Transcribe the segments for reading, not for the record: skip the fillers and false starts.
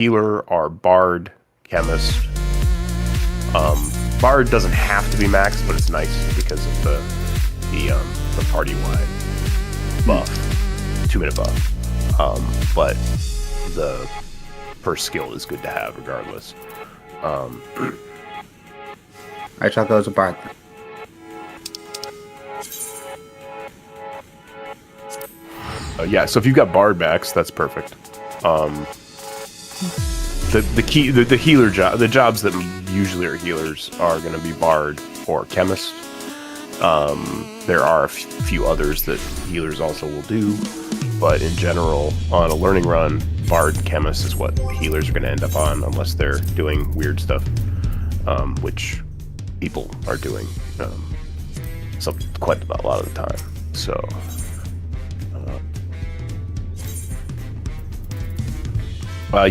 healer are bard, chemist. Bard doesn't have to be maxed, but it's nice because of the party-wide buff, 2-minute buff. But the first skill is good to have regardless. I shall go as a bard. Yeah, so if you've got bard max, that's perfect. The healer job, the jobs that usually are healers are going to be bard or chemist. There are a few others that healers also will do, but in general, on a learning run, bard chemist is what healers are going to end up on, unless they're doing weird stuff, which people are doing quite a lot of the time. So.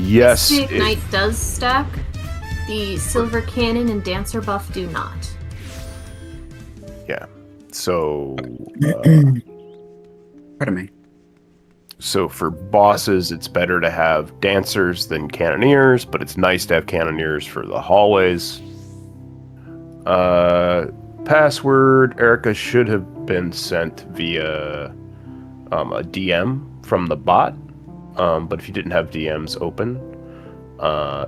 Yes. The Ignite does stack. The Silver Cannon and Dancer buff do not. Yeah. So. Pardon me. So for bosses, it's better to have dancers than cannoneers, but it's nice to have cannoneers for the hallways. Password, Erica should have been sent via a DM from the bot. But if you didn't have DMs open,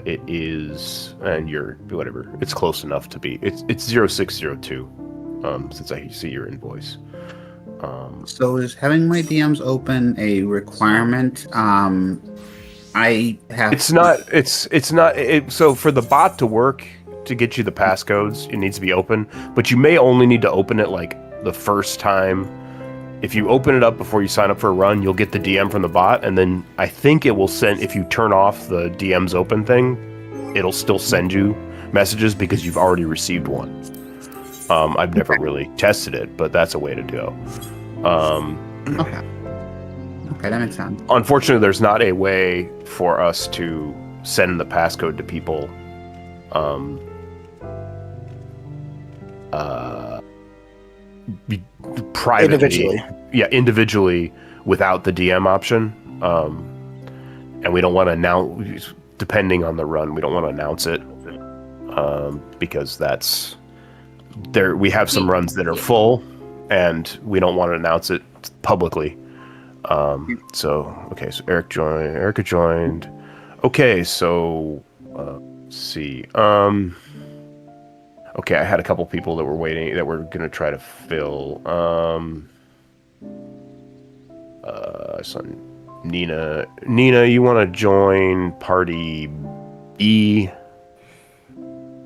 it is, and you're, whatever, it's close enough to be, it's 0602, since I see your invoice. So is having my DMs open a requirement? I have... So for the bot to work, to get you the passcodes, it needs to be open, but you may only need to open it like the first time. If you open it up before you sign up for a run, you'll get the DM from the bot, and then I think it will send, if you turn off the DMs open thing, it'll still send you messages because you've already received one. I've never really tested it, but that's a way to go. Okay, that makes sense. Unfortunately, there's not a way for us to send the passcode to people privately, individually without the DM option, and we don't want to announce, depending on the run, we don't want to announce it, because that's there. We have some runs that are full, and we don't want to announce it publicly. So Erica joined. Okay, so let's see. Okay, I had a couple people that were waiting, that were gonna try to fill. Son, Nina, you want to join party E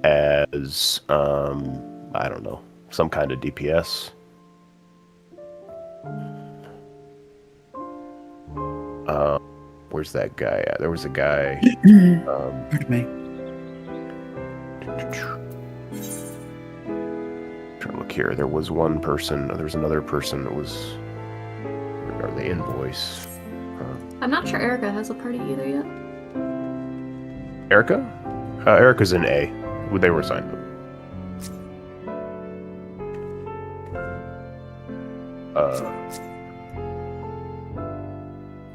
as I don't know, some kind of DPS. Where's that guy at? There was a guy. Pardon me. Trying to look here. There was one person. There was another person that was. Or the invoice. I'm not sure Erica has a party either yet. Erica? Erica's in A. They were assigned.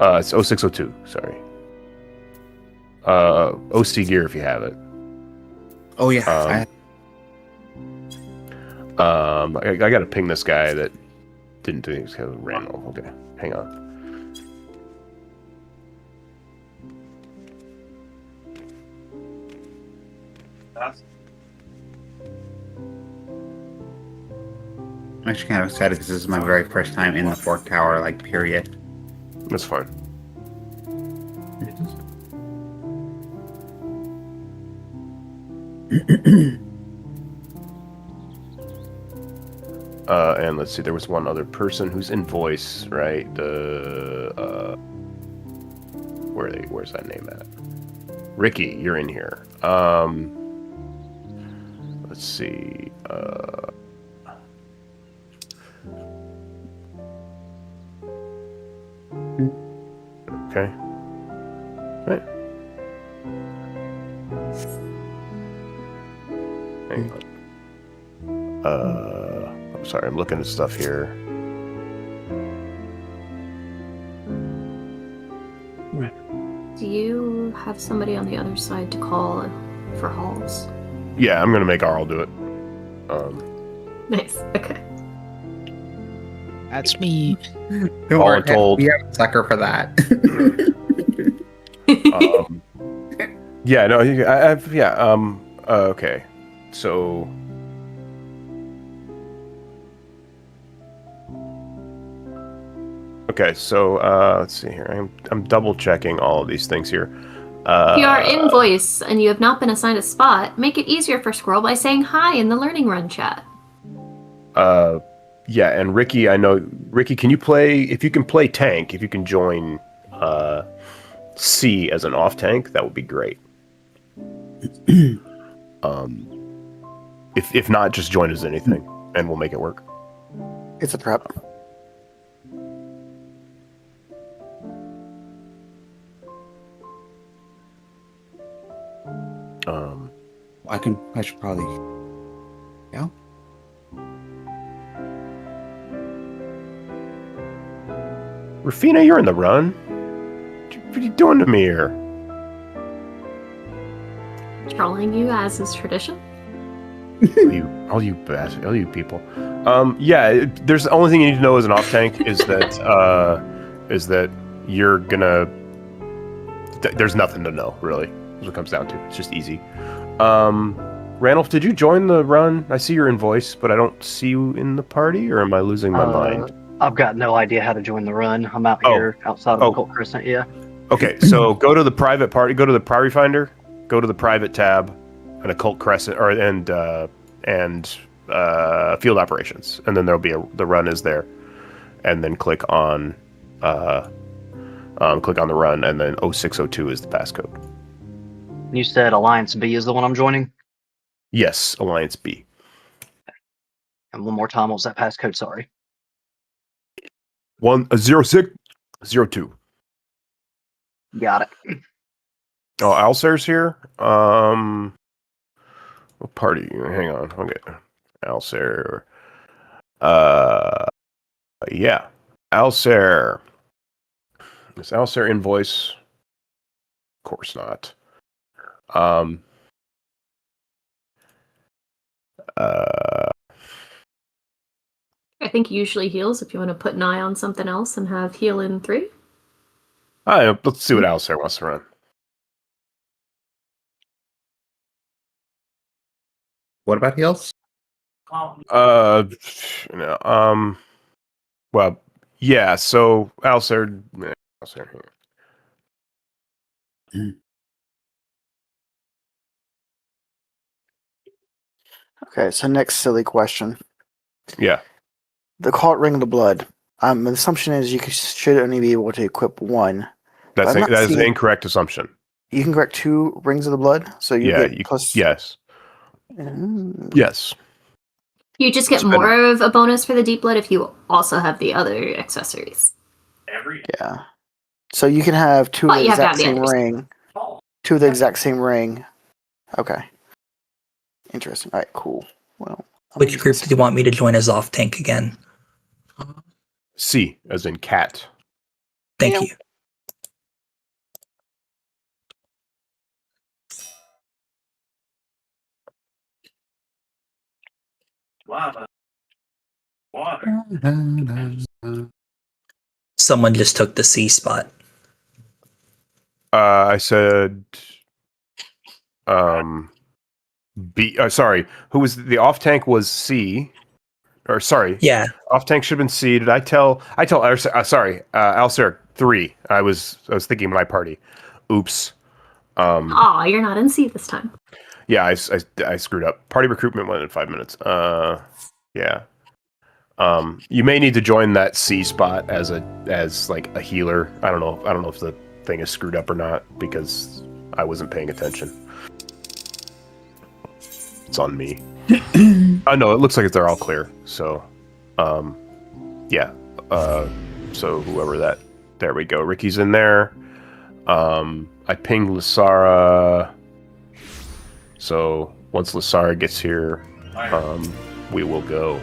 It's 0602. Sorry. OC gear if you have it. Oh yeah. I gotta ping this guy that didn't do anything. Kind of random. Okay, hang on. I'm actually kind of excited because this is my very first time in the Fork Tower, like, period. That's fine. And let's see, there was one other person whose invoice, right? Where's that name at? Ricky, you're in here. Let's see. Okay. Right. Hang on. I'm sorry, I'm looking at stuff here. Do you have somebody on the other side to call for Halls? Yeah, I'm gonna make Arl do it. Nice. Okay. That's me. Don't All worry, told. we have a sucker for that. Yeah, no, I've yeah. Okay, so. Okay, so let's see here. I'm double checking all of these things here. If you are in voice and you have not been assigned a spot, make it easier for Squirrel by saying hi in the Learning Run chat. Yeah, and Ricky, I know Ricky. Can you play? If you can play tank, if you can join C as an off tank, that would be great. If not, just join as anything, and we'll make it work. It's a prep. I should probably. Yeah. Rufina, you're in the run. What are you doing to me here? Trolling you as is tradition. all you bastards, all you people. Yeah. There's the only thing you need to know as an off tank is that you're gonna. There's nothing to know really. That's what it comes down to. It's just easy. Randolph, did you join the run? I see you're in voice, but I don't see you in the party, or am I losing my mind? I've got no idea how to join the run. I'm out here outside of the Cult Crescent, yeah. Okay, so go to the private party, go to the Priority Finder, go to the private tab, and Occult Crescent, and Field Operations, and then there'll be the run is there, and then click on the run, and then 0602 is the passcode. You said Alliance B is the one I'm joining? Yes, Alliance B. And one more time, what was that passcode? Sorry. 0602. Got it. Oh, Alcer's here. What party? Hang on. Okay. Alcer. Yeah. Alcer. Is Alcer in voice? Of course not. I think usually heals if you want to put an eye on something else and have heal in 3. All right, let's see what Alcer wants to run. What about heals? Well, yeah. So Alcer here. Okay, so next silly question. Yeah. The Cult Ring of the Blood. The assumption is you should only be able to equip one. That is an incorrect assumption. You can correct 2 Rings of the Blood, so you get plus. Yes. Yes. You just get more of a bonus for the Deep Blood if you also have the other accessories. Yeah. So you can have 2 of the exact same ring. 2 of the exact same ring. Okay. Interesting. All right, cool. Well, which group do you want me to join as off tank again? C, as in cat. Thank you. Someone just took the C spot. I said B. Sorry, who was the off tank? Was C? Or sorry, yeah, off tank should have been C. Did I tell? Sorry, Alcer 3. I was thinking my party. Oops. You're not in C this time. Yeah, I screwed up. Party recruitment went in 5 minutes. Yeah. You may need to join that C spot as like a healer. I don't know if the thing is screwed up or not because I wasn't paying attention. It's on me. No, it looks like they're all clear. So, yeah. So whoever that, there we go. Ricky's in there. I pinged Lysara. So once Lysara gets here, we will go.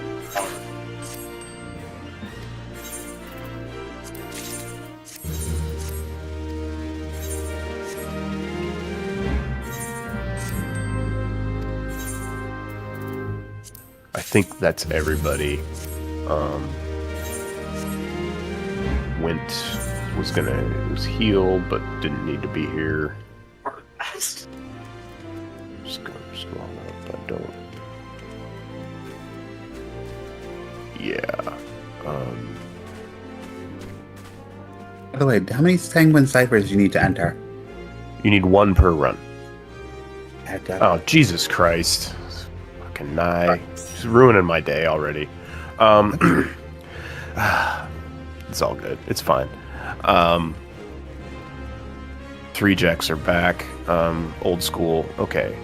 I think that's everybody. Wint was healed, but didn't need to be here. Just gonna scroll up. I don't. Yeah. By the way, how many Sanguine Ciphers do you need to enter? You need one per run. Okay. Oh, Jesus Christ. Fucking nigh. It's ruining my day already. It's all good. It's fine. 3 Jacks are back. Old school. Okay.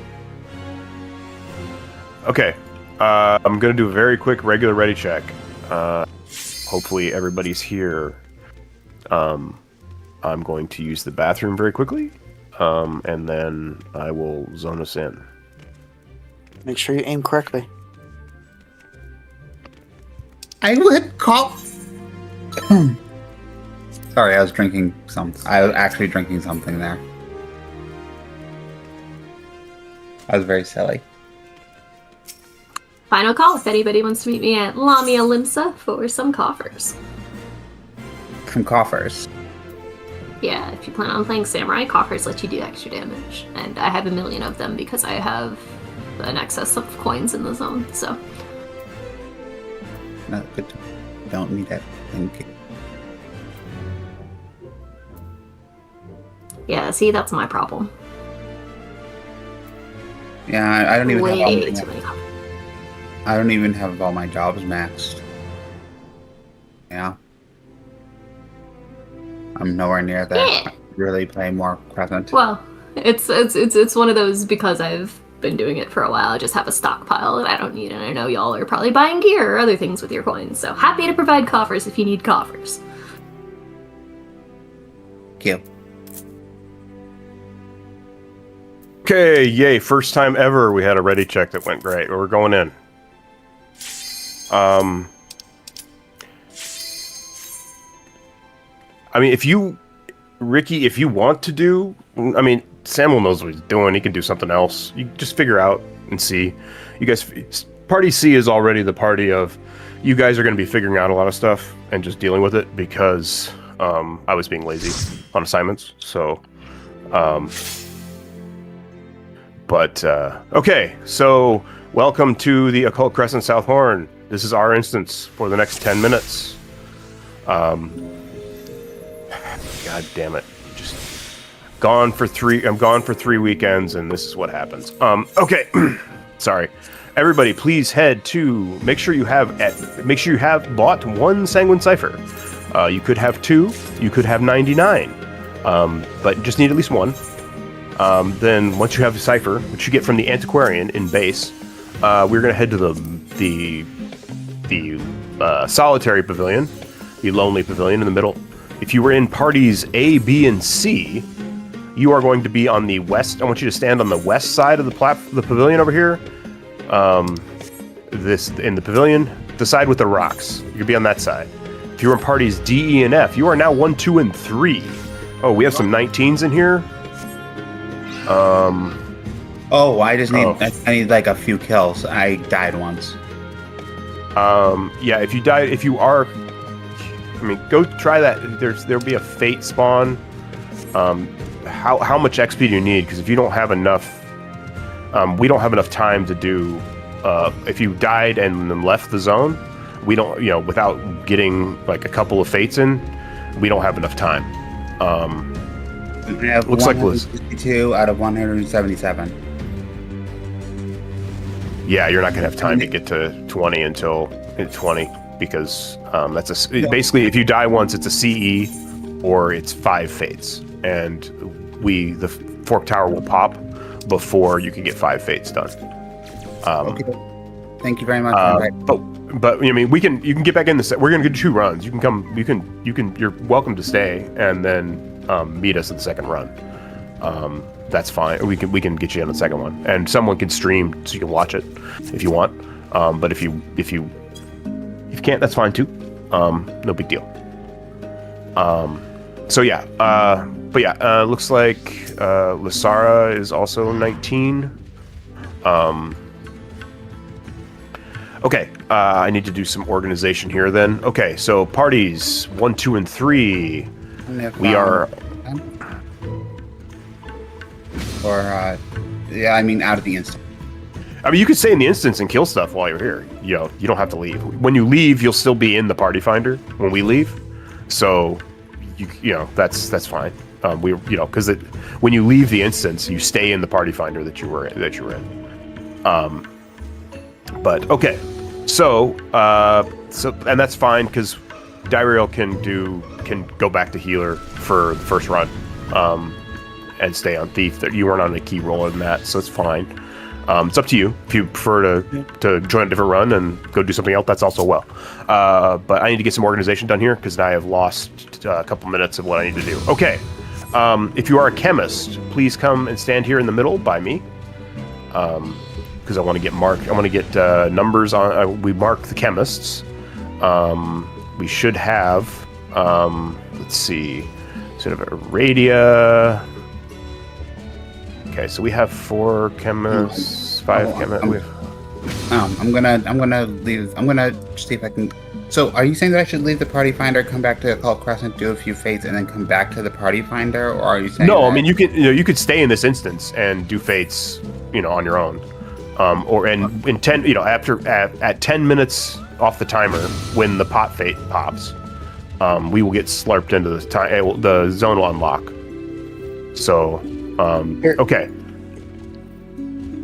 Okay. I'm going to do a very quick regular ready check. Hopefully everybody's here. I'm going to use the bathroom very quickly. And then I will zone us in. Make sure you aim correctly. I would call. Sorry, I was drinking something. I was actually drinking something there. I was very silly. Final call if anybody wants to meet me at Lamia Limsa for some coffers. Some coffers. Yeah, if you plan on playing Samurai, coffers let you do extra damage. And I have 1 million of them because I have an excess of coins in the zone, so. No, good. Don't need it. Thank you. Yeah, see, that's my problem. Yeah, I don't even have all Way too many coffers. I don't even have all my jobs maxed. Yeah. I'm nowhere near that. Yeah. I really play more Crescent. Well, it's one of those because I've been doing it for a while. I just have a stockpile that I don't need, and I know y'all are probably buying gear or other things with your coins. So happy to provide coffers if you need coffers. Thank you. Okay, yay. First time ever we had a ready check that went great. We're going in. I mean, Ricky, if you want to do, I mean, Samuel knows what he's doing. He can do something else. You just figure out and see. You guys, Party C is already the party of, you guys are going to be figuring out a lot of stuff and just dealing with it because I was being lazy on assignments. So, okay, so welcome to the Occult Crescent South Horn. This is our instance for the next 10 minutes. God damn it. I'm gone for 3 weekends, and this is what happens. Okay. Sorry. Everybody, please head to make sure you have bought 1 Sanguine Cipher. You could have 2, you could have 99. But you just need at least 1. Then once you have a cipher, which you get from the antiquarian in base, we're gonna head to the solitary pavilion, the lonely pavilion in the middle. If you were in parties A, B, and C, you are going to be on the west. I want you to stand on the west side of the pavilion over here. This in the pavilion, the side with the rocks. You'll be on that side. If you're in parties D, E, and F, you are now 1, 2, and 3. Oh, we have some 19s in here. Oh, I just need I need like a few kills. I died once. Yeah, if you are, I mean, go try that. There'll be a fate spawn. How much XP do you need? Because if you don't have enough, we don't have enough time to do. If you died and then left the zone, we don't, without getting like a couple of fates in, we don't have enough time. I have looks like 162 out of 177. Yeah, you're not gonna have time to get to 20 until 20 because that's basically if you die once, it's a CE or it's 5 fates, and the Fork Tower will pop before you can get 5 fates done. Okay. Thank you very much. But I mean, you can get back in the set. We're gonna do 2 runs. You can come. You're welcome to stay and then meet us at the second run. That's fine. We can get you on the second one, and someone can stream so you can watch it if you want. But if you can't, that's fine too. No big deal. So yeah. But yeah. Looks like Lysara is also 19. Okay, I need to do some organization here then. Okay, so parties 1, 2, and 3. We are... Or, yeah, I mean, out of the instant. I mean, you could stay in the instance and kill stuff while you're here. You know, you don't have to leave. When you leave, you'll still be in the party finder when we leave. So, you know, that's fine. Because when you leave the instance, you stay in the party finder that you were in. But okay, so and that's fine because Dawntrail can go back to healer for the first run, and stay on thief. You weren't on a key roll in that, so it's fine. It's up to you if you prefer to join a different run and go do something else. That's also well. But I need to get some organization done here because I have lost a couple minutes of what I need to do. Okay, if you are a chemist, please come and stand here in the middle by me. Because I want to get marked. I want to get numbers on. We mark the chemists. We should have. Let's see. Sort of a radia. Okay, so we have 4 chemists, 5 chemists. I'm gonna leave. I'm gonna see if I can. So, are you saying that I should leave the party finder, come back to the Occult Crescent, do a few fates, and then come back to the party finder, or are you saying? No, I mean you could stay in this instance and do fates, on your own. In 10, after at 10 minutes off the timer, when the pot fate pops, we will get slurped into the zone will unlock. So, okay.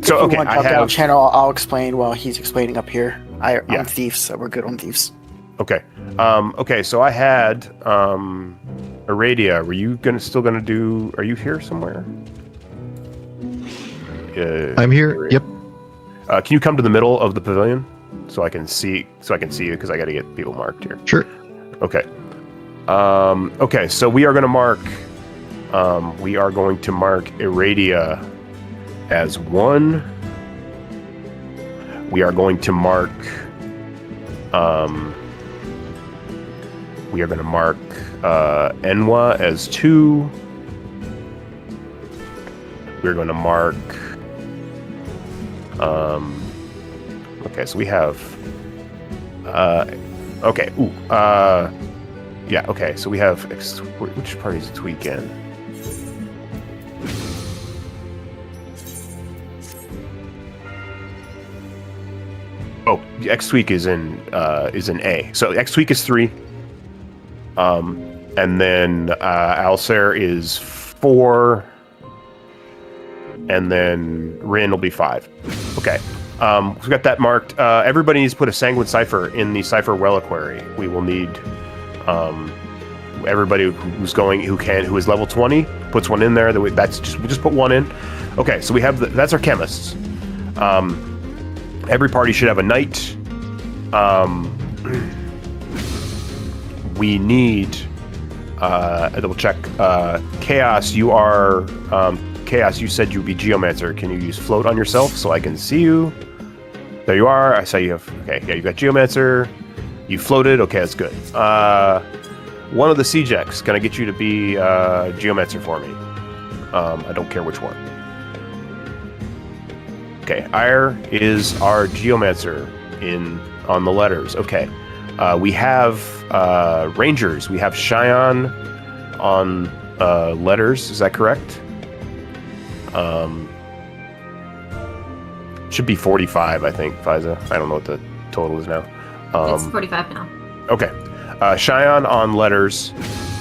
So, okay, I have channel. I'll explain while he's explaining up here. I'm thieves, so we're good on thieves. Okay. Okay. So I had Aradia. Were you still gonna do? Are you here somewhere? I'm here. Yep. Can you come to the middle of the pavilion so I can see you because I got to get people marked here. Sure. Okay. Okay. So we are going to mark. We are going to mark Aradia as 1. We are going to mark. We are going to mark Enwa as 2. We're going to mark. Okay, so we have. Okay. Ooh. Yeah. Okay. So we have. Which party is Tweak in? Oh, X Tweak is in A. So X Tweak is 3. And then Alcer is 4. And then Rin will be 5. Okay. We've got that marked. Everybody needs to put a Sanguine Cipher in the Cipher Reliquary. We will need everybody who is level 20 puts one in there. We just put 1 in. Okay, so we have that's our chemists. Every party should have a knight. We need a double check. Chaos, you are Chaos, you said you'd be Geomancer. Can you use float on yourself so I can see you? There you are. I saw you have. Okay, yeah, you got Geomancer. You floated. Okay, that's good. One of the Cjecks. Can I get you to be Geomancer for me? I don't care which one. Okay, Ire is our Geomancer on the letters. Okay, we have Rangers. We have Cheyenne on letters. Is that correct? Should be 45, I think, Fiza. I don't know what the total is now. It's 45 now. Okay. Cheyenne on letters,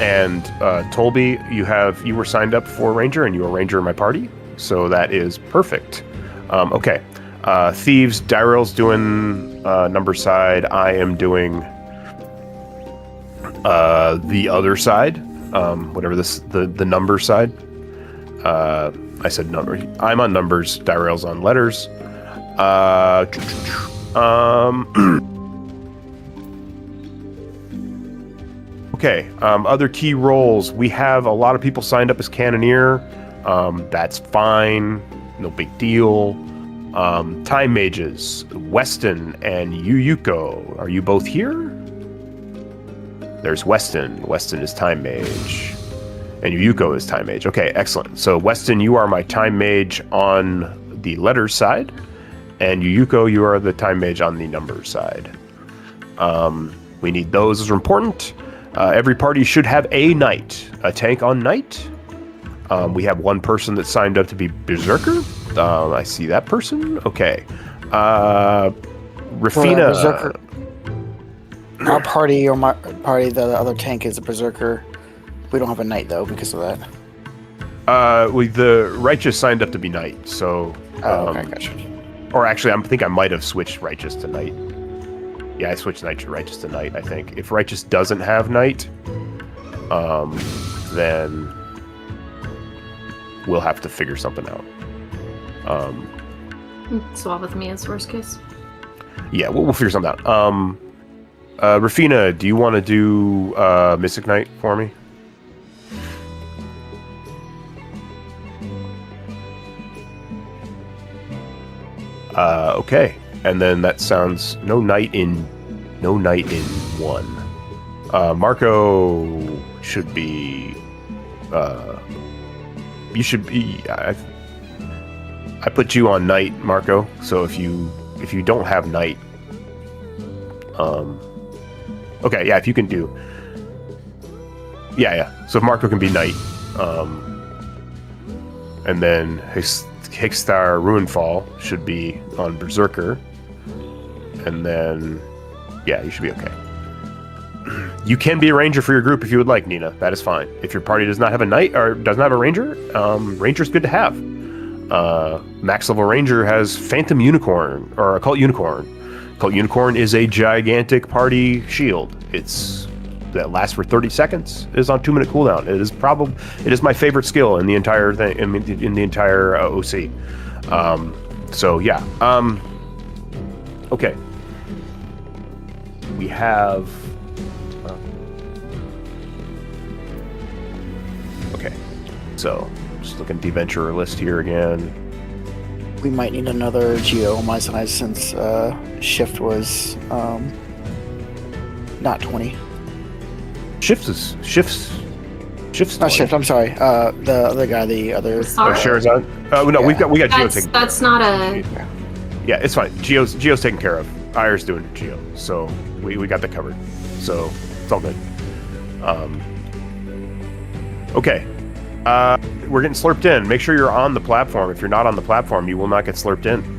and Tolby, you were signed up for Ranger, and you are Ranger in my party, so that is perfect. Okay. Thieves, Dawntrail's doing number side. I am doing the other side, whatever the number side. I said number. I'm on numbers. Dawntrail's on letters. Okay. Other key roles. We have a lot of people signed up as Cannoneer. That's fine. No big deal. Time Mages. Weston and Yuyuko. Are you both here? There's Weston. Weston is Time Mage. And Yuyuko is Time Mage. Okay, excellent. So, Weston, you are my Time Mage on the letters side. And Yuyuko, you are the time mage on the numbers side. We need those. Those are important. Every party should have a knight. A tank on knight. We have one person that signed up to be berserker. I see that person. Okay. Rafina. Berserker. Our party or my party, the other tank is a berserker. We don't have a knight though because of that. The righteous signed up to be knight, so. Okay, gotcha. Or actually, I think I might have switched righteous to knight. Yeah, I switched righteous to knight. I think if righteous doesn't have knight, then we'll have to figure something out. Swap with me as worst case. Yeah, we'll figure something out. Rafina, do you want to do Mystic Knight for me? Okay, and then that sounds no knight in 1. Marco should be. You should be. I put you on knight, Marco. So if you don't have knight, okay, yeah, if you can do. Yeah. So if Marco can be knight, and then Hickstar Ruinfall should be on berserker, and then yeah, you should be okay. You can be a ranger for your group if you would like, Nina. That is fine. If your party does not have a knight or doesn't have a ranger, ranger's good to have. Max level ranger has Phantom Unicorn or Occult Unicorn. Occult Unicorn is a gigantic party shield. That lasts for 30 seconds. It is on 2-minute cooldown. It is my favorite skill in the entire thing. In the entire OC. So yeah. Okay. We have. Okay. So just looking at the adventurer list here again. We might need another Geo on my side since shift was not 20. Shifts. Not shift. I'm sorry. The other guy, the other. Sherazade. No, yeah. we got Geo taken. That's not a. Yeah, it's fine. Geo's taken care of. Ayer's doing Geo, so we got that covered. So it's all good. Okay. We're getting slurped in. Make sure you're on the platform. If you're not on the platform, you will not get slurped in.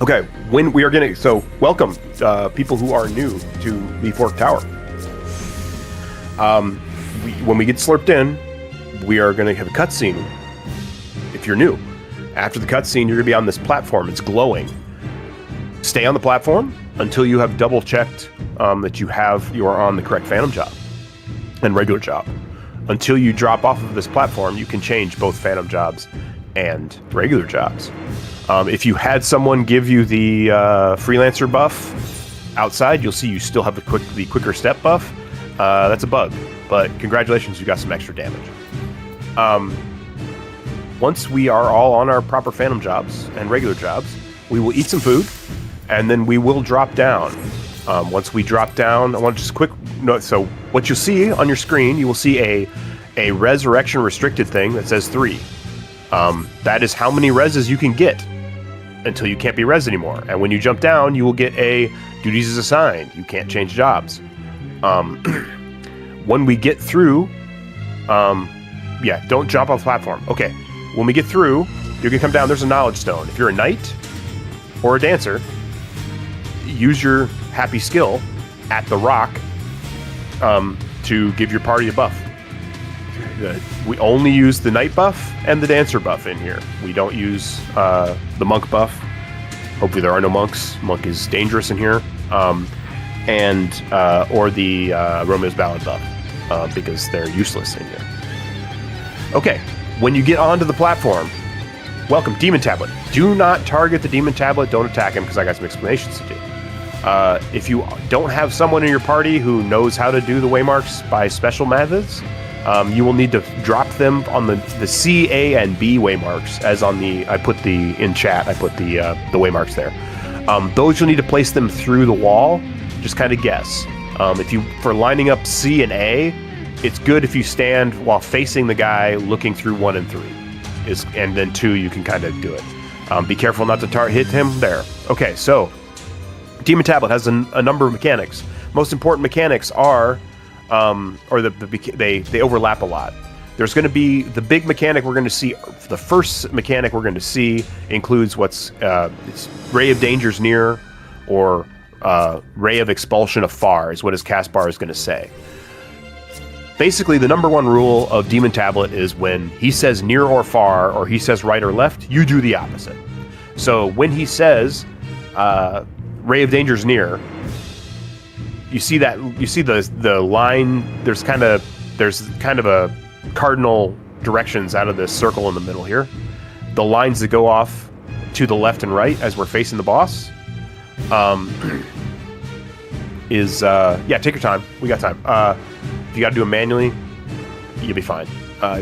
Okay, when we are getting welcome people who are new to the Fork Tower. When we get slurped in, we are going to have a cutscene. If you're new, after the cutscene, you're going to be on this platform. It's glowing. Stay on the platform until you have double checked that you are on the correct Phantom job and regular job. Until you drop off of this platform, you can change both Phantom jobs and regular jobs. If you had someone give you the freelancer buff outside, you'll see you still have the quicker step buff. That's a bug, but congratulations, you got some extra damage. Once we are all on our proper Phantom jobs and regular jobs, we will eat some food, and then we will drop down. Once we drop down, I want just a quick note. So what you'll see on your screen, you will see a resurrection restricted thing that says 3. That is how many reses you can get until you can't be res anymore. And when you jump down, you will get a duties as assigned. You can't change jobs. When we get through, don't jump off the platform. Okay, when we get through, you can come down. There's a knowledge stone. If you're a knight or a dancer, use your happy skill at the rock to give your party a buff. We only use the knight buff and the dancer buff in here. We don't use the monk buff. Hopefully there are no monks. Monk is dangerous in here. Or the Romeo's Ballad buff because they're useless in here. Okay, when you get onto the platform, welcome, Demon Tablet. Do not target the Demon Tablet. Don't attack him because I got some explanations to do. If you don't have someone in your party who knows how to do the waymarks by special methods, you will need to drop them on the C, A, and B waymarks, as on the in chat I put the waymarks there. Those you'll need to place them through the wall. Just kind of guess. For lining up C and A, it's good if you stand while facing the guy looking through 1 and 3. And then 2, you can kind of do it. Be careful not to hit him there. Okay, so Demon Tablet has a number of mechanics. Most important mechanics are, they overlap a lot. There's going to be the big mechanic we're going to see. The first mechanic we're going to see includes it's Ray of Dangers Near, or Ray of Expulsion Afar is what his cast bar is going to say. Basically, the number one rule of Demon Tablet is when he says near or far, or he says right or left, you do the opposite. So when he says Ray of Dangers Near, you see the line. There's kind of a cardinal directions out of this circle in the middle here. The lines that go off to the left and right as we're facing the boss take your time. We got time. If you got to do it manually, you'll be fine.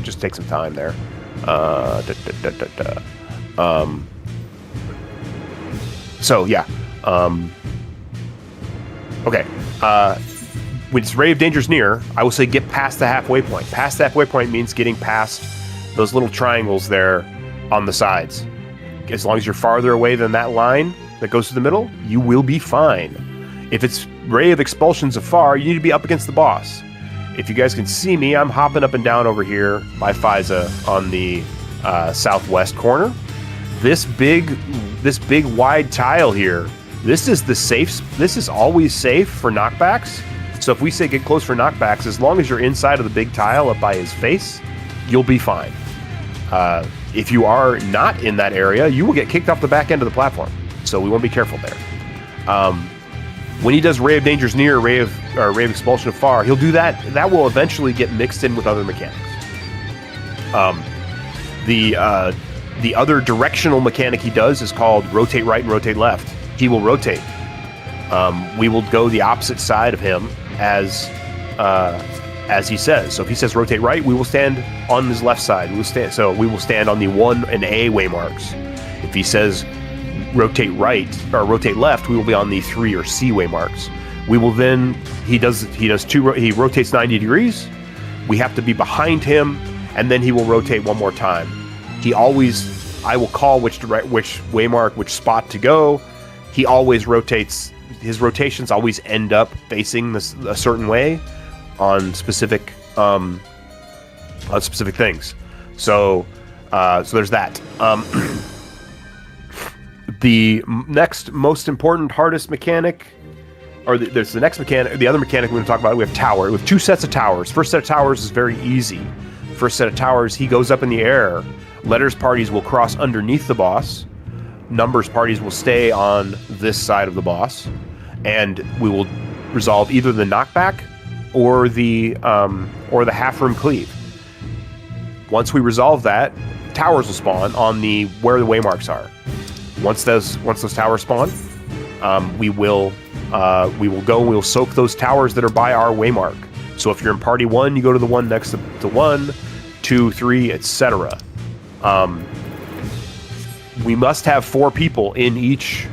Just take some time there. Okay. When it's Ray of Dangers Near, I will say get past the halfway point. Past the halfway point means getting past those little triangles there on the sides. As long as you're farther away than that line that goes to the middle, you will be fine. If it's Ray of Expulsions Afar, you need to be up against the boss. If you guys can see me, I'm hopping up and down over here by Fiza on the southwest corner. This big wide tile here, this is always safe for knockbacks. So if we say get close for knockbacks, as long as you're inside of the big tile up by his face, you'll be fine. If you are not in that area, you will get kicked off the back end of the platform. So we want to be careful there. When he does Ray of Dangers Near, Ray of Expulsion Afar, he'll do that. That will eventually get mixed in with other mechanics. The other directional mechanic he does is called rotate right and rotate left. He will rotate. We will go the opposite side of him as he says. So if he says rotate right, we will stand on his left side. We will stand on the 1 and A waymarks. If he says rotate right or rotate left, we will be on the 3 or C waymarks. We will then he rotates 90 degrees. We have to be behind him, and then he will rotate one more time. I will call which waymark, which spot to go. He always rotates. His rotations always end up facing a certain way on specific things. So there's that. The next most important, hardest mechanic, there's the next mechanic. The other mechanic we're going to talk about. We have tower. We have 2 sets of towers. First set of towers is very easy. First set of towers, he goes up in the air. Letters parties will cross underneath the boss. Numbers parties will stay on this side of the boss, and we will resolve either the knockback or the half room cleave. Once we resolve that, towers will spawn on where the waymarks are. Once those towers spawn, we will go and we'll soak those towers that are by our waymark. So if you're in party 1, you go to the one next to 1, 2, 3, etc. We must have 4 people in each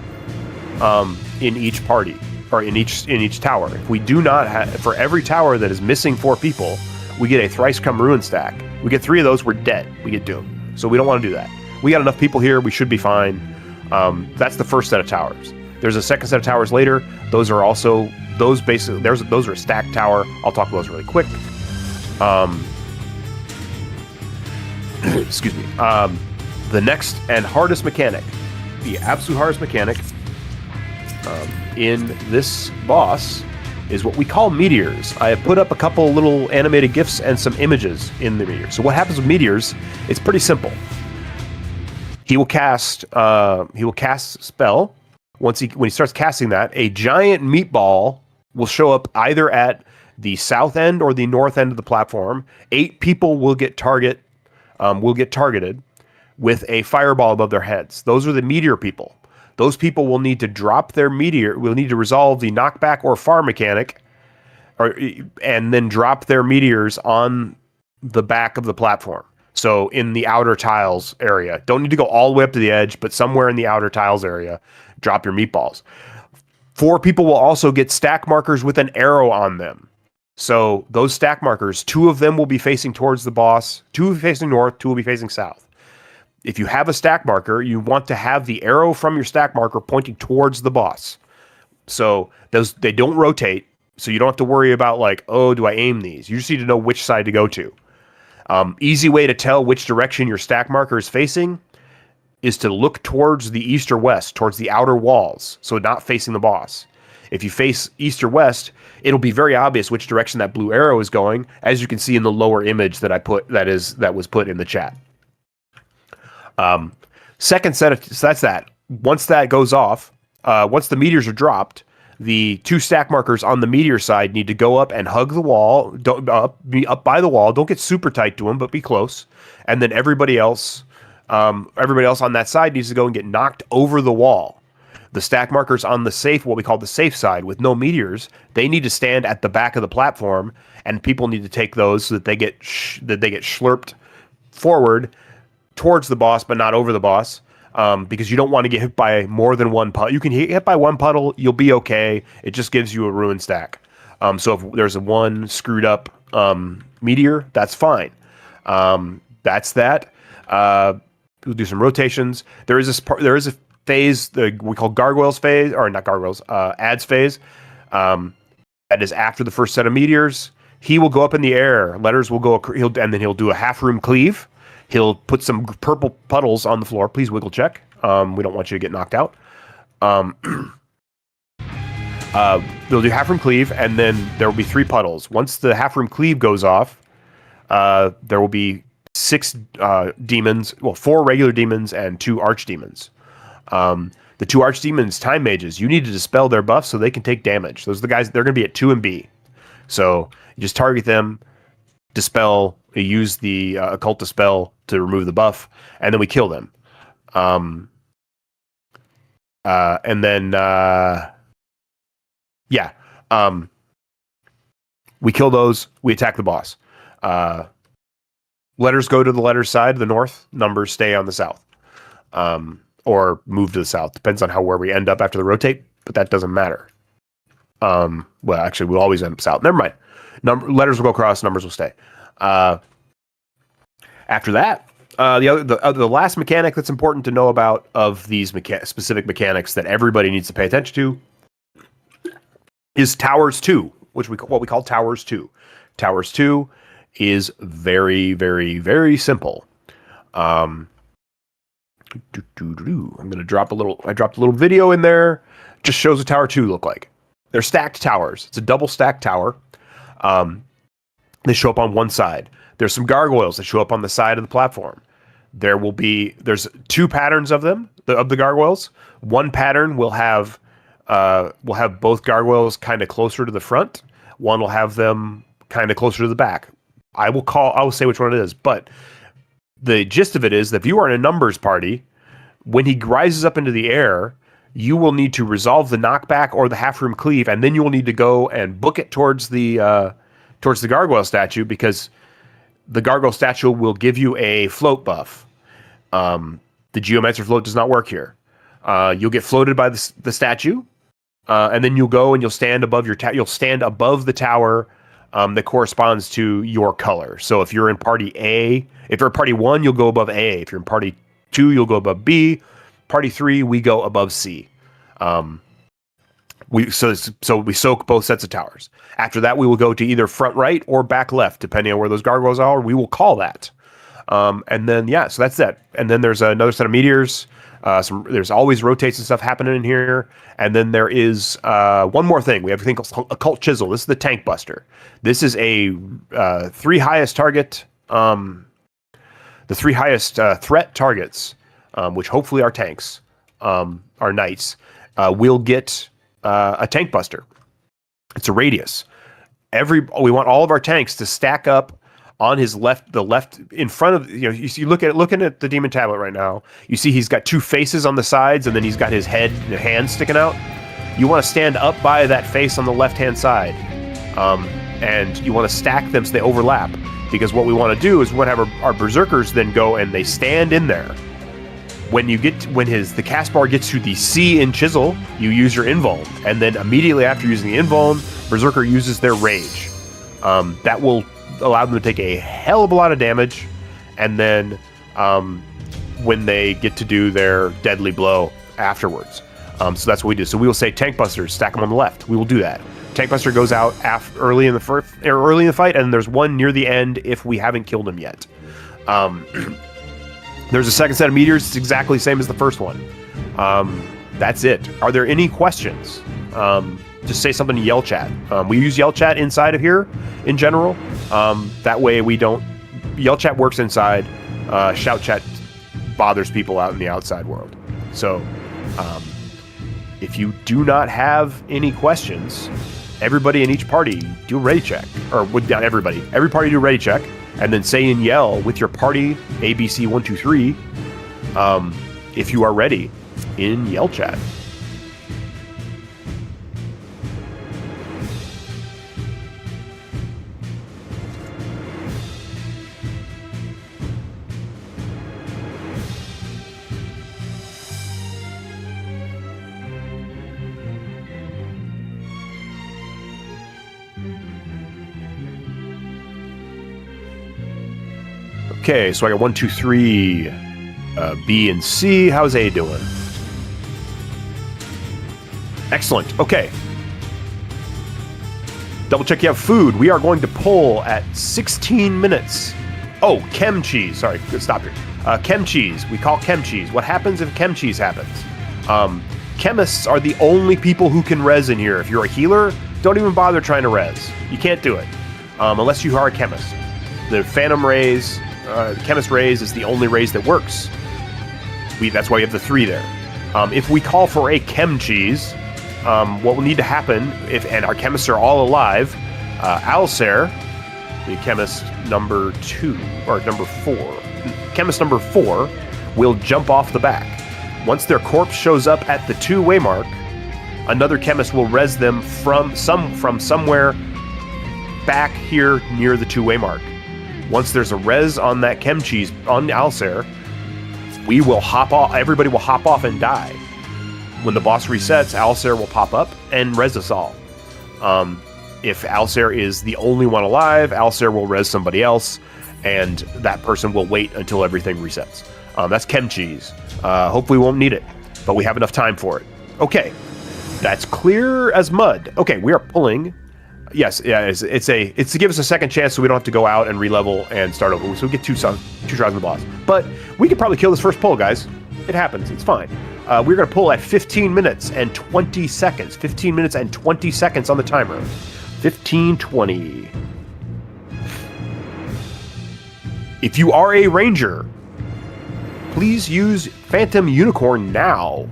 party, or in each tower. If we do not have, for every tower that is missing 4 people, we get a thrice come ruin stack. We get 3 of those, we're dead. We get doomed. So we don't want to do that. We got enough people here. We should be fine. That's the first set of towers. There's a second set of towers later. Those are a stacked tower. I'll talk about those really quick. Excuse me. The next and hardest mechanic, the absolute hardest mechanic in this boss is what we call meteors. I have put up a couple little animated GIFs and some images in the meteors. So what happens with meteors, it's pretty simple. He will cast a spell. When he starts casting that, a giant meatball will show up either at the south end or the north end of the platform. 8 people will get targeted with a fireball above their heads. Those are the meteor people. Those people will need to drop their meteor. Will need to resolve the knockback or far mechanic, and then drop their meteors on the back of the platform. So in the outer tiles area, don't need to go all the way up to the edge, but somewhere in the outer tiles area, drop your meatballs. 4 people will also get stack markers with an arrow on them. So those stack markers, 2 of them will be facing towards the boss, 2 will be facing north, 2 will be facing south. If you have a stack marker, you want to have the arrow from your stack marker pointing towards the boss. So they don't rotate, so you don't have to worry about like, oh, do I aim these? You just need to know which side to go to. Easy way to tell which direction your stack marker is facing is to look towards the east or west, towards the outer walls, so not facing the boss. If you face east or west, it'll be very obvious which direction that blue arrow is going, as you can see in the lower image that that was put in the chat. Second set of, so that's that. Once that goes off, once the meteors are dropped, the 2 stack markers on the meteor side need to go up and hug the wall. Don't be up by the wall. Don't get super tight to them, but be close. And then everybody else on that side needs to go and get knocked over the wall. The stack markers on the safe, what we call the safe side, with no meteors, they need to stand at the back of the platform, and people need to take those so that they get schlurped forward towards the boss, but not over the boss. Because you don't want to get hit by more than one puddle. You can get hit by one puddle, you'll be okay. It just gives you a ruined stack. So if there's a one screwed up meteor, that's fine. That's that. We'll do some rotations. There is a phase we call gargoyles phase, or not gargoyles, ads phase. That is after the first set of meteors. He will go up in the air. Letters will go, and then he'll do a half room cleave. He'll put some purple puddles on the floor. Please wiggle check. We don't want you to get knocked out. They'll do half room cleave, and then there will be 3 puddles. Once the half room cleave goes off, there will be 6 demons. Well, 4 regular demons and 2 archdemons. The 2 archdemons, time mages. You need to dispel their buffs so they can take damage. Those are the guys. They're going to be at 2 and B. So you just target them, dispel. You use the occult dispel to remove the buff, and then we kill them. We kill those. We attack the boss. Letters go to the letters side, the north. Numbers stay on the south, or move to the south. Depends on where we end up after the rotate, but that doesn't matter. Well, actually, we'll always end up south. Never mind. Letters will go across. Numbers will stay. After that, the last mechanic that's important to know about of these specific mechanics that everybody needs to pay attention to is Towers 2, what we call Towers 2. Towers 2 is very, very, very simple. I'm going to drop I dropped a little video in there. Just shows what Tower 2 look like. They're stacked towers. It's a double stacked tower. They show up on one side. There's some gargoyles that show up on the side of the platform. There's 2 patterns of them, of the gargoyles. One pattern will have both gargoyles kind of closer to the front. One will have them kind of closer to the back. I will say which one it is, but the gist of it is that if you are in a numbers party, when he rises up into the air, you will need to resolve the knockback or the half room cleave, and then you will need to go and book it towards the gargoyle statue, because the gargoyle statue will give you a float buff. The geometric float does not work here. You'll get floated by the statue, and then you'll go and you'll stand above you'll stand above the tower that corresponds to your color. So if you're in party A, if you're in party 1, you'll go above A. If you're in party 2, you'll go above B. Party 3, we go above C. We soak both sets of towers. After that, we will go to either front right or back left, depending on where those gargoyles are. We will call that. And then, so that's that. And then there's another set of meteors. There's always rotates and stuff happening in here. And then there is one more thing. We have a thing called Occult Chisel. This is the Tank Buster. This is a 3 highest target, the 3 highest threat targets, which hopefully are tanks, are knights, will get a Tank Buster. It's a radius. We want all of our tanks to stack up on his left in front of, you looking at the demon tablet right now, you see he's got 2 faces on the sides, and then he's got his head and hand sticking out. You want to stand up by that face on the left hand side, and you want to stack them so they overlap. because what we want to do is we want to have our berserkers then go and they stand in there. When the cast bar gets to the C in Chisel, you use your invuln, and then immediately after using the invuln, berserker uses their rage. That will allow them to take a hell of a lot of damage, and then when they get to do their deadly blow afterwards. So that's what we do. So we will say tank busters, stack them on the left. We will do that. Tank buster goes out early in the fight, and there's one near the end if we haven't killed him yet. There's a second set of meteors. It's exactly the same as the first one. That's it. Are there any questions? Just say something in yell chat. We use yell chat inside of here in general. That way we don't... Yell chat works inside. Shout chat bothers people out in the outside world. So if you do not have any questions, everybody in each party do a ready check. Or not everybody. Every party do a ready check. And then say in yell with your party ABC 1 2 3 if you are ready in yell chat. Okay, so I got 1 2 3 B and C. How's A doing? Excellent. Okay. Double check you have food. We are going to pull at 16 minutes. Oh, chem cheese. Sorry, stop here. Chem cheese. We call chem cheese. What happens if chem cheese happens? Chemists are the only people who can res in here. If you're a healer, don't even bother trying to res. You can't do it unless you are a chemist. The Phantom Rays, Chemist Rays is the only rays that works. That's why we have the 3 there. If we call for a chem cheese, what will need to happen, and our chemists are all alive, Alcer, the chemist number 2, or number 4, chemist number 4 will jump off the back. Once their corpse shows up at the 2-way mark, another chemist will res them from somewhere back here near the 2-way mark. Once there's a res on that chem cheese on Alcer, we will hop off. Everybody will hop off and die. When the boss resets, Alcer will pop up and res us all. If Alcer is the only one alive, Alcer will res somebody else, and that person will wait until everything resets. That's chem cheese. Hopefully we won't need it, but we have enough time for it. Okay, that's clear as mud. Okay, we are pulling. Yes, yeah, it's to give us a second chance so we don't have to go out and re-level and start over. So we get two tries on the boss. But we could probably kill this first pull, guys. It happens. It's fine. We're going to pull at 15 minutes and 20 seconds. 15 minutes and 20 seconds on the timer. 15, 20. If you are a ranger, please use Phantom Unicorn now.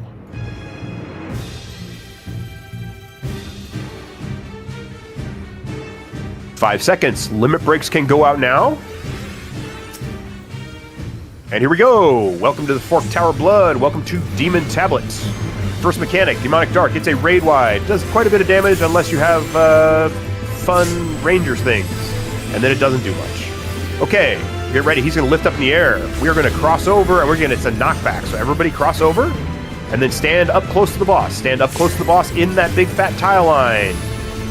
Five seconds. Limit breaks can go out now. And here we go. Welcome to the Forked Tower Blood. Welcome to Demon Tablets. First mechanic, Demonic Dark. It's a raid wide. Does quite a bit of damage unless you have fun Rangers things. And then it doesn't do much. Okay, get ready. He's going to lift up in the air. We are going to cross over, and it's a knockback. So everybody cross over, and then stand up close to the boss. Stand up close to the boss in that big fat tile line.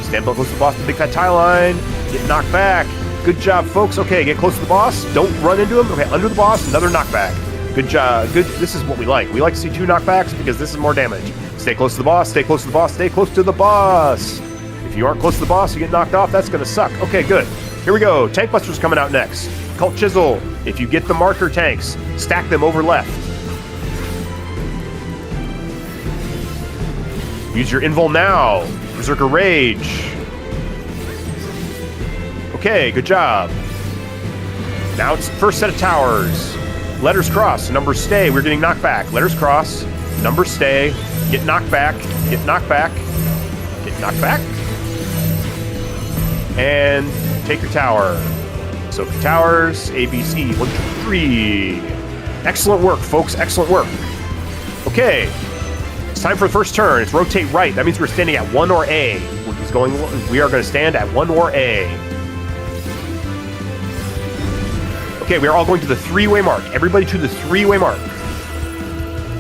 Stand up close to the boss in the big fat tile line. Get knocked back. Good job, folks. Okay, get close to the boss. Don't run into him. Okay, under the boss, another knockback. Good job. Good. This is what we like. We like to see 2 knockbacks because this is more damage. Stay close to the boss. Stay close to the boss. Stay close to the boss. If you aren't close to the boss, you get knocked off. That's going to suck. Okay, good. Here we go. Tank Buster's coming out next. Cult Chisel. If you get the marker tanks, stack them over left. Use your invul now. Berserker Rage. Okay, good job. Now it's first set of towers. Letters cross, numbers stay. We're getting knocked back. Letters cross, numbers stay. Get knocked back, get knocked back, get knocked back. And take your tower. So towers, ABC, 1, 2, 3. Excellent work, folks, excellent work. Okay, it's time for the first turn. It's rotate right. That means we're standing at 1 or A. We are going to stand at 1 or A. Okay, we are all going to the 3-way mark. Everybody to the 3-way mark.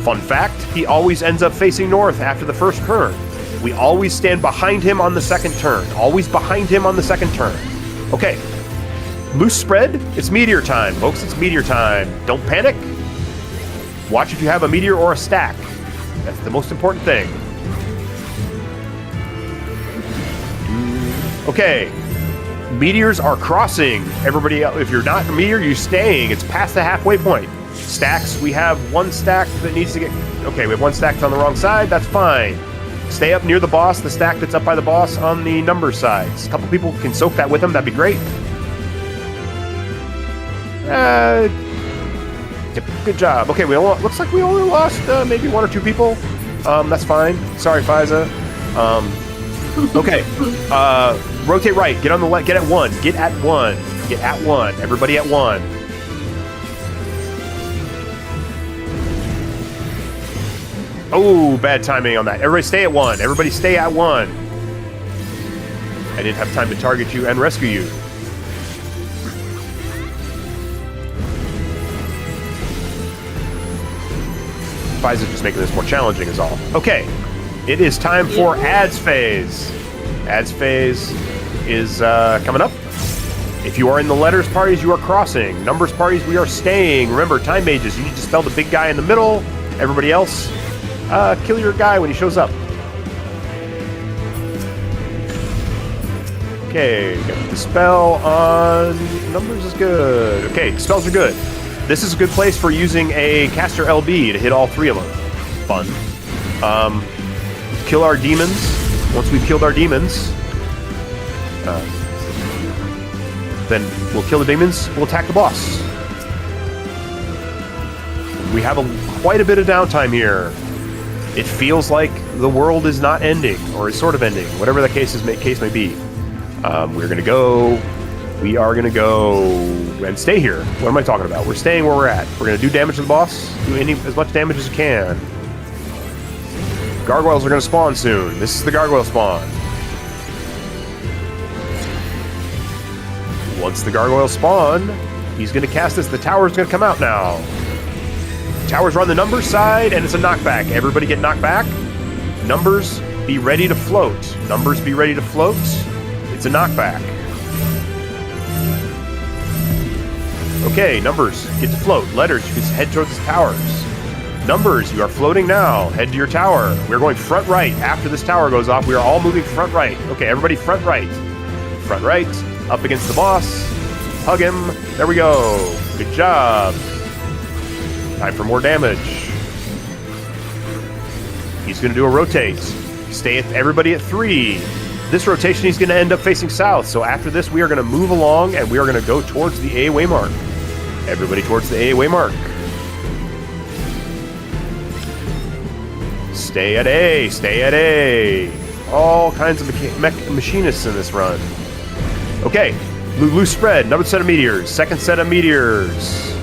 Fun fact, he always ends up facing north after the first turn. We always stand behind him on the second turn. Always behind him on the second turn. Okay. Loose spread, it's meteor time, folks. It's meteor time. Don't panic. Watch if you have a meteor or a stack. That's the most important thing. Okay. Meteors are crossing. Everybody else, if you're not a meteor, you're staying. It's past the halfway point. Stacks, we have one stack that needs to get... Okay, we have one stack that's on the wrong side. That's fine. Stay up near the boss, the stack that's up by the boss on the number sides. A couple people can soak that with them. That'd be great. Good job. Okay, looks like we only lost maybe 1 or 2 people. That's fine. Sorry, Fiza. Okay. Rotate right. Get on the left. Get at 1. Get at 1. Get at 1. Everybody at 1. Oh, bad timing on that. Everybody stay at 1. Everybody stay at 1. I didn't have time to target you and rescue you. Fiza's just making this more challenging is all. Okay. It is time for ads phase. Ads phase is coming up. If you are in the letters parties, you are crossing. Numbers parties, we are staying. Remember, time mages, you need to spell the big guy in the middle. Everybody else, kill your guy when he shows up. Okay, got the spell on numbers is good. Okay, spells are good. This is a good place for using a caster LB to hit all 3 of them. Fun. Kill our demons. Once we've killed our demons, then we'll kill the demons, we'll attack the boss. We have quite a bit of downtime here. It feels like the world is not ending, or is sort of ending, whatever the case may be. We are gonna go and stay here. What am I talking about? We're staying where we're at. We're gonna do damage to the boss, do as much damage as you can. Gargoyles are gonna spawn soon. This is the gargoyle spawn. Once the gargoyles spawn, he's gonna cast this. The tower's gonna come out now. Towers are on the numbers side, and it's a knockback. Everybody get knocked back. Numbers, be ready to float. Numbers, be ready to float. It's a knockback. Okay, numbers, get to float. Letters, you can head towards the towers. Numbers, you are floating now. Head to your tower. We're going front right. After this tower goes off, we are all moving front right. Okay, everybody front right. Front right, up against the boss. Hug him. There we go. Good job. Time for more damage. He's going to do a rotate. Stay at everybody at 3. This rotation, he's going to end up facing south. So after this, we are going to move along, and we are going to go towards the A waymark. Everybody towards the A waymark. Stay at A. Stay at A. All kinds of machinists in this run. Okay. Loose spread. Another set of meteors. Second set of meteors.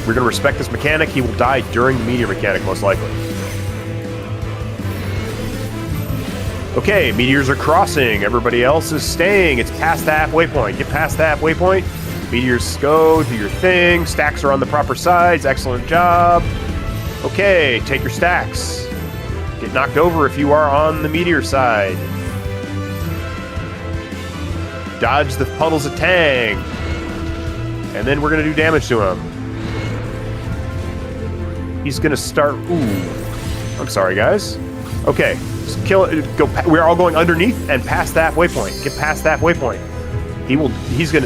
We're going to respect this mechanic. He will die during the meteor mechanic, most likely. Okay, meteors are crossing. Everybody else is staying. It's past the halfway point. Get past the halfway point. Meteors go, do your thing. Stacks are on the proper sides. Excellent job. Okay, take your stacks. Get knocked over if you are on the meteor side. Dodge the puddles of Tang. And then we're going to do damage to him. He's going to start... Ooh. I'm sorry, guys. Okay. Just kill it. We're all going underneath and past that waypoint. Get past that waypoint.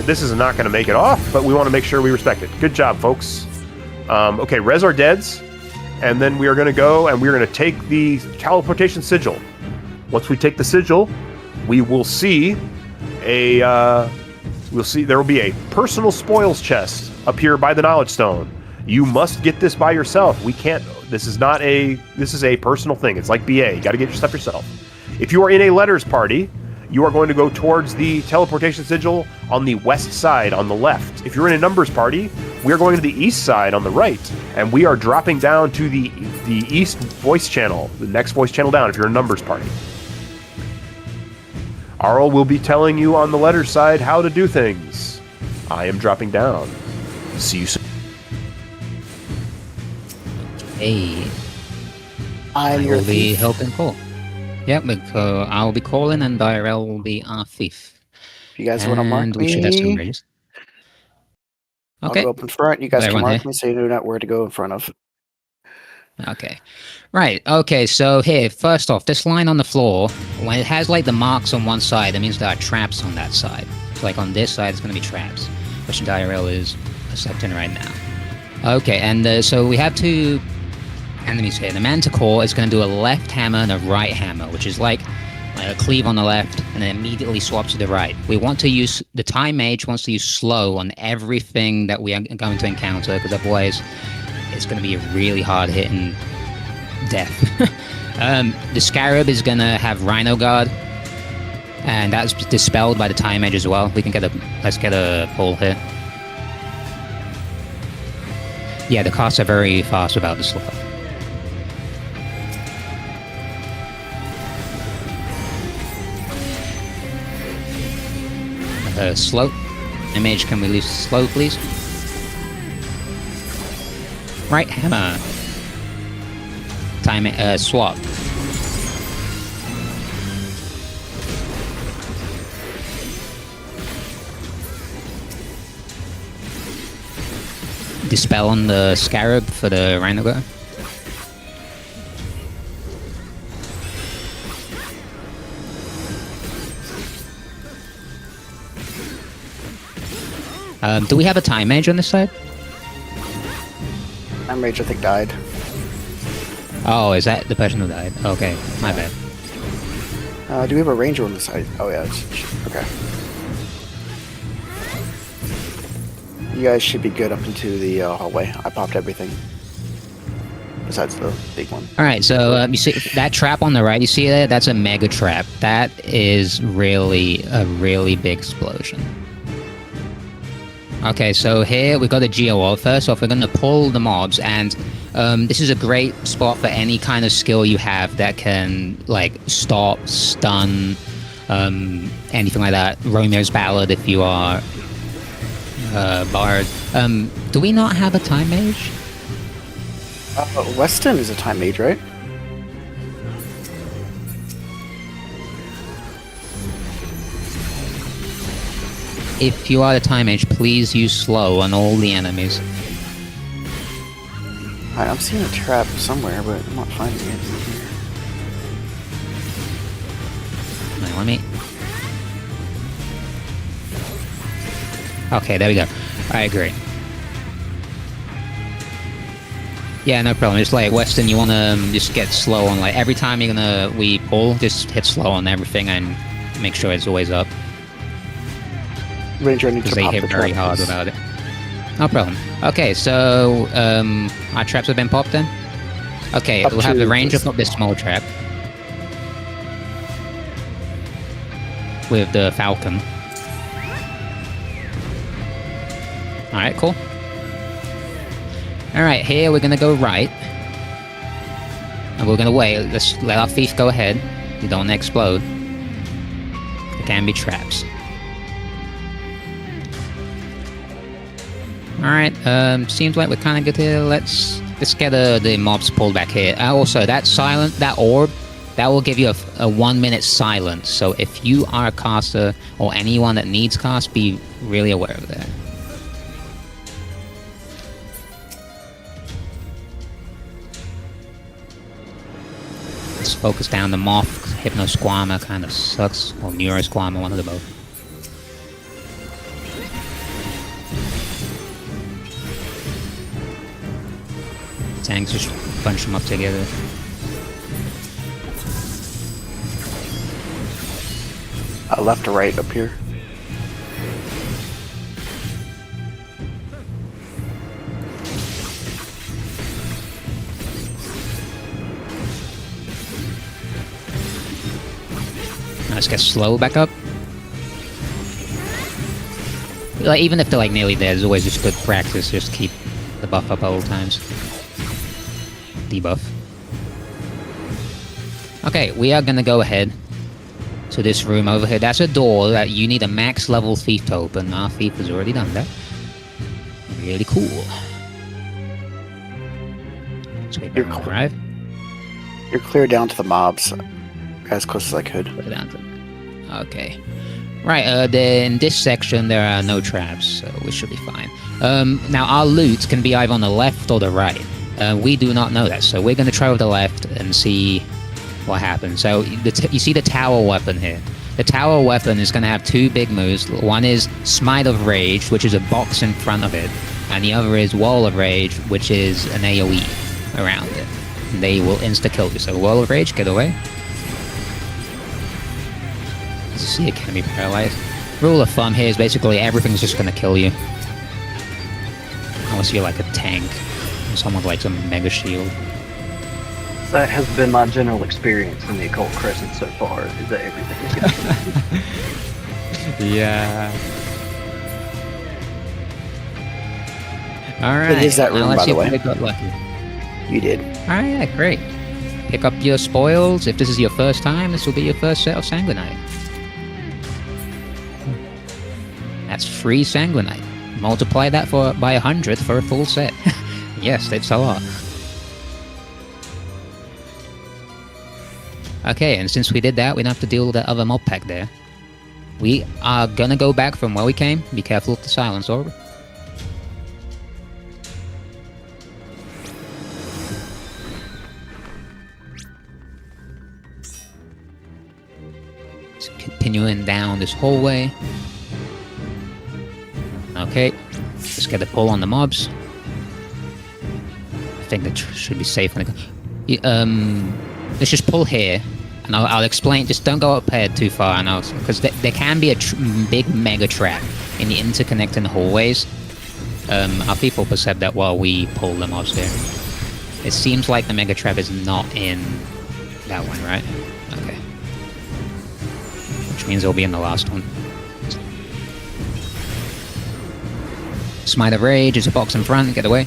This is not gonna make it off, but we want to make sure we respect it. Good job, folks. Okay, res our deads, and then we are gonna go and we're gonna take the teleportation sigil. Once we take the sigil, we will see there will be a personal spoils chest appear by the knowledge stone. You must get this by yourself. We can't. This is a personal thing. It's like BA. You got to get your stuff yourself. If you are in a letters party, you are going to go towards the teleportation sigil on the west side, on the left. If you're in a numbers party, we are going to the east side on the right, and we are dropping down to the east voice channel, the next voice channel down. If you're a numbers party. Arl will be telling you on the letter side how to do things. I am dropping down. See you soon. Hey, I'm I your will be thief. helping Paul. Yep, I'll be calling and Dawntrail will be our thief. If you guys want to mark And we should have some me, rages. I'll Okay. go up in front. You guys can Everyone mark here? me so you know not where to go in front of. Okay. Right, okay, so here, first off, this line on the floor, when it has like the marks on one side, that means there are traps on that side. So like on this side, it's going to be traps, which Dawntrail is accepting right now. Okay, and so we have two enemies here. The Manticore is going to do a left hammer and a right hammer, which is like a cleave on the left and then immediately swap to the right. We want to use, the Time Mage wants to use slow on everything that we are going to encounter, because otherwise it's going to be a really hard hitting death. The Scarab is going to have Rhino Guard, and that's dispelled by the Time Mage as well. We can let's get a pull here. Yeah, the casts are very fast without the slow. Slow. Image, can we lose slow, please? Right hammer. Time, swap. Dispel on the Scarab for the Rhino Guard. Do we have a Time Mage on this side? Time Mage, I think, died. Oh, is that the person who died? Okay, my bad. Do we have a Ranger on the side? Oh, yeah. Okay. You guys should be good up into the hallway. I popped everything. Besides the big one. Alright, so you see that trap on the right, you see that? That's a mega trap. That is really a really big explosion. Okay, so here we got a GOR. First off, we're going to pull the mobs, and this is a great spot for any kind of skill you have that can, like, stop, stun, anything like that. Romeo's Ballad if you are Bard. Do we not have a Time Mage? Weston is a Time Mage, right? If you are the Time Mage, please use slow on all the enemies. I'm seeing a trap somewhere, but I'm not finding it. Wait, let me... Okay, there we go. I agree. Yeah, no problem. Just like Weston, you wanna just get slow on like every time we pull, just hit slow on everything and make sure it's always up. Ranger needs Because to they pop hit the very trap, hard please. without it. No problem. Okay, so our traps have been popped then? Okay, Up we'll have to the Ranger this- pop this small trap. With the Falcon. Alright, cool. Alright, here we're gonna go right. And we're gonna wait. Let's let our thief go ahead. You don't want to explode. There can be traps. Alright, seems like we're kinda good here. Let's get the mobs pulled back here. Also, that orb, that will give you a 1 minute silence. So if you are a caster, or anyone that needs cast, be really aware of that. Let's focus down the Moth. Hypno Squammer kind of sucks. Or Neuro Squammer, one of the both. Tanks, just bunch them up together. Left to right up here. Let's get slow back up. Like, even if they're like nearly dead, it's always just good practice. Just keep the buff up at all times. Debuff. Okay, we are gonna go ahead to this room over here. That's a door that you need a max level thief to open. Our thief has already done that. Really cool. So we better arrive. You're clear down to the mobs, as close as I could. Okay. Right, then in this section there are no traps, so we should be fine. Now our loot can be either on the left or the right. We do not know that, so we're going to try with the left and see what happens. So you see the tower weapon here. The tower weapon is going to have two big moves. One is Smite of Rage, which is a box in front of it, and the other is Wall of Rage, which is an AoE around it. They will insta-kill you. So Wall of Rage, get away. As you see, it can be paralyzed. Rule of thumb here is basically everything's just going to kill you. Unless you're like a tank. Or someone with like some mega shield. That has been my general experience in the Occult Crescent so far, is that everything is going to kill you. Yeah. Alright. It is that room, by the way. Got lucky. You did. Alright, yeah, great. Pick up your spoils. If this is your first time, this will be your first set of Sanguinite. That's free Sanguinite. Multiply that by 100 for a full set. Yes, that's a lot. Okay, and since we did that, we don't have to deal with that other mob pack there. We are gonna go back from where we came. Be careful of the silence orb. Just continuing down this hallway. Okay, just get a pull on the mobs. I think that should be safe when it let's just pull here, and I'll explain. Just don't go up ahead too far, because there can be a big mega trap in the interconnecting hallways. Our people perceive that while we pull the mobs here. It seems like the mega trap is not in that one, right? Okay. Which means it'll be in the last one. Smite of Rage is a box in front, get away.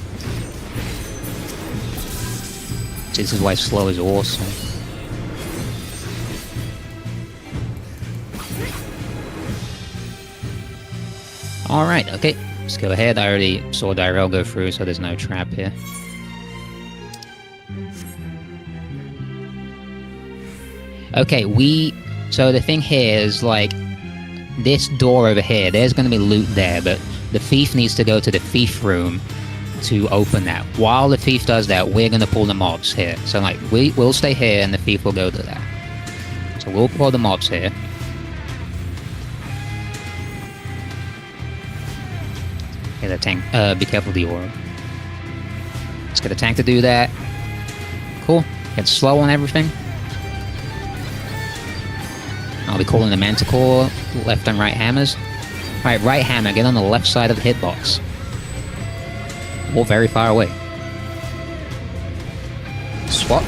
This is why slow is awesome. Alright, okay. Let's go ahead. I already saw Dawntrail go through, so there's no trap here. Okay, so the thing here is, like, this door over here, there's gonna be loot there, but the thief needs to go to the thief room to open that. While the thief does that, we're gonna pull the mobs here. So like, we'll stay here and the thief will go to that. So we'll pull the mobs here. Get a tank, be careful of the orb. Let's get a tank to do that. Cool, get slow on everything. I'll be calling the Manticore, left and right hammers. Alright, right hammer, get on the left side of the hitbox. Or very far away. Swap.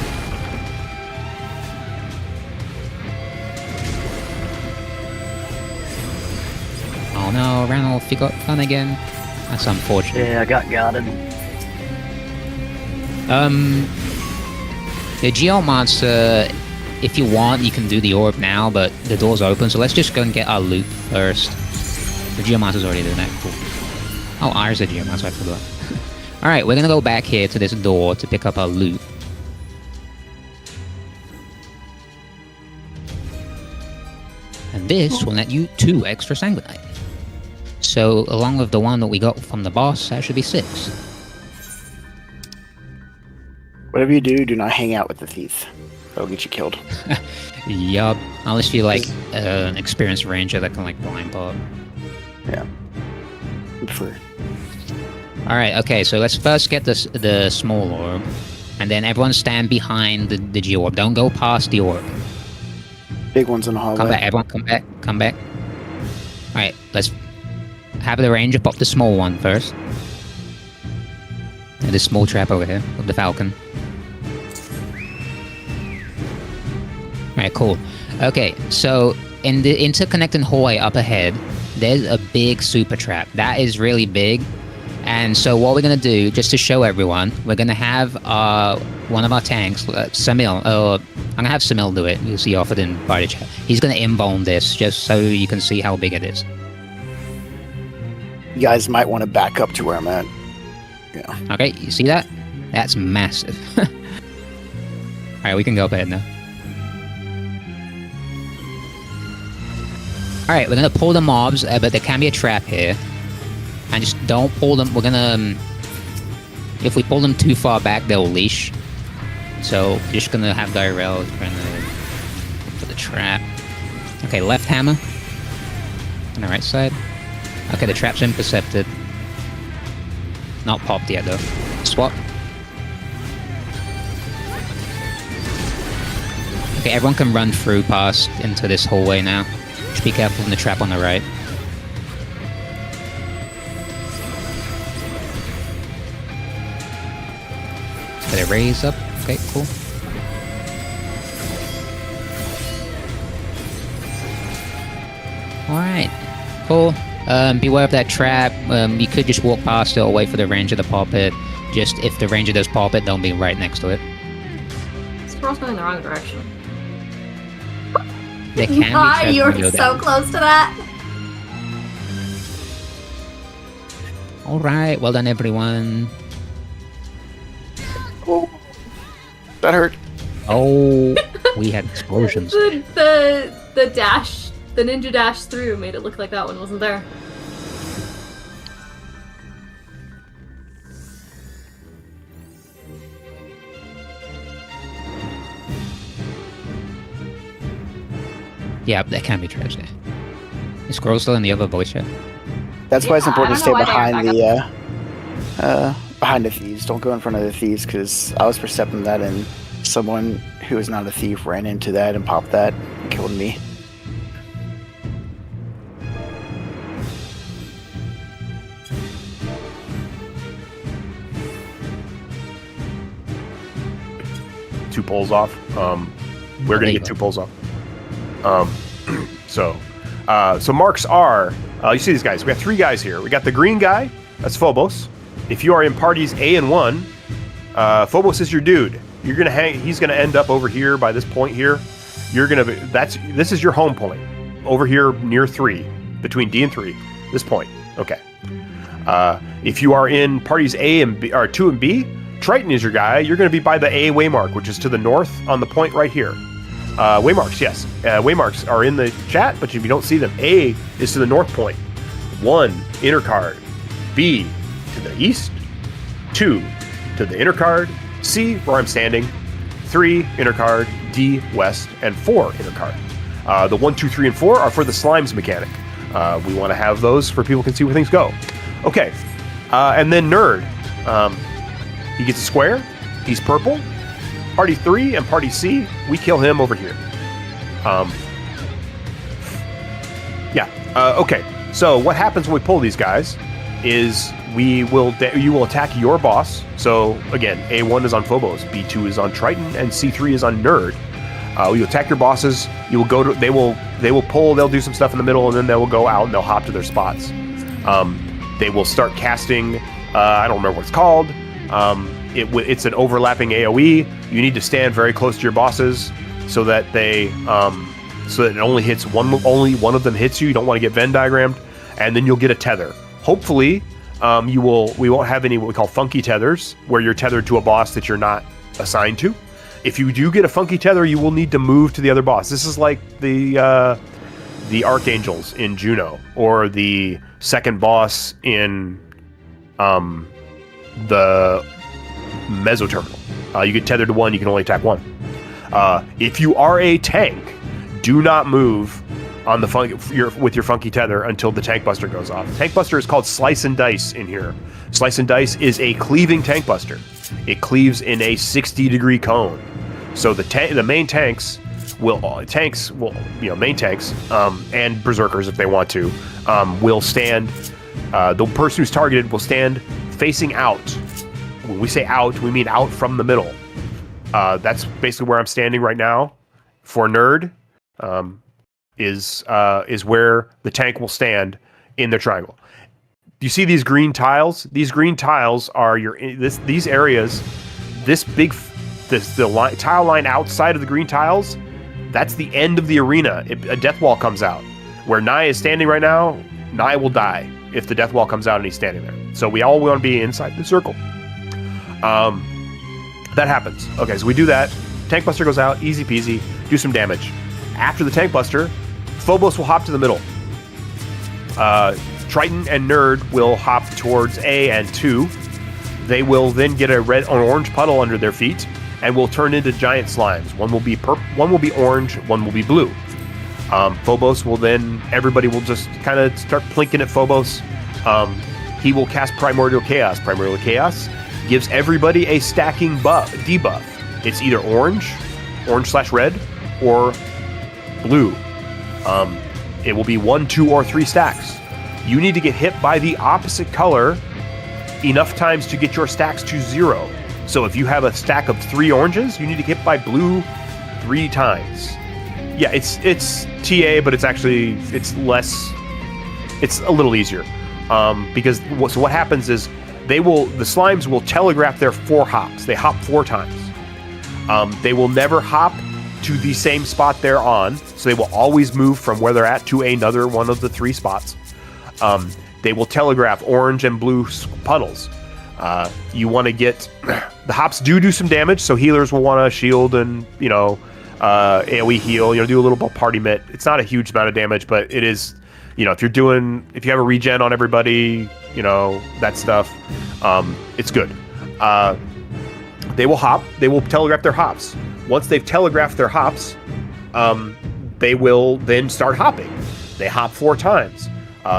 Oh no, Ranulph, you got fun again. That's unfortunate. Yeah, I got him. The Geomancer, if you want, you can do the orb now, but the door's open, so let's just go and get our loot first. The Geomancer's already doing that, cool. Oh, Iris a Geomancer, I forgot. Alright, we're gonna go back here to this door to pick up our loot. And this will net you 2 extra Sanguinite. So, along with the one that we got from the boss, that should be 6. Whatever you do, do not hang out with the thief. That'll get you killed. Yup. Unless you're like an experienced ranger that can like blind pop. Yeah. Alright, okay, so let's first get the small orb. And then everyone stand behind the G-orb. Don't go past the orb. Big one's in the hallway. Come back, everyone, come back. Alright, let's have the ranger pop the small one first. And this small trap over here, of the falcon. Alright, cool. Okay, so in the interconnecting hallway up ahead, there's a big super trap. That is really big. And so what we're going to do, just to show everyone, we're going to have one of our tanks, Samil, I'm gonna have Samil do it. You'll see offered in party chat. He's gonna invuln this just so you can see how big it is. You guys might want to back up to where I'm at. Yeah. Okay, you see that? That's massive. Alright, we can go up ahead now. Alright, we're gonna pull the mobs, but there can be a trap here. And just don't pull them. We're gonna... if we pull them too far back, they'll leash. So, you're just gonna have Dawntrail for the trap. Okay, left hammer. On the right side. Okay, the trap's intercepted. Not popped yet, though. Swap. Okay, everyone can run through past into this hallway now. Just be careful from the trap on the right. Get it raise up. Okay, cool. Alright. Cool. Beware of that trap. You could just walk past it or wait for the ranger to pop it. Just if the ranger does pop it, don't be right next to it. Squirrel's going in the wrong direction. They can be traps you when were you go so down. close to that. Alright, well done everyone. Oh, that hurt. Oh, we had explosions. The dash, the ninja dash through made it look like that one wasn't there. Yeah, there can be traps there. Is Squirrel still in the other voice chat? That's why it's Yeah, important to I stay don't know why they're behind the thieves. Don't go in front of the thieves, because I was percepting that, and someone who is not a thief ran into that and popped that and killed me. Two poles off. We're gonna get two poles off. So marks are, you see these guys. We got three guys here. We got the green guy. That's Phobos. If you are in parties A and 1, Phobos is your dude. You're gonna hang. He's gonna end up over here by this point here. You're gonna. This is your home point. Over here near 3, between D and 3. This point. Okay. If you are in parties A and B, or 2 and B, Triton is your guy. You're gonna be by the A waymark, which is to the north on the point right here. Waymarks, yes. Waymarks are in the chat, but if you don't see them, A is to the north point. 1, inner card. B, to the east. 2, to the inner card. C, where I'm standing. 3, inner card. D, west. And 4, inner card. The 1, 2, 3, and 4 are for the slimes mechanic. We want to have those for people can see where things go. Okay. And then Nerd. He gets a square. He's purple. Party 3 and Party C, we kill him over here. Okay. So what happens when we pull these guys is you will attack your boss. So again, A1 is on Phobos, B2 is on Triton, and C3 is on Nerd. You attack your bosses. You will go to. They will pull. They'll do some stuff in the middle, and then they will go out and they'll hop to their spots. They will start casting. I don't remember what it's called. It's an overlapping AOE. You need to stand very close to your bosses so that it only hits only one of them hits you. You don't want to get Venn diagrammed, and then you'll get a tether. Hopefully, we won't have any what we call funky tethers, where you're tethered to a boss that you're not assigned to. If you do get a funky tether, you will need to move to the other boss. This is like the Archangels in Juno, or the second boss in the Mesoterminal. You get tethered to one, you can only attack one. If you are a tank, do not move on the with your funky tether until the tank buster goes off. Tank buster is called Slice and Dice in here. Slice and Dice is a cleaving tank buster. It cleaves in a 60-degree cone. So the main tanks will main tanks and berserkers if they want to will stand. The person who's targeted will stand facing out. When we say out, we mean out from the middle. That's basically where I'm standing right now. For Nerd, is where the tank will stand in the triangle. You see these green tiles? These green tiles are these areas. This big tile line outside of the green tiles, that's the end of the arena. A death wall comes out. Where Nye is standing right now, Nye will die if the death wall comes out and he's standing there. So we all want to be inside the circle. That happens. Okay, so we do that. Tank Buster goes out, easy peasy, do some damage. After the Tank Buster, Phobos will hop to the middle. Triton and Nerd will hop towards A and 2. They will then get an orange puddle under their feet and will turn into giant slimes. One will be orange, one will be blue. Phobos will then, everybody will just kind of start plinking at Phobos. He will cast Primordial Chaos. Primordial Chaos gives everybody a stacking debuff. It's either orange/red, or blue. It will be 1, 2, or 3 stacks. You need to get hit by the opposite color enough times to get your stacks to 0. So if you have a stack of 3 oranges, you need to get hit by blue 3 times. Yeah, it's TA, but it's a little easier. Because what happens is the slimes will telegraph their 4 hops. They hop 4 times. They will never hop to the same spot they're on, so they will always move from where they're at to another one of the 3 spots. They will telegraph orange and blue puddles. You want to get the hops do some damage, so healers will want to shield and AoE heal. Do a little party mitt. It's not a huge amount of damage, but it is. If you have a regen on everybody, that stuff, it's good. They will hop. They will telegraph their hops. Once they've telegraphed their hops, they will then start hopping. They hop 4 times.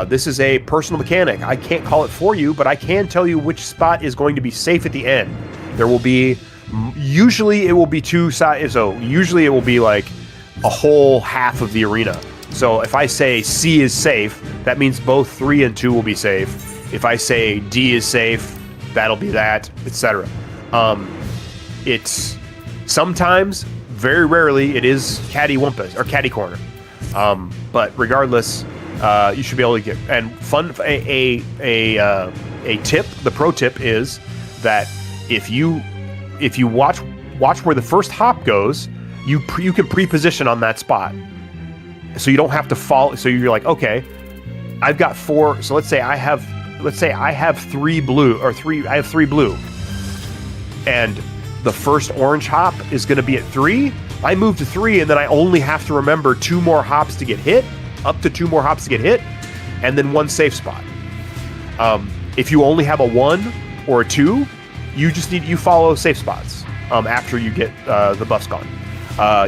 This is a personal mechanic. I can't call it for you, but I can tell you which spot is going to be safe at the end. There will be, usually it will be 2 sides, so usually it will be like a whole half of the arena. So if I say C is safe, that means both 3 and 2 will be safe. If I say D is safe, that'll be that, etc. It's sometimes, very rarely, it is catty-wumpus or catty corner. But regardless, you should be able to get a tip. The pro tip is that if you watch where the first hop goes, you can pre-position on that spot, so you don't have to fall. So you're like, okay, I've got 4. So let's say I have 3 blue, I have 3 blue, and the first orange hop is going to be at 3. I move to 3, and then I only have to remember 2 more hops to get hit. Up to 2 more hops to get hit, and then 1 safe spot. If you only have a 1 or a 2, you follow safe spots after you get the buffs gone.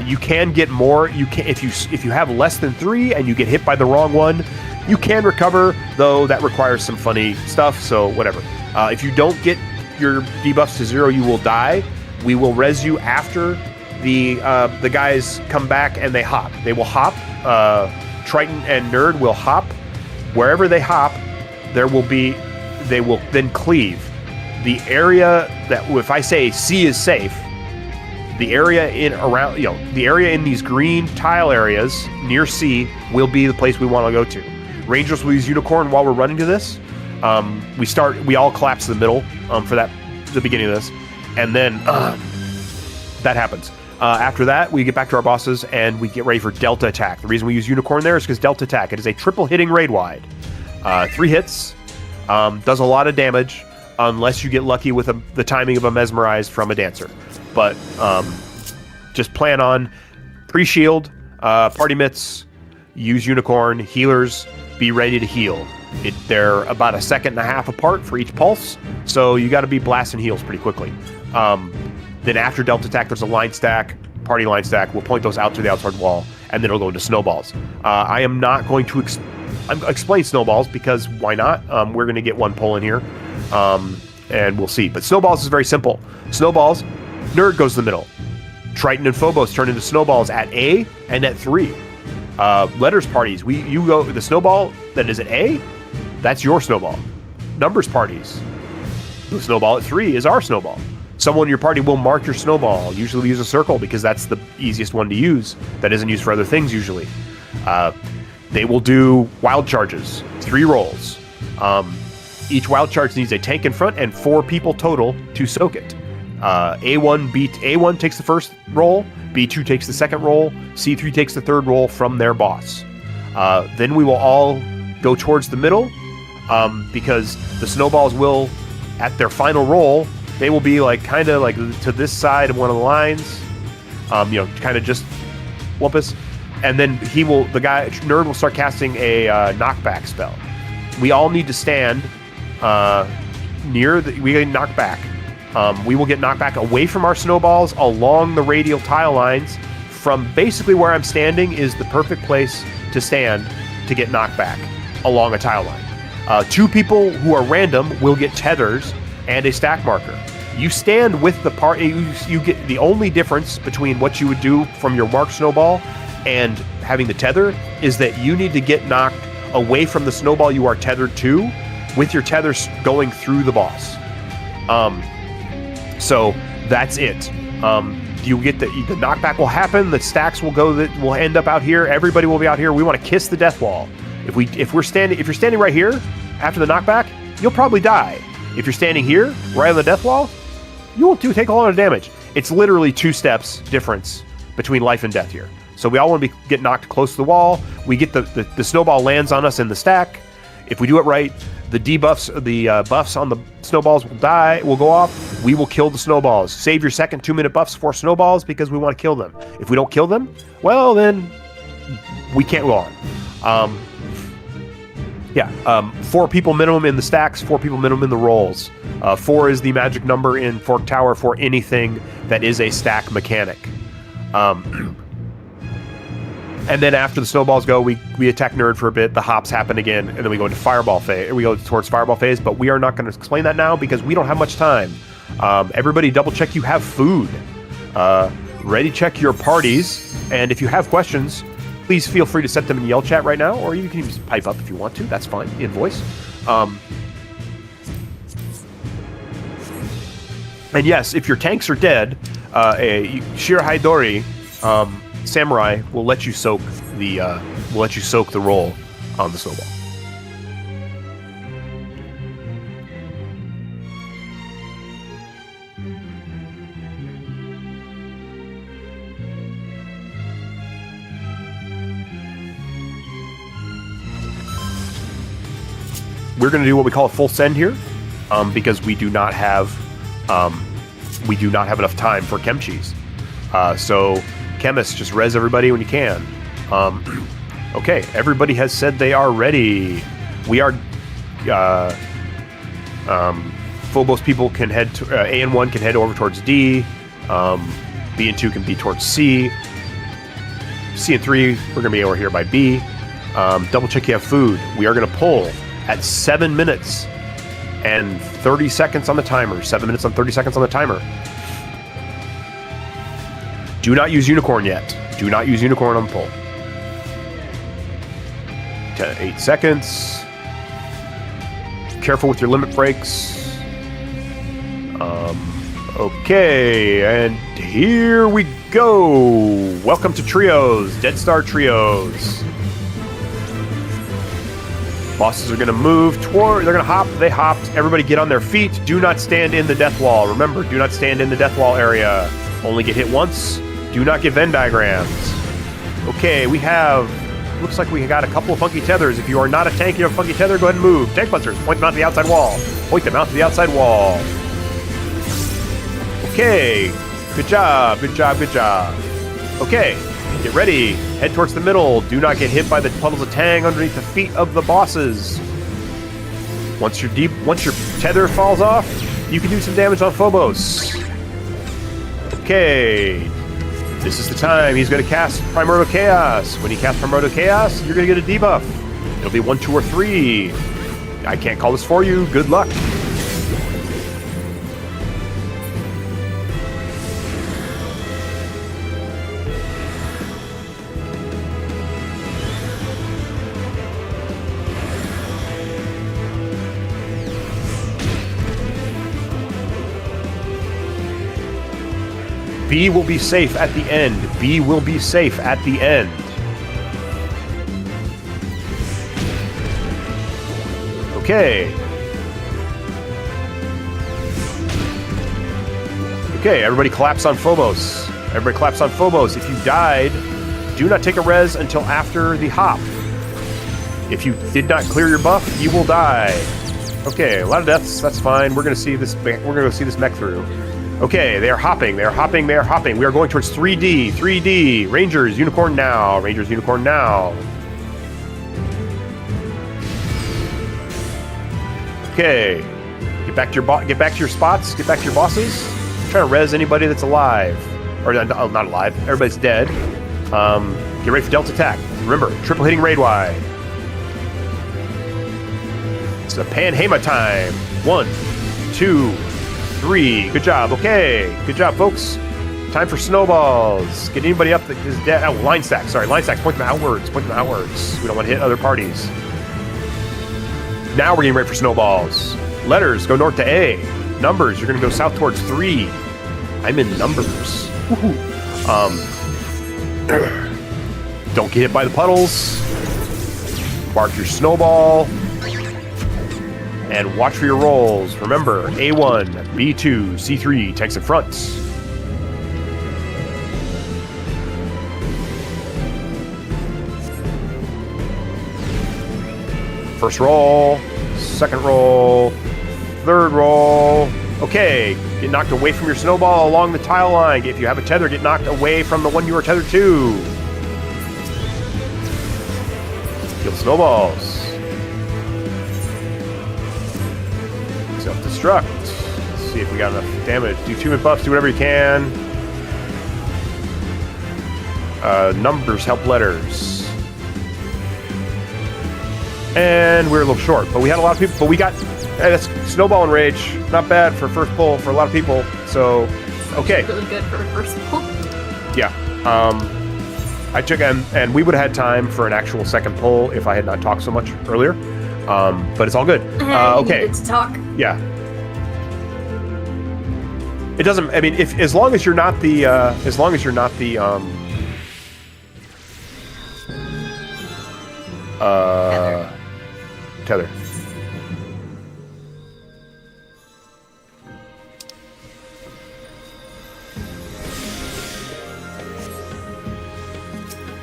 You can get more. You can if you have less than 3 and you get hit by the wrong one, you can recover, though that requires some funny stuff. So whatever. If you don't get your debuffs to 0, you will die. We will res you after the guys come back and they hop. They will hop. Triton and Nerd will hop. Wherever they hop, they will then cleave. The area that, if I say C is safe, the area in these green tile areas near C will be the place we want to go to. Rangers will use Unicorn while we're running to this. We all collapse in the middle for the beginning of this, and then that happens. After that, we get back to our bosses and we get ready for Delta Attack. The reason we use Unicorn there is because Delta Attack, it is a triple hitting raid wide. 3 hits, does a lot of damage unless you get lucky with the timing of a Mesmerize from a Dancer. But just plan on pre-shield, party mitts, use Unicorn, healers, be ready to heal. They're about 1.5 seconds apart for each pulse, so you got to be blasting heals pretty quickly. Then after Delta Attack, there's a line stack, party line stack. We'll point those out to the outside wall, and then it'll go into snowballs. I am not going to explain snowballs because why not? We're going to get 1 pull in here, and we'll see. But snowballs is very simple. Snowballs, Nerd goes to the middle. Triton and Phobos turn into snowballs at A and at 3. Letters parties, you go, the snowball that is at A, that's your snowball. Numbers parties, the snowball at 3 is our snowball. Someone in your party will mark your snowball. Usually use a circle because that's the easiest one to use. That isn't used for other things usually. They will do wild charges, 3 rolls. Each wild charge needs a tank in front and 4 people total to soak it. A1 takes the first roll, B2 takes the second roll, C3 takes the third roll from their boss. Then we will all go towards the middle, because the snowballs will, at their final roll, they will be like kind of like to this side of one of the lines, kind of just Wumpus. And then nerd will start casting a knockback spell. We all need to stand we get knocked back. We will get knocked back away from our snowballs along the radial tile lines. From basically where I'm standing is the perfect place to stand to get knocked back along a tile line. 2 people who are random will get tethers and a stack marker. You stand with the part. You get the only difference between what you would do from your marked snowball and having the tether is that you need to get knocked away from the snowball you are tethered to, with your tethers going through the boss. So that's it. You get the knockback will happen. The stacks will go. Will end up out here. Everybody will be out here. We want to kiss the death wall. If you're standing right here after the knockback, you'll probably die. If you're standing here right on the death wall, you will take a lot of damage. It's literally 2 steps difference between life and death here. So we all want to get knocked close to the wall. We get the snowball lands on us in the stack. If we do it right, the debuffs, the buffs on the snowballs will go off. We will kill the snowballs. Save your second 2-minute buffs for snowballs because we want to kill them. If we don't kill them, well, then we can't go on. 4 people minimum in the stacks, 4 people minimum in the rolls. 4 is the magic number in Fork Tower for anything that is a stack mechanic. And then after the snowballs go, we attack Nerd for a bit. The hops happen again, and then we go into Fireball phase. We go towards Fireball phase, but we are not going to explain that now because we don't have much time. Everybody, double check you have food. Ready check your parties, and if you have questions, please feel free to set them in Yell Chat right now, or you can just pipe up if you want to. That's fine, in voice. And yes, if your tanks are dead, a Shirahaidori Samurai will let you soak the roll on the snowball. We're going to do what we call a full send here, because we do not have enough time for chem cheese. So chemists, just res everybody when you can. Okay, everybody has said they are ready. We are Phobos people can head to A and 1 can head over towards D. B and 2 can be towards C. C and 3 we're gonna be over here by B. Double check you have food. We are gonna pull at 7 minutes and 30 seconds on the timer. 7 minutes and 30 seconds on the timer. Do not use unicorn yet. Do not use unicorn on the pull. 8 seconds. Careful with your limit breaks. Okay, and here we go. Welcome to Trios, Dead Star Trios. Bosses are going to move toward, they're going to hop, they hopped. Everybody get on their feet. Do not stand in the death wall. Remember, do not stand in the death wall area. Only get hit once. Do not get Venn diagrams. Okay, we have, looks like we got a couple of funky tethers. If you are not a tank, you have a funky tether, go ahead and move. Tank busters, point them out to the outside wall. Point them out to the outside wall. Okay, good job, good job, good job. Okay, get ready. Head towards the middle. Do not get hit by the puddles of tang underneath the feet of the bosses. Once your tether falls off, you can do some damage on Phobos. Okay, this is the time he's going to cast Primordial Chaos. When he casts Primordial Chaos, you're going to get a debuff. It'll be 1, 2, or 3. I can't call this for you. Good luck. B will be safe at the end. B will be safe at the end. Okay. Okay, everybody collapse on Phobos. Everybody collapse on Phobos. If you died, do not take a res until after the hop. If you did not clear your buff, you will die. Okay, a lot of deaths. That's fine. We're gonna see this. We're gonna see this mech through. Okay, they are hopping. They are hopping. They are hopping. We are going towards 3D. 3D. Rangers, unicorn now. Rangers, unicorn now. Okay, get back to your get back to your spots. Get back to your bosses. I'm trying to res anybody that's alive, or not alive. Everybody's dead. Get ready for Delta attack. Remember, triple hitting raid wide. It's a Panhema time. 1, 2, 3. Good job. Okay. Good job, folks. Time for snowballs. Get anybody up that is dead. Oh, line stacks. Sorry, line stacks. Point them outwards. Point them outwards. We don't want to hit other parties. Now we're getting ready for snowballs. Letters, go north to A. Numbers, you're going to go south towards 3. I'm in numbers. Don't get hit by the puddles. Mark your snowball. And watch for your rolls. Remember, A1, B2, C3, tanks in front. First roll, second roll, third roll. Okay, get knocked away from your snowball along the tile line. If you have a tether, get knocked away from the one you are tethered to. Kill snowballs. Self-destruct. Let's see if we got enough damage. Do 2-minute buffs, do whatever you can. Numbers help letters. And we're a little short, but we had a lot of people. But we got that's snowball and rage. Not bad for first pull for a lot of people. So, okay. Really good for a first pull. Yeah. I took and we would have had time for an actual second pull if I had not talked so much earlier. But it's all good. Okay. You needed to talk. Yeah. It doesn't. I mean, as long as you're not the tether.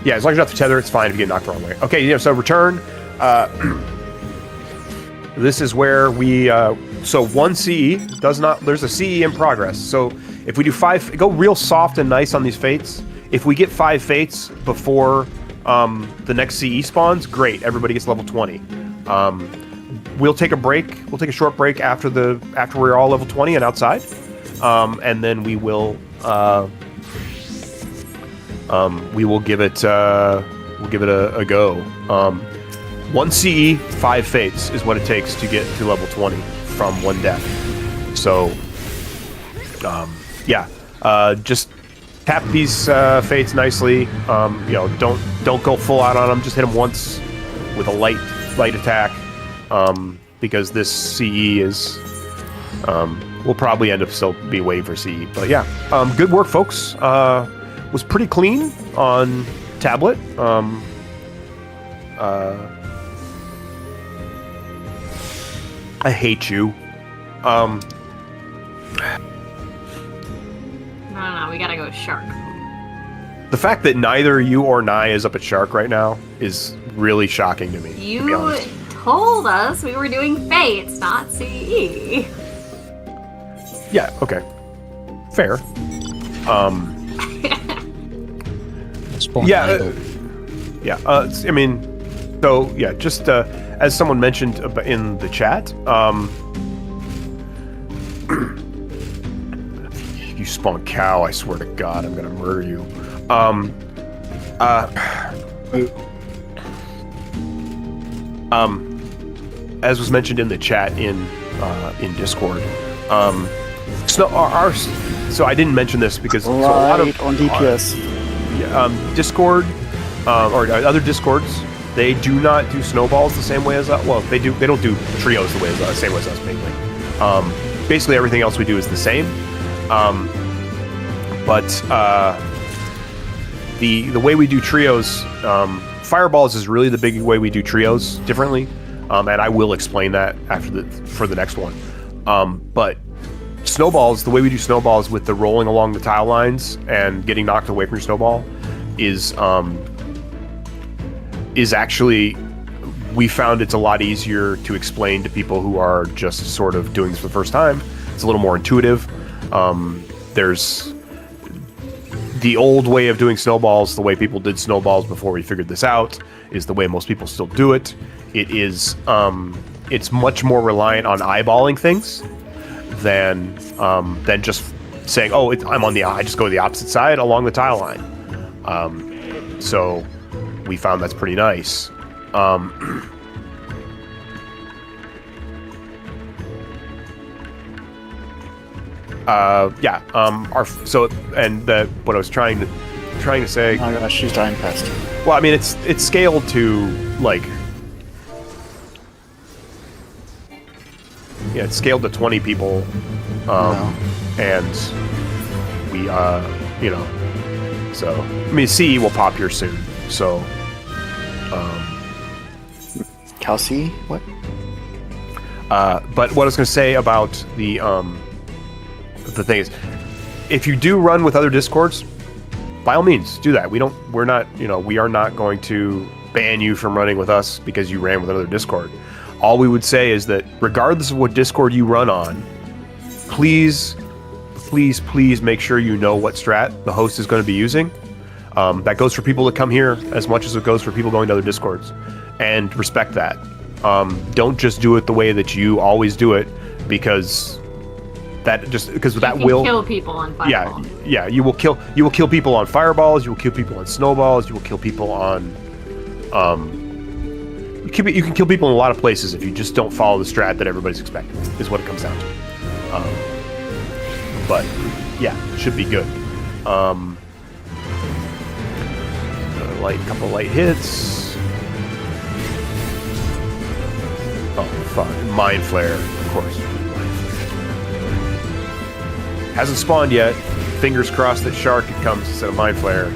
Yeah, as long as you're not the tether, it's fine if you get knocked the wrong way. Okay, yeah, so return. This is where we, so 1 CE does not, there's a CE in progress. So if we do 5, go real soft and nice on these fates. If we get 5 fates before the next CE spawns, great, everybody gets level 20. We'll take a break, we'll take a short break after we're all level 20 and outside. And then we will give it a go. 1 CE, 5 fates is what it takes to get to level 20 from 1 death. So, yeah, just tap these fates nicely. Don't go full out on them. Just hit them once with a light attack, because this CE is will probably end up still be waiting for CE. But yeah, good work, folks. Was pretty clean on tablet. I hate you. No, we gotta go shark. The fact that neither you or Nye is up at shark right now is really shocking to me. To be You honest. told us we were doing fates, not CE. Yeah. Okay. Fair. Spawn Yeah. idle. Yeah. I mean, so yeah. Just as someone mentioned in the chat, you spawn cow. I swear to God, I'm gonna murder you. As was mentioned in the chat in Discord, so I didn't mention this because so a lot of on DPS. Discord or other Discords, they do not do snowballs the same way as us. Well, they do. They don't do trios the same way as us, mainly. Basically, everything else we do is the same. But the way we do trios, fireballs is really the big way we do trios differently, and I will explain that for the next one. But snowballs, the way we do snowballs with the rolling along the tile lines and getting knocked away from your snowball is actually, we found it's a lot easier to explain to people who are just sort of doing this for the first time. It's a little more intuitive. There's the old way of doing snowballs, the way people did snowballs before we figured this out, is the way most people still do it. It is, it's much more reliant on eyeballing things than just saying, oh, I'm on the, I just go to the opposite side along the tile line. So we found that's pretty nice. What I was trying to say. Oh my gosh, she's dying fast. Well, I mean, it's scaled to like, yeah, it's scaled to 20 people, and we, so I mean, CE will pop here soon. So, Cal C? What? But what I was going to say about the thing is, if you do run with other Discords, by all means do that. We are not going to ban you from running with us because you ran with another Discord. All we would say is that regardless of what Discord you run on, please make sure you know what strat the host is going to be using. That goes for people that come here as much as it goes for people going to other Discords, and respect that. Don't just do it the way that you always do it, because that will kill people on fireballs. Yeah, you will kill people on fireballs, you will kill people on snowballs, you will kill people on you can kill people in a lot of places if you just don't follow the strat that everybody's expecting, is what it comes down to. But yeah, it should be good. Couple light hits. Oh fuck, Mind Flare, of course. Hasn't spawned yet. Fingers crossed that Shark comes instead of Mind Flare.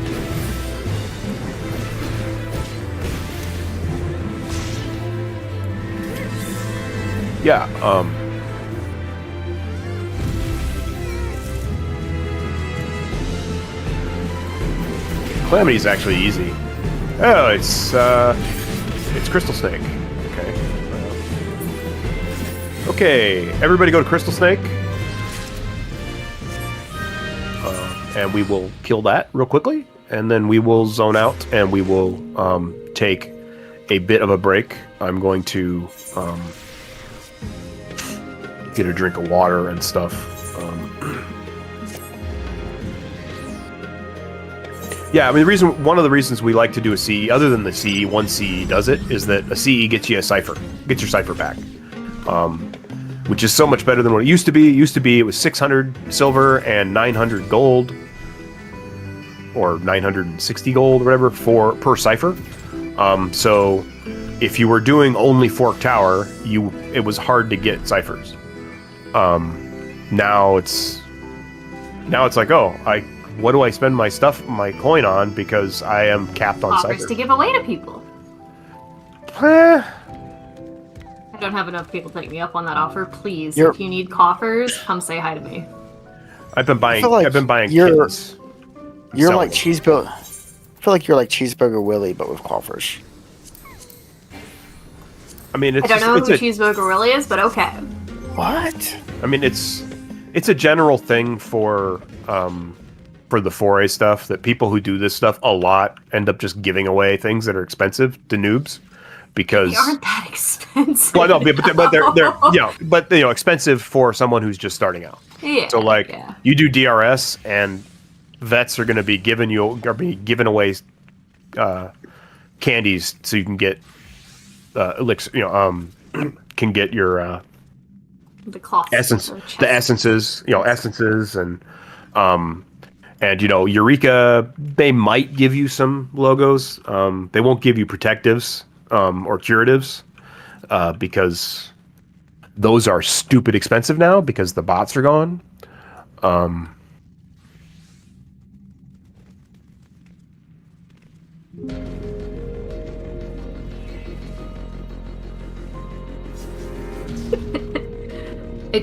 Yeah, Calamity's actually easy. Oh, it's Crystal Snake. Okay, everybody go to Crystal Snake. And we will kill that real quickly, and then we will zone out, and we will take a bit of a break. I'm going to get a drink of water and stuff. Yeah, I mean, one of the reasons we like to do a CE, other than the CE, one CE does it, is that a CE gets you a cipher, gets your cipher back, which is so much better than what it used to be. It was 600 silver and 900 gold, or 960 gold, or whatever, per cipher. So if you were doing only Fork Tower, it was hard to get ciphers. Now it's like, what do I spend my coin on, because I am capped on ciphers to give away to people. Eh. I don't have enough people take me up on that offer. Please, if you need coffers, come say hi to me. I've been buying kittens. You're like Cheeseburger. I feel like you're like Cheeseburger Willie, but with coffers. I mean, I don't know who Cheeseburger Willie is, but okay. What? I mean, it's a general thing for the foray stuff, that people who do this stuff a lot end up just giving away things that are expensive to noobs, because they aren't that expensive. Well, no, but they're expensive for someone who's just starting out. Yeah. So you do DRS, and vets are going to be giving away candies so you can get elixir. Can get your the cloth essences, and Eureka, they might give you some logos. They won't give you protectives or curatives, because those are stupid expensive now because the bots are gone.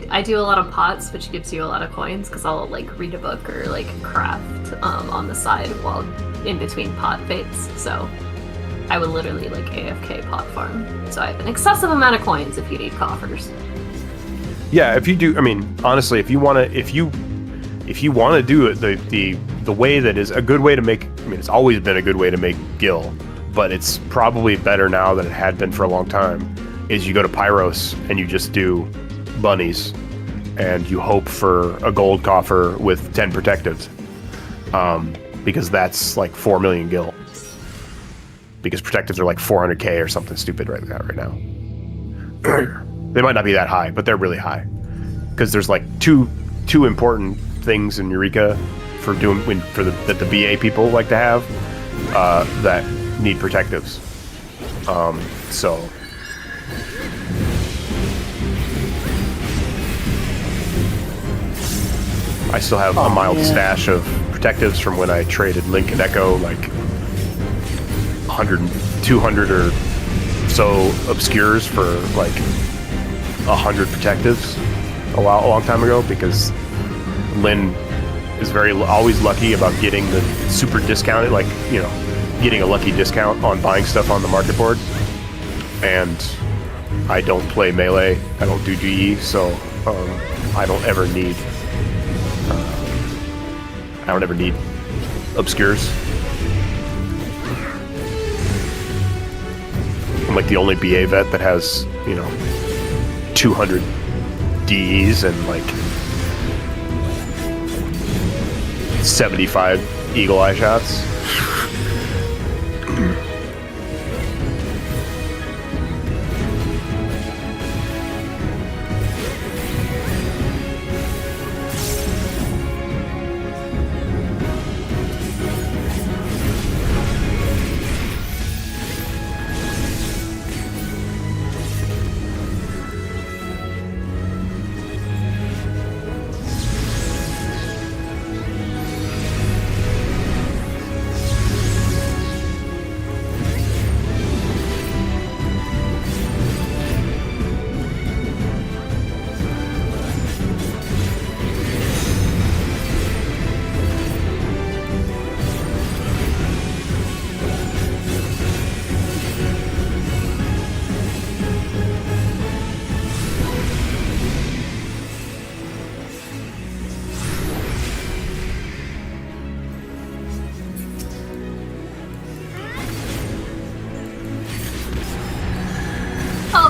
I do a lot of pots, which gives you a lot of coins, because I'll like read a book or like craft on the side while in between pot fates. So I would literally like AFK pot farm. So I have an excessive amount of coins if you need coffers. Yeah, if you do, I mean, honestly, if you want to do it, the way that is a good way to make, I mean, it's always been a good way to make gil, but it's probably better now than it had been for a long time, is you go to Pyros and you just do bunnies and you hope for a gold coffer with 10 protectives, because that's like 4 million gil, because protectives are like 400k or something stupid right now. They might not be that high, but they're really high, because there's like two important things in Eureka for that the BA people like to have that need protectives. So I still have a mild stash of protectives from when I traded Link and Echo, like 100, 200 or so obscures for like 100 protectives a long time ago, because Lynn is always lucky about getting the super discounted, like, you know, getting a lucky discount on buying stuff on the market board. And I don't play melee, I don't do GE, so I don't ever need obscures. I'm like the only BA vet that has, you know, 200 DEs and like 75 eagle eye shots.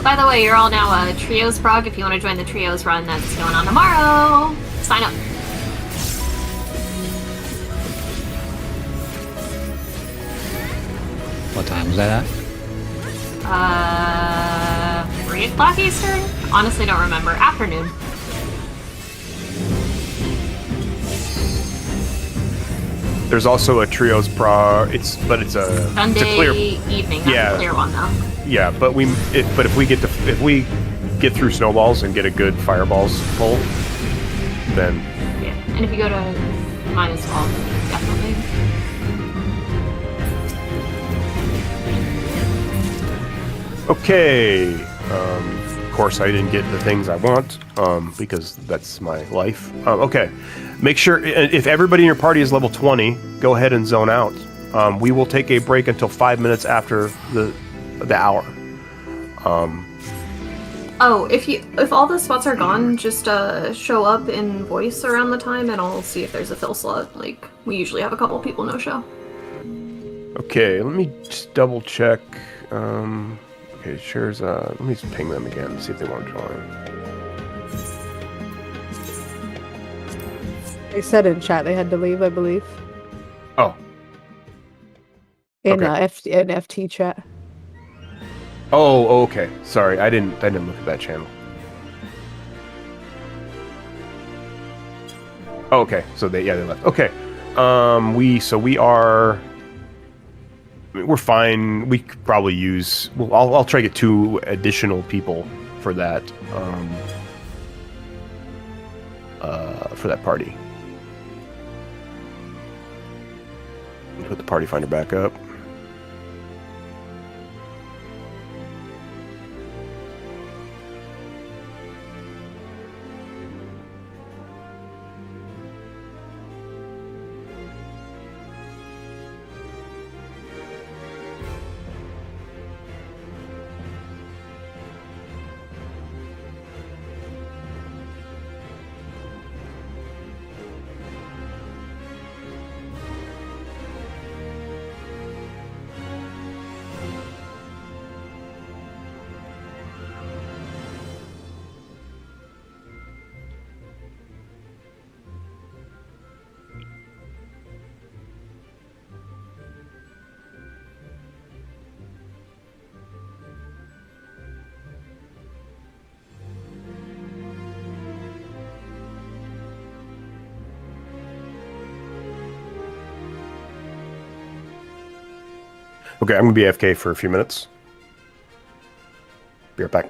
By the way, you're all now Trios Prog. If you want to join the Trios run that's going on tomorrow, sign up. What time was that at? 3 o'clock Eastern? Honestly, don't remember. Afternoon. There's also a Trios Prog. It's a Sunday clear evening. That's a clear one though. Yeah, but if we get through snowballs and get a good fireballs pull, then yeah. And if you go to mine as well, definitely. okay. Of course, I didn't get the things I want because that's my life. Okay, make sure if everybody in your party is level 20, go ahead and zone out. We will take a break until 5 minutes after the hour. If all the spots are gone, just show up in voice around the time, and I'll see if there's a fill slot. Like, we usually have a couple people no show. Okay, let me just double check. Okay, shares. Let me just ping them again, see if they want to join. They said in chat they had to leave, I believe. Oh. In FT chat. Oh, okay. Sorry, I didn't look at that channel. Oh, okay. So they left. Okay. We're fine. We could probably use. Well, I'll try to get 2 additional people for that. For that party. Put the party finder back up. Okay, I'm gonna be AFK for a few minutes. Be right back.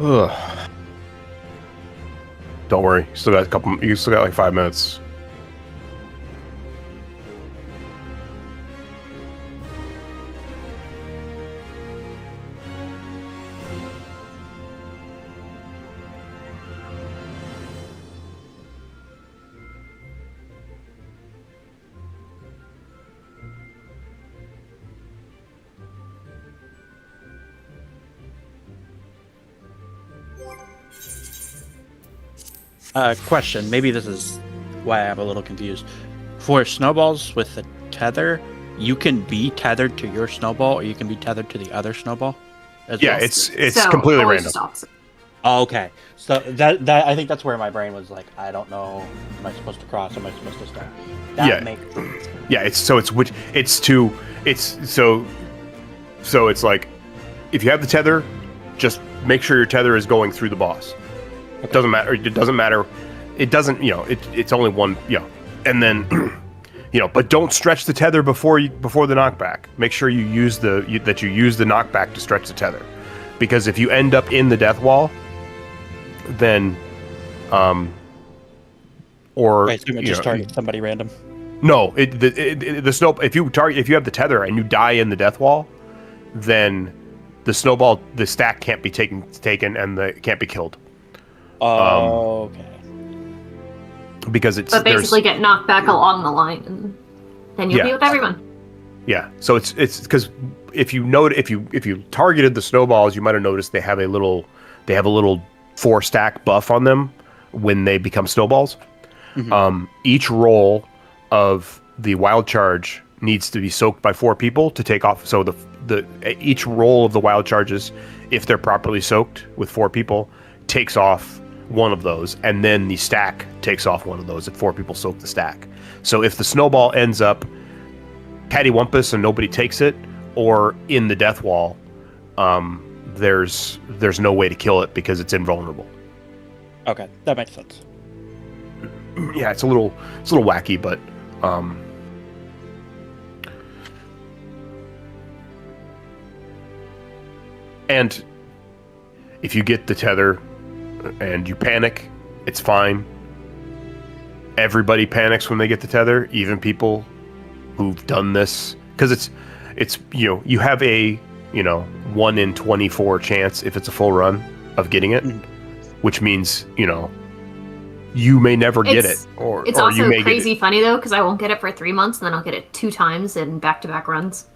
Ugh. Don't worry. You still got a couple. You still got like 5 minutes. Question. Maybe this is why I'm a little confused. For snowballs with the tether, you can be tethered to your snowball, or you can be tethered to the other snowball. Yeah, well. it's completely random. Oh, okay, so that I think that's where my brain was like, I don't know. Am I supposed to cross? Am I supposed to stop? That makes sense. Yeah, it's like if you have the tether, just make sure your tether is going through the boss. Okay. It doesn't matter. It doesn't. It's only one. And then but don't stretch the tether before the knockback. Make sure you use the knockback to stretch the tether, because if you end up in the death wall, then or I assume it just targets somebody random. No, the snow. If you have the tether and you die in the death wall, then the stack can't be taken and it can't be killed. Okay. Because it's but basically get knocked back along the line, and then you'll be with everyone. Yeah. So it's because if you targeted the snowballs, you might have noticed they have a little 4-stack buff on them when they become snowballs. Mm-hmm. Each roll of the wild charge needs to be soaked by 4 people to take off. So each roll of the wild charges, if they're properly soaked with 4 people, takes off one of those, and then the stack takes off one of those if 4 people soak the stack. So if the snowball ends up cattywampus and nobody takes it, or in the death wall, there's no way to kill it because it's invulnerable. Okay, that makes sense. Yeah, it's a little wacky, but and if you get the tether and you panic, it's fine. Everybody panics when they get the tether, even people who've done this, because it's you have a 1 in 24 chance if it's a full run of getting it, which means you may never get it, or it's or also you may crazy funny though, because I won't get it for 3 months, and then I'll get it 2 times in back-to-back runs.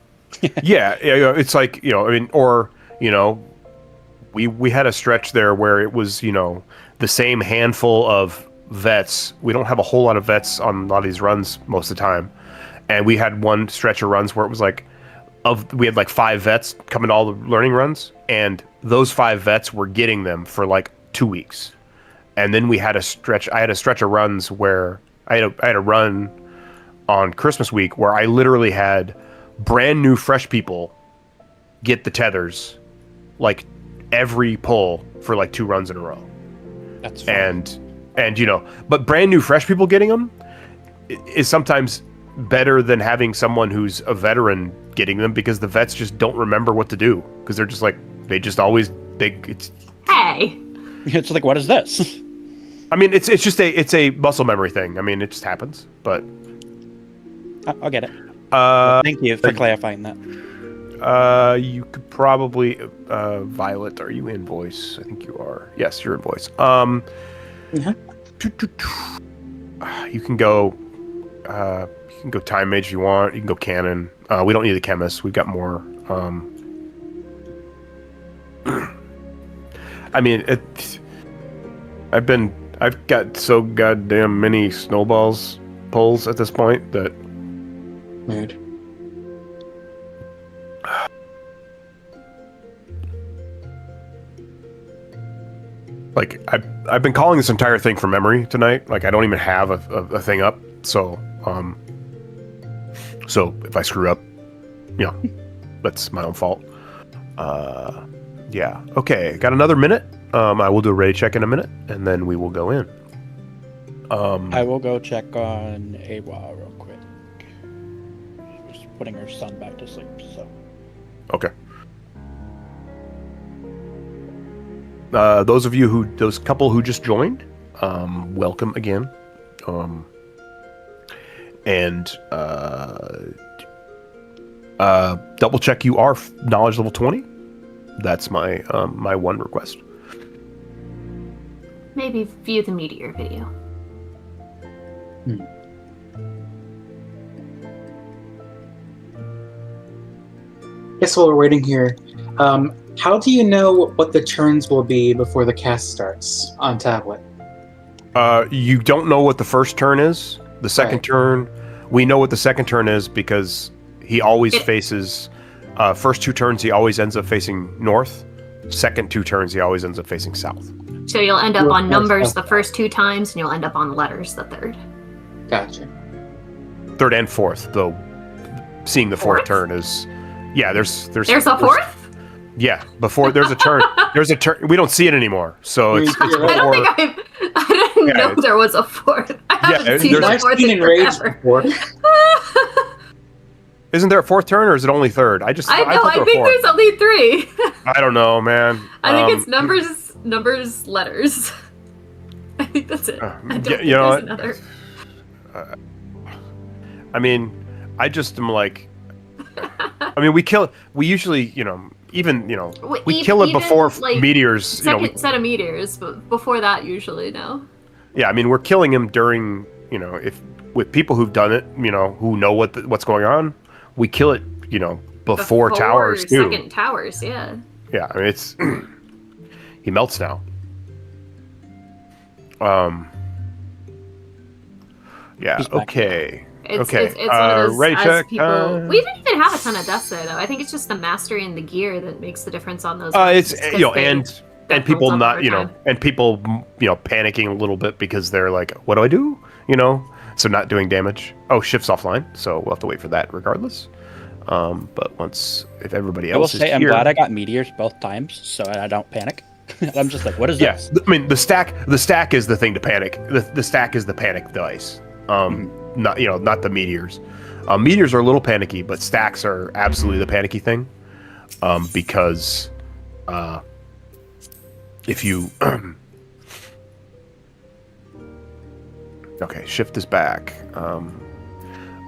Yeah, it's like we had a stretch there where it was the same handful of vets. We don't have a whole lot of vets on a lot of these runs most of the time, and we had one stretch of runs where it was like we had like 5 vets coming to all the learning runs, and those 5 vets were getting them for like 2 weeks. And then I had a stretch of runs where I had a run on Christmas week where I literally had brand new fresh people get the tethers like every pull for like 2 runs in a row. That's fun. And but brand new fresh people getting them is sometimes better than having someone who's a veteran getting them, because the vets just don't remember what to do, because they're just like it's hey, it's like, what is this? I mean, it's just a muscle memory thing. I mean, it just happens, but I'll get it. Thank you for clarifying that. You could probably Violet, are you in voice? I think you are. Yes, you're in voice. You can go time mage if you want. You can go cannon. We don't need the chemist. We've got more. I mean, I've got so goddamn many snowballs pulls at this point that. Weird. Like I've been calling this entire thing from memory tonight. Like I don't even have a thing up. So if I screw up, that's my own fault. Yeah. Okay. Got another minute. I will do a ready check in a minute, and then we will go in. I will go check on Awa real quick. She's putting her son back to sleep, so. Okay. Those couple who just joined, welcome again. Double check you are knowledge level 20. That's my my one request. Maybe view the meteor video. Guess while we're waiting here, how do you know what the turns will be before the cast starts on tablet? You don't know what the first turn is. The second turn we know what the second turn is because he always faces. First 2 turns, he always ends up facing north. Second 2 turns, he always ends up facing south. So you'll end up on numbers the first 2 times, and you'll end up on letters the third. Gotcha. Third and fourth, though. Seeing the fourth turn is, yeah. There's a fourth. Yeah, before there's a turn. There's a turn. We don't see it anymore, so it's before. I didn't know there was a fourth. I haven't seen the fourth in forever. Isn't there a fourth turn, or is it only third? I think there's only 3. I don't know, man. I think it's numbers, letters. I think that's it. I don't think there's another. I mean, I just am like. I mean, we usually, we kill it before meteors. Second set of meteors, but before that, usually, no. Yeah, I mean, we're killing him during, if with people who've done it, who know what's going on, we kill it, before towers too. Second towers, yeah. Yeah, I mean, it's he melts now. Yeah. Okay. It's one of those people. We didn't even have a ton of deaths there, though. I think it's just the mastery and the gear that makes the difference on those. It's and people not and people panicking a little bit because they're like, what do I do? So not doing damage. Oh, shift's offline, so we'll have to wait for that regardless. But if everybody else is here, I'm glad I got meteors both times, so I don't panic. I'm just like, what is this? I mean, the stack is the thing to panic. The stack is the panic dice. Not the meteors. Meteors are a little panicky, but stacks are absolutely the panicky thing. Because if you okay, shift is back.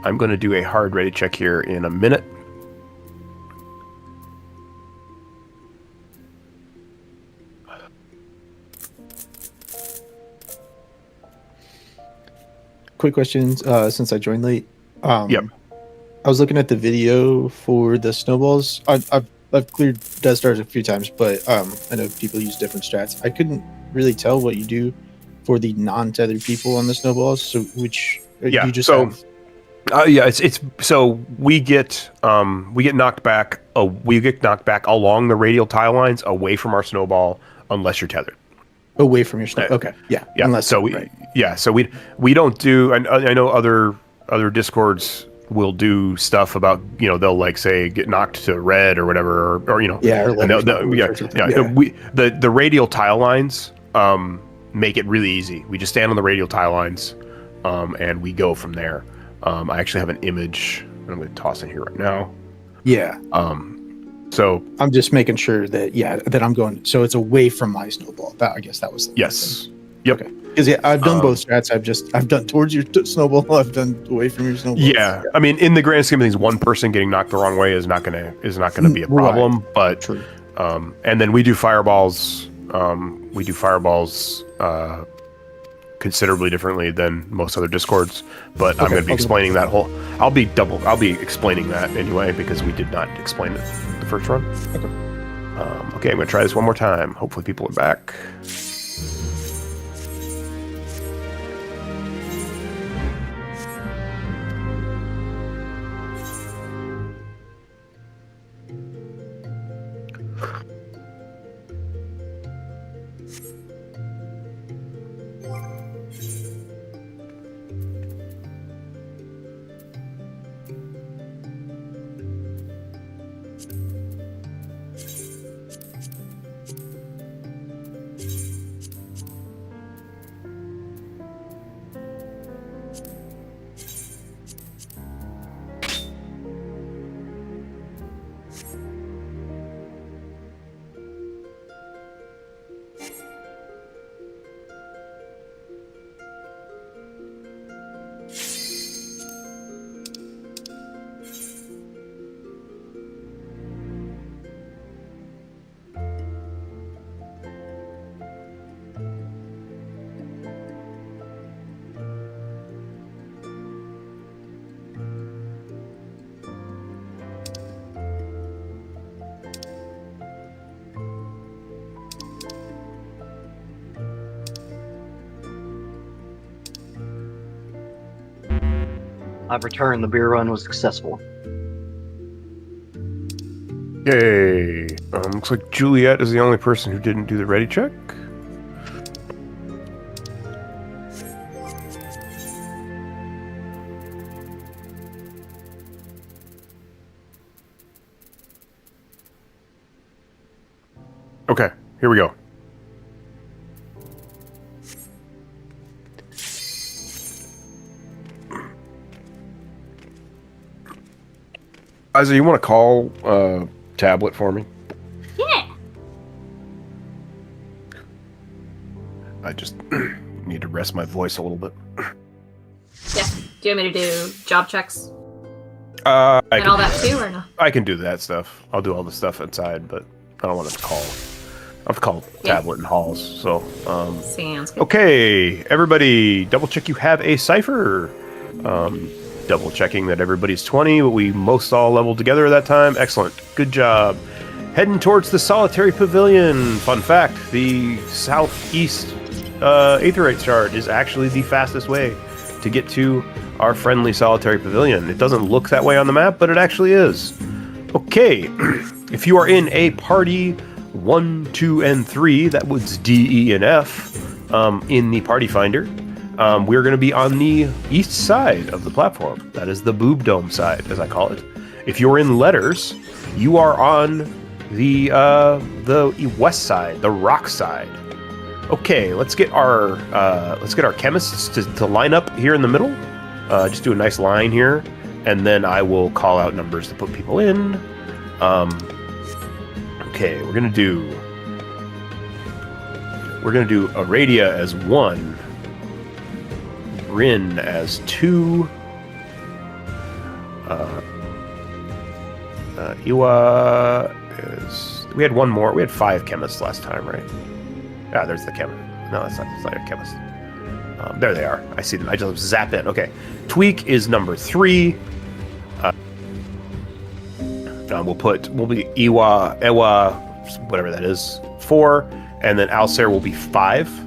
I'm going to do a hard ready check here in a minute. Quick questions, since I joined late. Yep. I was looking at the video for the snowballs. I've cleared Death Stars a few times, but I know people use different strats. I couldn't really tell what you do for the non-tethered people on the snowballs. So you just have... it's so we get knocked back. We get knocked back along the radial tile lines, away from our snowball, unless you're tethered. Away from your snowball. Okay. Yeah. Unless so we don't do. I know other discords will do stuff about they'll like say get knocked to red or whatever or the radial tile lines make it really easy. We just stand on the radial tile lines and we go from there. I actually have an image that I'm going to toss in here right now. Yeah. So I'm just making sure that I'm going. So it's away from my snowball. I guess that was the yes. Thing. Yep. Okay. Because I've done both strats. I've done towards your snowball. I've done away from your snowball. Yeah. I mean, in the grand scheme of things, one person getting knocked the wrong way is not gonna be a problem. Right. But true. And then we do fireballs. Considerably differently than most other discords, but okay, I'm going to be explaining that whole. I'll be explaining that anyway because we did not explain it the first run. Okay, I'm going to try this one more time. Hopefully, people are back. I've returned. The beer run was successful. Yay! Looks like Juliet is the only person who didn't do the ready check. Okay, here we go. Isaac, you want to call Tablet for me? Yeah. I just need to rest my voice a little bit. Yeah. Do you want me to do job checks And all that too, or no? I can do that stuff. I'll do all the stuff inside, but I don't want to call. I have to call Tablet and Halls. So, sounds good. Okay, everybody, double check you have a cipher. Double checking that everybody's 20, but we most all leveled together at that time. Excellent. Good job. Heading towards the Solitary Pavilion. Fun fact, the southeast Aetherite Shard is actually the fastest way to get to our friendly Solitary Pavilion. It doesn't look that way on the map, but it actually is. Okay, if you are in a party 1, 2, and 3, that was D, E, and F, in the party finder, we're going to be on the east side of the platform. That is the boob dome side, as I call it. If you're in letters, you are on the west side, the rock side. Okay, let's get our chemists to line up here in the middle. Just do a nice line here, and then I will call out numbers to put people in. Okay, we're gonna do Aradia as 1. Rin as 2, Iwa is... We had one more. We had 5 chemists last time, right? Yeah, there's the chemist. No, that's not a chemist. There they are. I see them. I just zap in. Okay. Tweak is number 3. We'll be Ewa, whatever that is, 4, and then Alcer will be 5.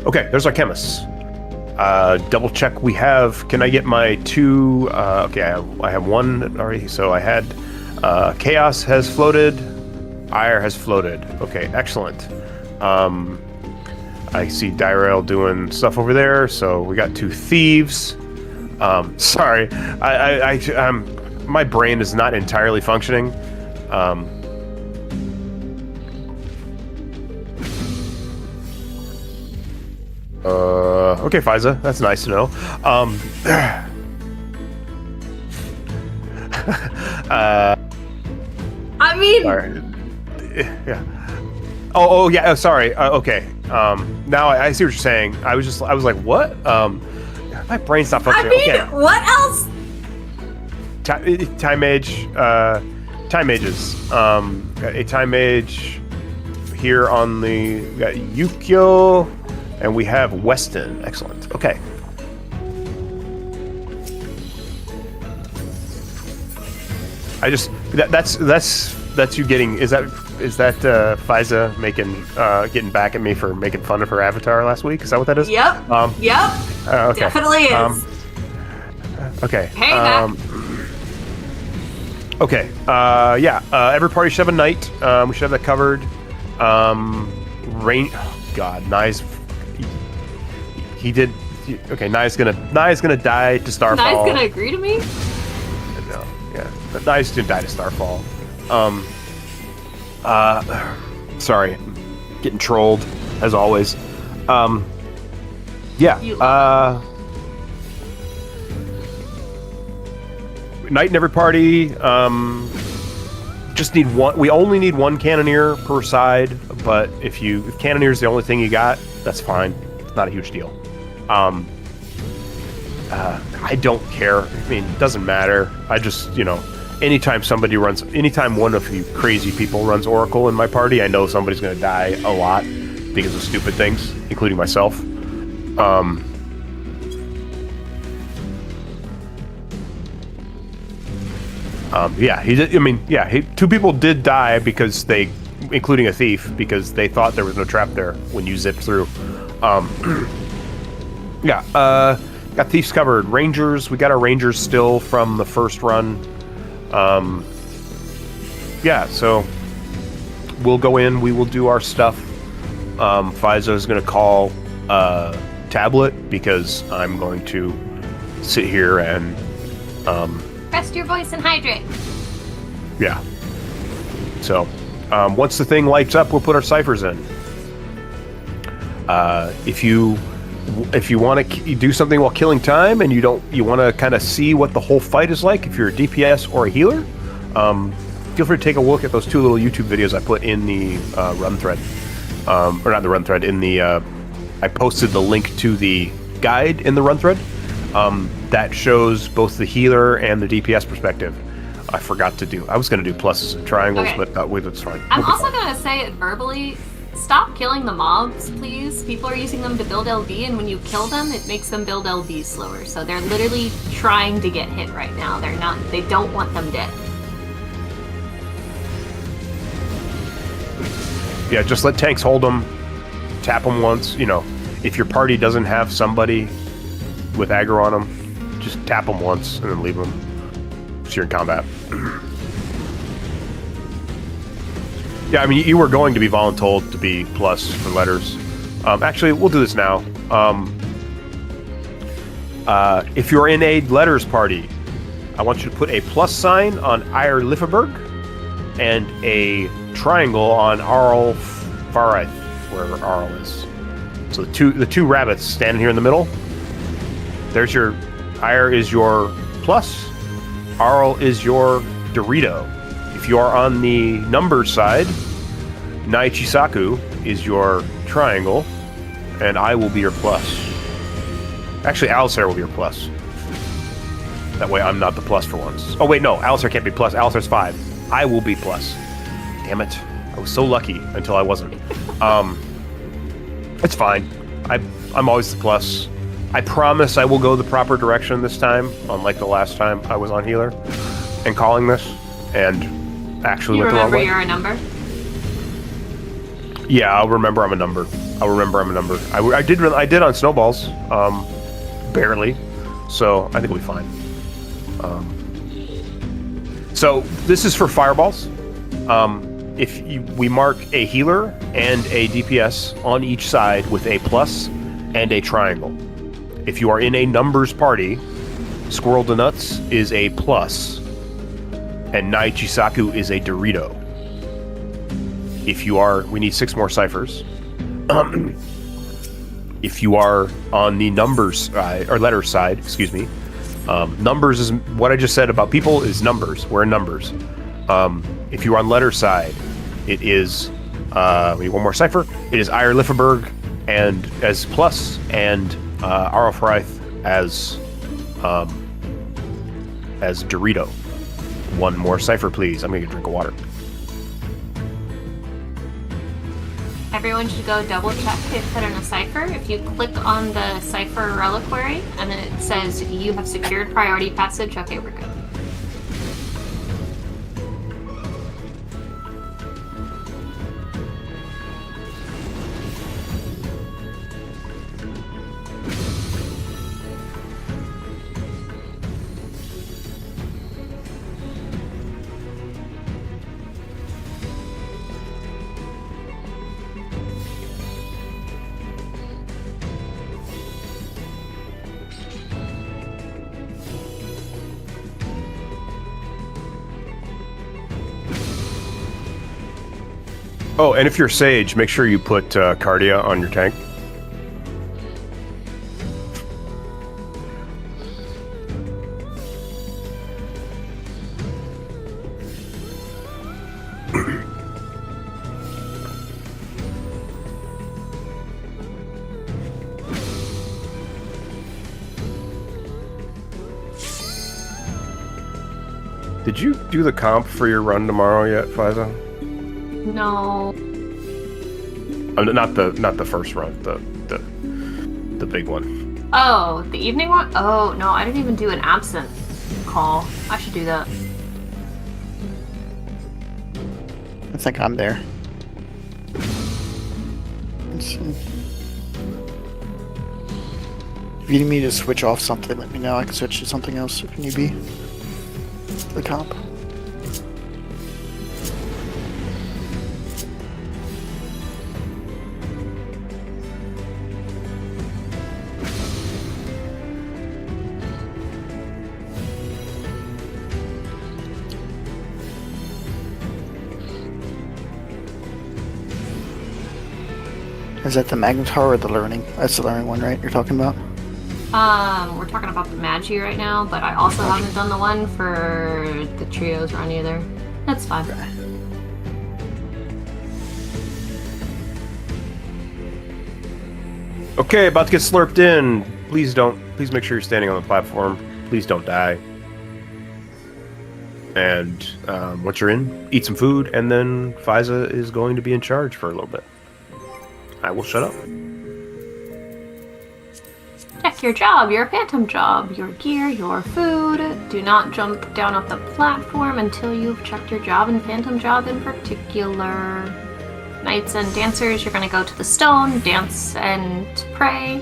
Okay, there's our chemists. Double check we have. Can I get my 2? Okay, I have 1 already. So I had Chaos has floated. Ire has floated. Okay, excellent. I see Dawntrail doing stuff over there. So we got 2 thieves. Sorry, my brain is not entirely functioning. Okay, Fiza, that's nice to know. I mean, sorry. Yeah. Oh, yeah. Sorry. Okay. Now I see what you're saying. I was like, what? My brain's not functioning. I mean, okay. What else? Time mages. A time mage here on the. We got Yukio. And we have Weston. Excellent. Okay. That's you getting. Is that Fiza getting back at me for making fun of her avatar last week? Is that what that is? Yep. Yep. Okay. Definitely is. Okay. Hey, Mac. Okay. Yeah. Every party should have a knight. We should have that covered. Rain. Oh God, Nye's. He did. Okay, Nye's gonna die to Starfall. Nye's gonna agree to me? No, yeah, Nye's gonna die to Starfall. Sorry, getting trolled as always. Yeah. Knight in every party. Just need one. We only need 1 cannoneer per side, but if cannoneer is the only thing you got, that's fine. It's not a huge deal. I don't care. I mean, it doesn't matter. I just, anytime one of you crazy people runs Oracle in my party, I know somebody's going to die a lot because of stupid things, including myself. Yeah, 2 people did die because they including a thief, because they thought there was no trap there when you zipped through. Yeah, got thieves covered. Rangers, we got our rangers still from the first run. Yeah, so we'll go in, we will do our stuff. Fizo's going to call Tablet, because I'm going to sit here and rest your voice and hydrate. Yeah. So once the thing lights up, we'll put our ciphers in. If you want to do something while killing time and you want to kind of see what the whole fight is like, if you're a DPS or a healer, feel free to take a look at those 2 little YouTube videos I put in the run thread. Or not the run thread, in the I posted the link to the guide in the run thread that shows both the healer and the DPS perspective. I forgot to do. I was going to do pluses and triangles, Okay. but it's fine. I'm also going to say it verbally. Stop killing the mobs, please. People are using them to build LD, and when you kill them, it makes them build LD slower. So they're literally trying to get hit right now. They don't want them dead. Yeah, just let tanks hold them, tap them once. You know, if your party doesn't have somebody with aggro on them, just tap them once and then leave them. If you're in combat. Yeah, I mean, you were going to be voluntold to be plus for letters. Actually, we'll do this now. If you're in a letters party, I want you to put a plus sign on Eir Lifferberg and a triangle on Arl Farith, where Arl is. So the two rabbits standing here in the middle. There's your Eir is your plus, Arl is your Dorito. If you are on the numbers side, Naichisaku is your triangle, and I will be your plus. Actually, Alistair will be your plus. That way I'm not the plus for once. Oh wait, no, Alistair can't be plus. Alistair's 5. I will be plus. Damn it. I was so lucky until I wasn't. It's fine. I'm always the plus. I promise I will go the proper direction this time, unlike the last time I was on healer and calling this, and actually went the wrong way. You remember you're a number? Yeah, I'll remember I'm a number. I did on snowballs, barely, so I think we'll be fine. So this is for fireballs. We mark a healer and a DPS on each side with a plus and a triangle. If you are in a numbers party, Squirrel to Nuts is a plus, and Naichisaku is a Dorito. We need 6 more ciphers. If you are on the numbers or letters side, excuse me, numbers is what I just said about people is numbers. We're in numbers. If you're on letter side, it is we need 1 more cipher. It is Eir Lifferberg and as plus and Arlfreith as Dorito. 1 more cipher, please. I'm gonna get a drink of water. Everyone should go double check to put in a cipher. If you click on the cipher reliquary and then it says you have secured priority passage, okay, we're good. Oh, and if you're Sage, make sure you put Cardia on your tank. Did you do the comp for your run tomorrow yet, Fiza? No. Not the first run, the big one. Oh, the evening one? Oh, no, I didn't even do an absent call. I should do that. I think I'm there. If you need me to switch off something, let me know. I can switch to something else if need be. The comp. Is that the Magnetar or the Learning? That's the Learning one, right? You're talking about? We're talking about the Magi right now, but I also haven't done the one for the Trios run either. That's fine. Okay, about to get slurped in. Please make sure you're standing on the platform. Please don't die. And once you're in, eat some food, and then Fiza is going to be in charge for a little bit. I will shut up. Check your job, your phantom job, your gear, your food. Do not jump down off the platform until you've checked your job and phantom job in particular. Knights and dancers, you're going to go to the stone, dance and pray.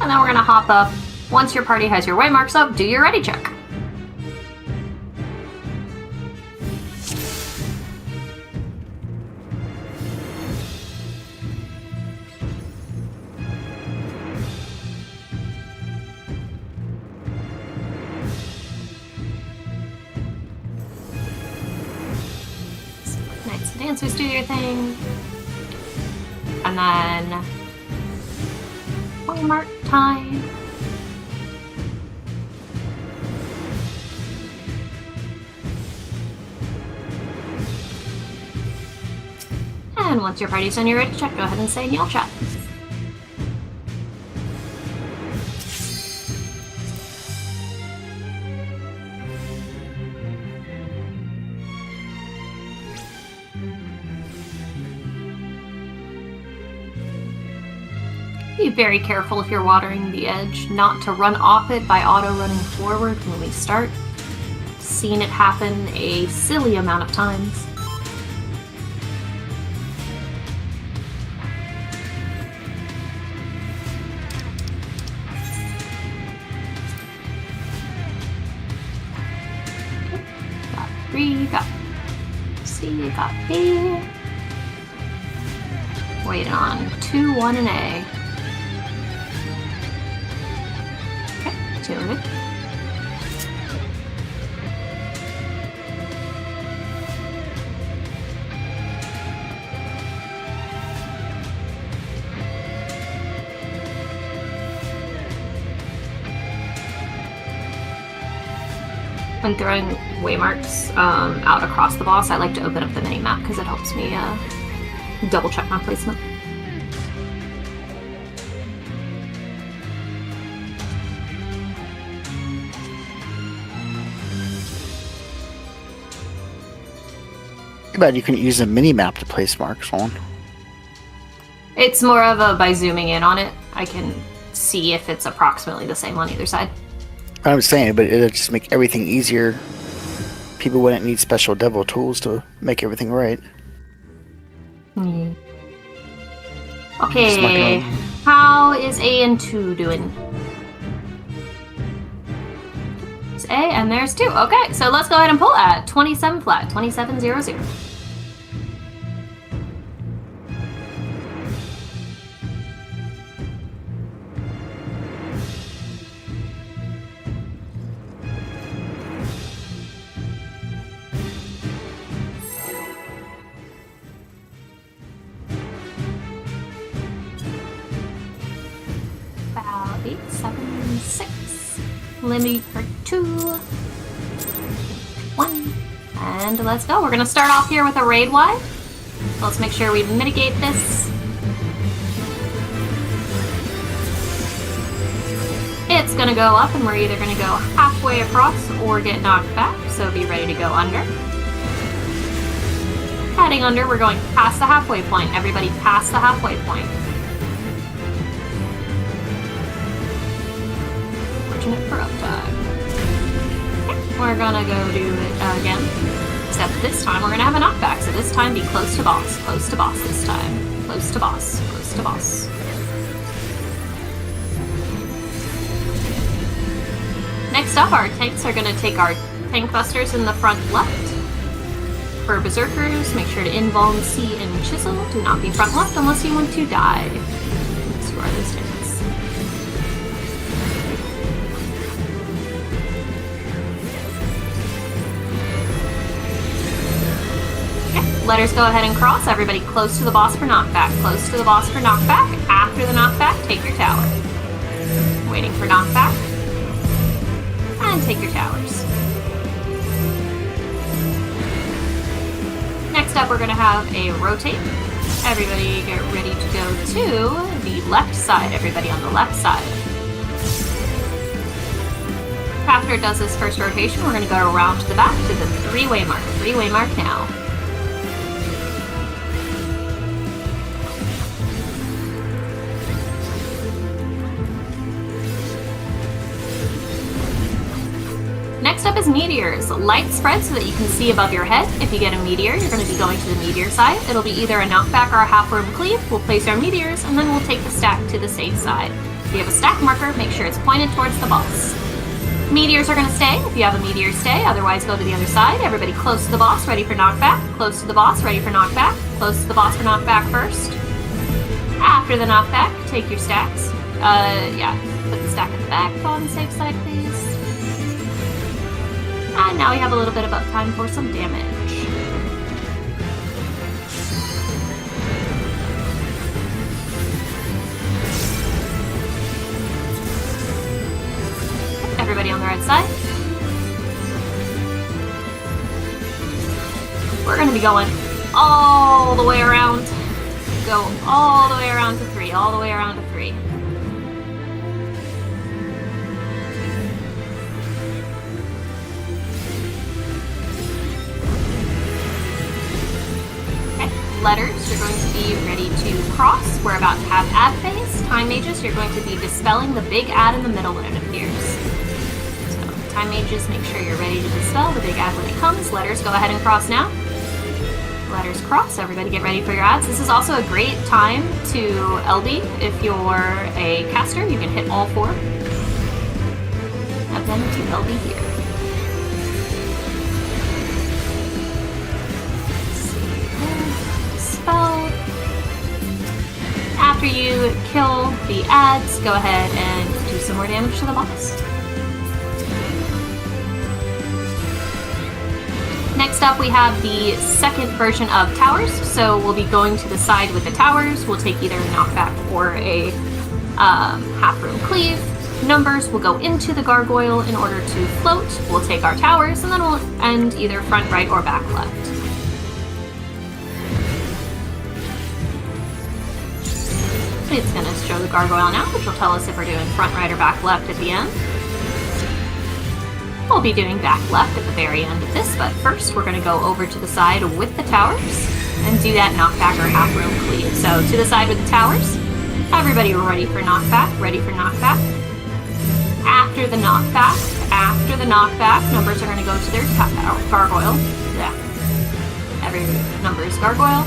And then we're going to hop up. Once your party has your waymarks up, do your ready check. Dancers do your thing. And then waymark time. And once your party's done your ready check, go ahead and say Neil chat. Be very careful if you're watering the edge, not to run off it by auto-running forward when we start. I've seen it happen a silly amount of times. Got 3, got C, got B. Waiting on 2, 1, and A. Doing it. When throwing waymarks out across the boss, I like to open up the mini-map because it helps me double check my placement. Too bad you couldn't use a mini map to place marks on. It's more of a by zooming in on it, I can see if it's approximately the same on either side. I'm saying, but it'd just make everything easier. People wouldn't need special devil tools to make everything right. Okay, how is A and 2 doing? There's A and there's 2. Okay, so let's go ahead and pull at 27 flat, 2700. About 8, 7, 6. Limit for 2. 1. And let's go. We're going to start off here with a raid wide. Let's make sure we mitigate this. It's going to go up, and we're either going to go halfway across or get knocked back, so be ready to go under. Heading under, we're going past the halfway point. Everybody past the halfway point. Fortunate for uptime. We're gonna go do it again. Except this time we're gonna have a knockback, so this time be close to boss. Close to boss this time. Close to boss. Close to boss. Next up, our tanks are going to take our tank busters in the front left. For berserkers, make sure to invuln C and chisel. Do not be front left unless you want to die. So who are those tanks? Letters go ahead and cross. Everybody close to the boss for knockback. Close to the boss for knockback. After the knockback, take your tower. Waiting for knockback. And take your towers. Next up, we're going to have a rotate. Everybody get ready to go to the left side. Everybody on the left side. After it does this first rotation, we're going to go around to the back to the three-way mark. Three-way mark now. Next up is meteors. Light spread so that you can see above your head. If you get a meteor, you're going to be going to the meteor side. It'll be either a knockback or a half-room cleave. We'll place our meteors, and then we'll take the stack to the safe side. If you have a stack marker, make sure it's pointed towards the boss. Meteors are going to stay. If you have a meteor, stay. Otherwise, go to the other side. Everybody close to the boss, ready for knockback. Close to the boss, ready for knockback. Close to the boss for knockback first. After the knockback, take your stacks. Put the stack at the back on the safe side, please. And now we have a little bit of uptime for some damage. Everybody on the right side. We're going to be going all the way around. Go all the way around to 3. All the way around to 3. Letters, you're going to be ready to cross. We're about to have ad phase. Time mages, you're going to be dispelling the big ad in the middle when it appears. So, time mages, make sure you're ready to dispel the big ad when it comes. Letters, go ahead and cross now. Letters cross. Everybody get ready for your ads. This is also a great time to LB. If you're a caster, you can hit all 4. And then to LB here. After you kill the ads, go ahead and do some more damage to the boss. Next up, we have the second version of towers. So we'll be going to the side with the towers. We'll take either a knockback or a half-room cleave. Numbers will go into the gargoyle in order to float. We'll take our towers, and then we'll end either front, right, or back, left. It's going to show the gargoyle now, which will tell us if we're doing front, right, or back, left at the end. We'll be doing back, left at the very end of this, but first we're going to go over to the side with the towers and do that knockback or half-room cleave. So to the side with the towers, everybody ready for knockback, ready for knockback. After the knockback, numbers are going to go to their gargoyle. Yeah. Every number is gargoyle.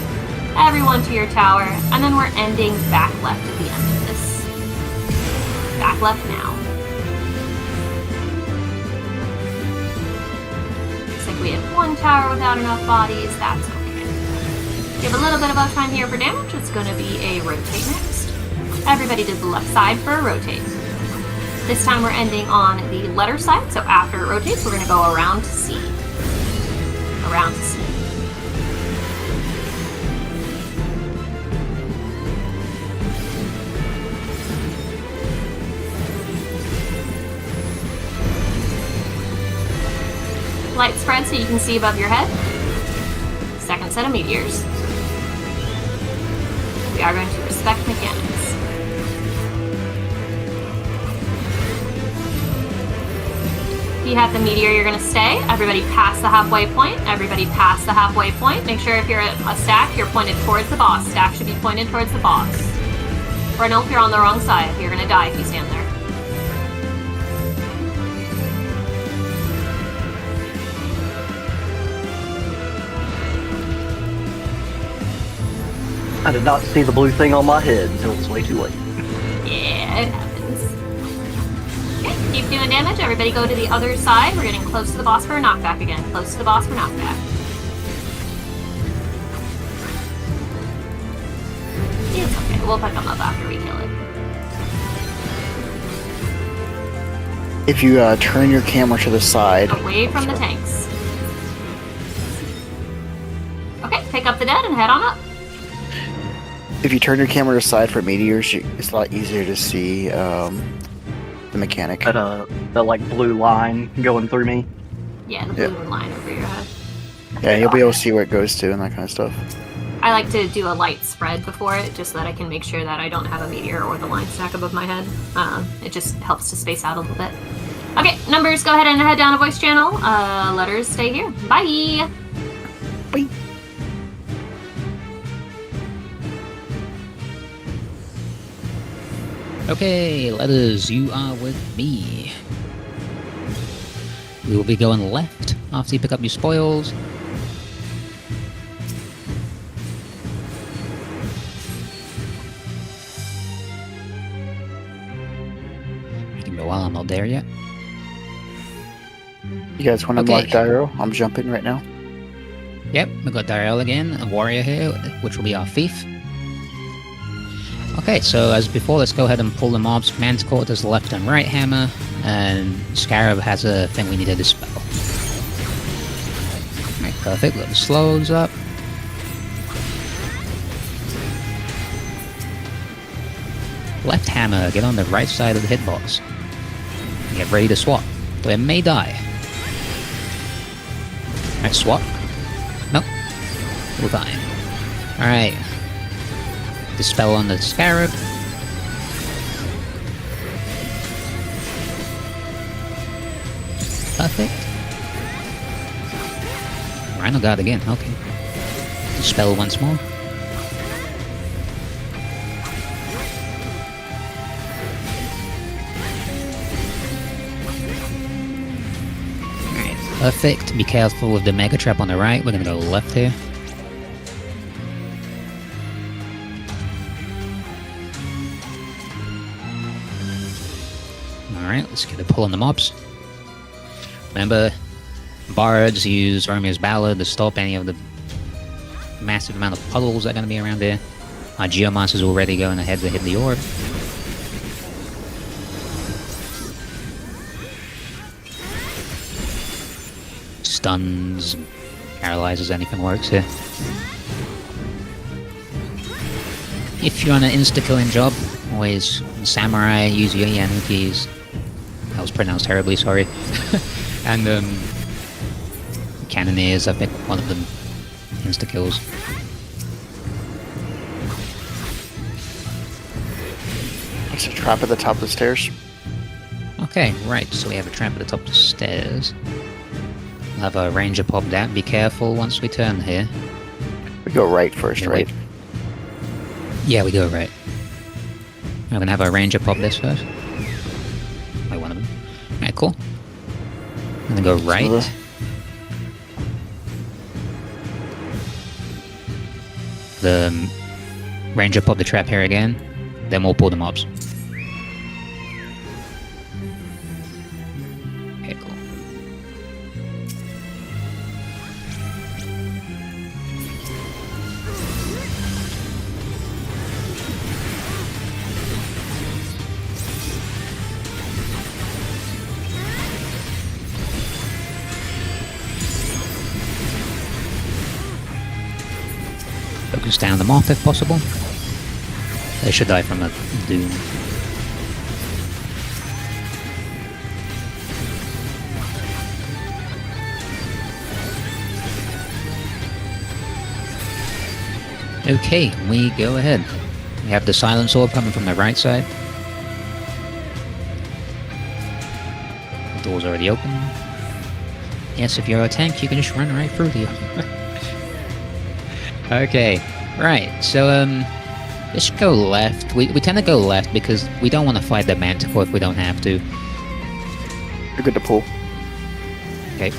Everyone to your tower, and then we're ending back left at the end of this. Back left now. Looks like we have one tower without enough bodies. That's okay. We have a little bit of uptime here for damage. It's going to be a rotate next. Everybody did the left side for a rotate. This time we're ending on the letter side, so after it rotates, we're going to go around to C. Around to C. Light spread so you can see above your head. Second set of meteors. We are going to respect mechanics. If you have the meteor, you're going to stay. Everybody past the halfway point. Everybody past the halfway point. Make sure if you're at a stack, you're pointed towards the boss. Stack should be pointed towards the boss. Or nope, you're on the wrong side. You're going to die if you stand there. I did not see the blue thing on my head until it was way too late. Yeah, it happens. Okay, keep doing damage. Everybody go to the other side. We're getting close to the boss for a knockback again. Close to the boss for knockback. It's okay. We'll pick them up after we kill it. If you turn your camera to the side. Away from the tanks. Okay, pick up the dead and head on up. If you turn your camera to the side for meteors, it's a lot easier to see the mechanic. That like blue line going through me. Yeah, the blue line over your head. Yeah, you'll be able to see where it goes to and that kind of stuff. I like to do a light spread before it, just so that I can make sure that I don't have a meteor or the line stack above my head. It just helps to space out a little bit. Okay, numbers, go ahead and head down a voice channel. Letters, stay here. Bye! Bye! Okay, letters, you are with me. We will be going left after you pick up your spoils. Give me a while, I'm not there yet. You guys want to mark Daryl? I'm jumping right now. Yep, we got Daryl again, a warrior here, which will be our thief. Okay, so as before, let's go ahead and pull the mobs. Manticore does the left and right hammer, and Scarab has a thing we need to dispel. Right, perfect, let the slows up. Left hammer, get on the right side of the hitbox. Get ready to swap, though it may die. Alright, swap. Nope. We're fine. Alright. Dispel on the Scarab. Perfect. Rhino Guard again, okay. Dispel once more. Alright, perfect. Be careful with the Mega Trap on the right. We're gonna go left here. Alright, let's get a pull on the mobs. Remember, bards use Romeo's Ballad to stop any of the massive amount of puddles that are going to be around here. Our Geomancer's already going ahead to hit the orb. Stuns, paralyzes, anything works here. If you're on an insta-killing job, always Samurai, use your Yanu keys. That was pronounced terribly, sorry. And Cannoneers, I think one of them insta-kills. There's a trap at the top of the stairs. Okay, right, so we have a trap at the top of the stairs. We'll have a ranger pop down, be careful once we turn here. We go right first, right? Yeah, we go right. I'm gonna have a ranger pop this first. Like one of them. Alright, cool. I'm gonna go right. The ranger pop the trap here again. Then we'll pull the mobs. Okay, cool. Focus down the moth if possible. They should die from a doom. Okay, we go ahead. We have the silence orb coming from the right side. The door's already open. Yes, if you're a tank, you can just run right through here. Okay, right, so, let's go left. We tend to go left because we don't want to fight the Manticore if we don't have to. You're good to pull. Okay.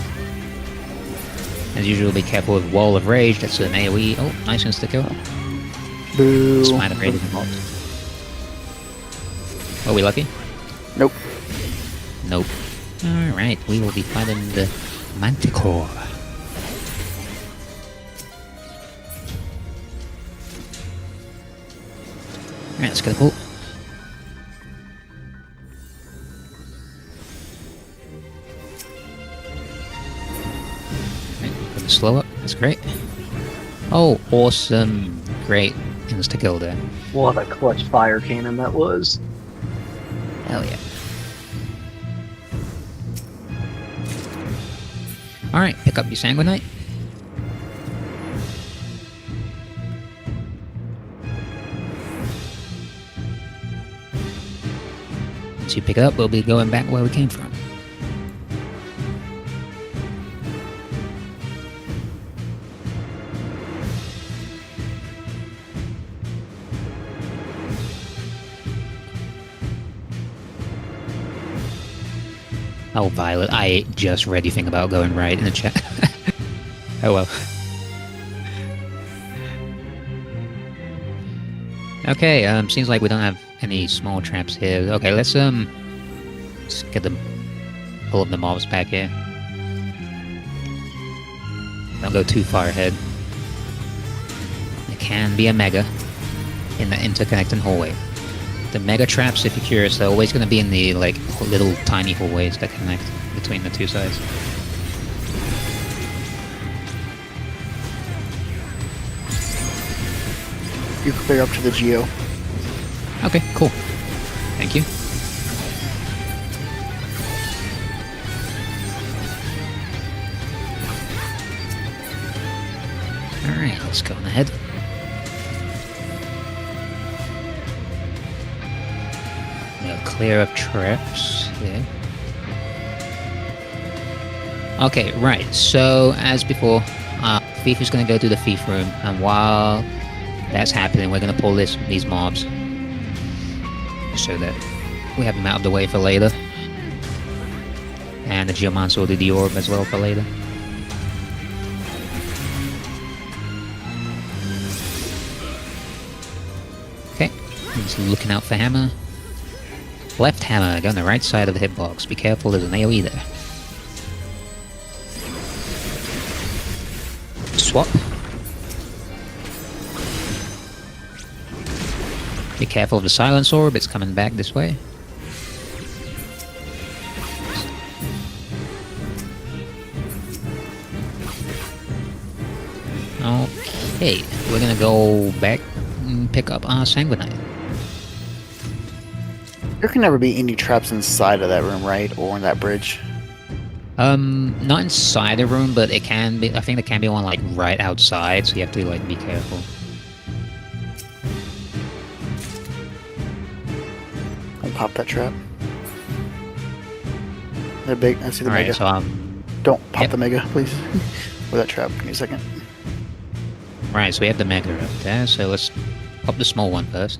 As usual, be careful with Wall of Rage, that's an AoE. Oh, nice insta-kill. Boo. This might have raided the mobs. Are we lucky? Nope. Nope. Alright, we will be fighting the Manticore. Alright, let's get a pull. Put the slow up, that's great. Oh, awesome. Great. Insta-kill there. What a clutch fire cannon that was. Hell yeah. Alright, pick up your Sanguinite. Once you pick it up, we'll be going back where we came from. Oh, Violet, I just read you think about going right in the chat. Oh well. Okay, seems like we don't have any small traps here. Okay, let's get them, pull up the mobs back here. Don't go too far ahead. There can be a mega in the interconnecting hallway. The mega traps, if you're curious, they're always going to be in the like little tiny hallways that connect between the two sides. You clear up to the Geo. Okay, cool. Thank you. Alright, let's go on ahead. Clear up traps here. Okay, right. So as before, Thief is going to go to the Thief room, and while that's happening, we're going to pull these mobs so that we have them out of the way for later. And the Geomancer will do the orb as well for later. Okay, just looking out for Hammer. Left hammer, go on the right side of the hitbox. Be careful, there's an AoE there. Swap. Be careful of the silence orb, it's coming back this way. Okay, we're gonna go back and pick up our Sanguinite. There can never be any traps inside of that room, right? Or on that bridge? Not inside the room, but it can be. I think there can be one like right outside, so you have to like be careful. I'll pop that trap. They're big. I see the mega. So, don't pop the mega, please. With that trap. Give me a second. Right, so we have the mega up there. So let's pop the small one first.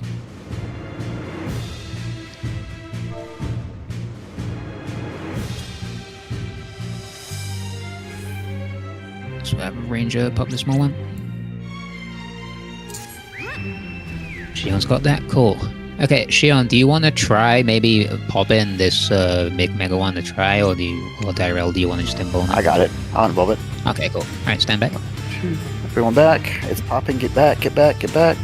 So I have a ranger pop the small one. Shion's got that? Cool. Okay, Shion, do you want to try maybe pop in this big mega one to try, or Dawntrail, do you want to just involve it? I got it. I'll involve it. Okay, cool. Alright, stand back. Everyone back. It's popping. Get back, get back, get back.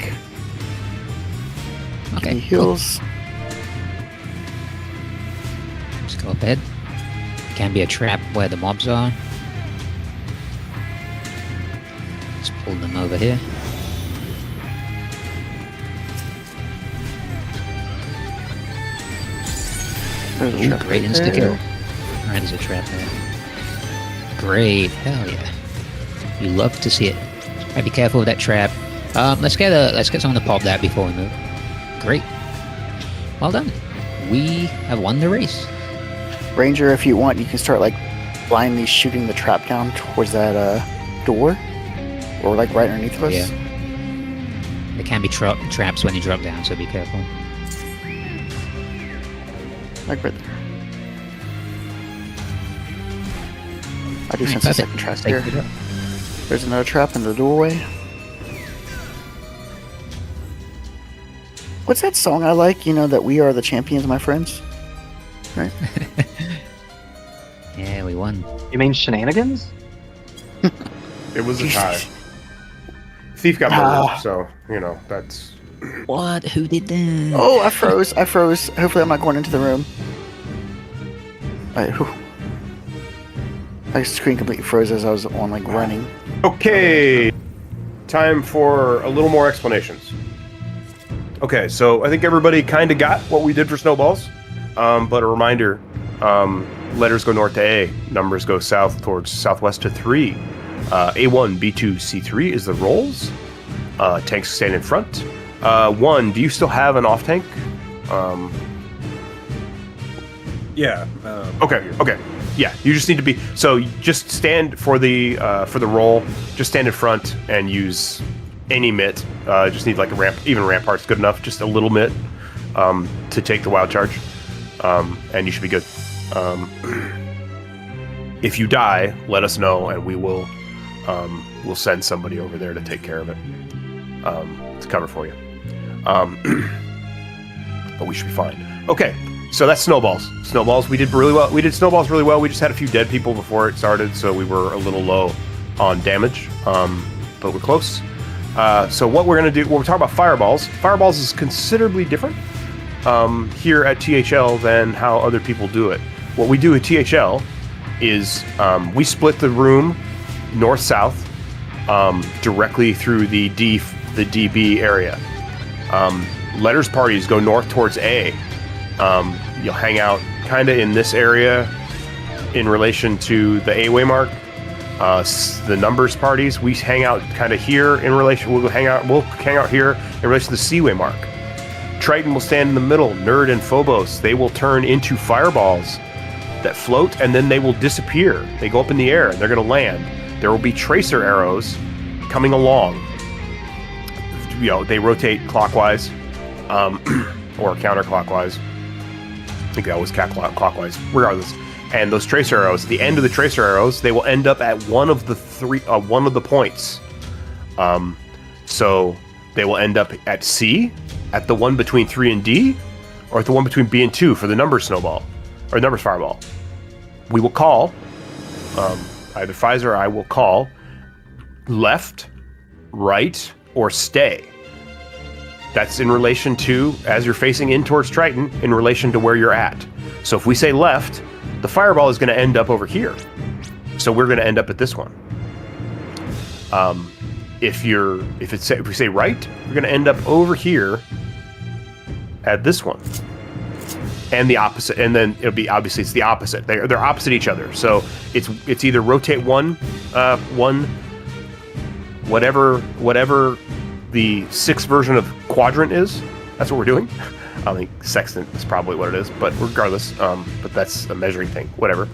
Okay, Give me heals. Cool. Just go up ahead. Can be a trap where the mobs are. Let's pull them over here. There's a Ooh, trap great right insta kill. there. Alright, there's a trap there. Great, hell yeah. You love to see it. Alright, be careful with that trap. Let's get someone to pop that before we move. Great. Well done. We have won the race. Ranger, if you want, you can start like blindly shooting the trap down towards that door, or like right underneath us. Yeah. There can be traps when you drop down, so be careful. Like right there. I do Alright, sense a perfect. second trap Take here. it up. There's another trap in the doorway. What's that song I like? That we are the champions, my friends. Right? Yeah, we won. You mean shenanigans? It was a tie. Thief got murdered, so that's. What? Who did that? Oh, I froze. Hopefully, I'm not going into the room. Alright, whew. My screen completely froze as I was on running. Okay, time for a little more explanations. Okay, so I think everybody kind of got what we did for snowballs, but a reminder: letters go north to A, numbers go south towards southwest to 3. A1, B2, C3 is the rolls. Tanks stand in front. 1, do you still have an off tank? Yeah. Okay. Yeah, you just need to be. So you just stand for the roll. Just stand in front and use any mitt. Just need a ramp. Even rampart's good enough. Just a little mitt to take the wild charge, and you should be good. If you die, let us know, and we'll send somebody over there to take care of it, to cover for you. But we should be fine. Okay, so that's snowballs. Snowballs, we did really well. We did snowballs really well. We just had a few dead people before it started, so we were a little low on damage, but we're close. So what we're going to do, when we're talking about fireballs is considerably different here at THL than how other people do it. What we do at THL is we split the room north-south directly through the DB area. Letters parties go north towards A. You'll hang out kind of in this area in relation to the A-way mark. The numbers parties, we hang out kind of here in relation. We'll hang out here in relation to the C-way mark. Triton will stand in the middle. Nerd and Phobos, they will turn into fireballs that float, and then they will disappear. They go up in the air and they're going to land. There will be tracer arrows coming along. They rotate clockwise or counterclockwise. I think they always clockwise, regardless. And those tracer arrows, at the end of the tracer arrows, they will end up at one of the points. So they will end up at C, at the one between 3 and D, or at the one between B and 2 for the numbers snowball, or numbers fireball. We will call, either Pfizer or I will call left, right, or stay. That's in relation to, as you're facing in towards Triton, in relation to where you're at. So if we say left, the fireball is going to end up over here. So we're going to end up at this one. If we say right, we're going to end up over here at this one. And the opposite, and then it'll be obviously it's the opposite. They're opposite each other. So it's either rotate one, whatever the 6th version of quadrant is. That's what we're doing. I think sextant is probably what it is, but regardless, but that's a measuring thing. Whatever.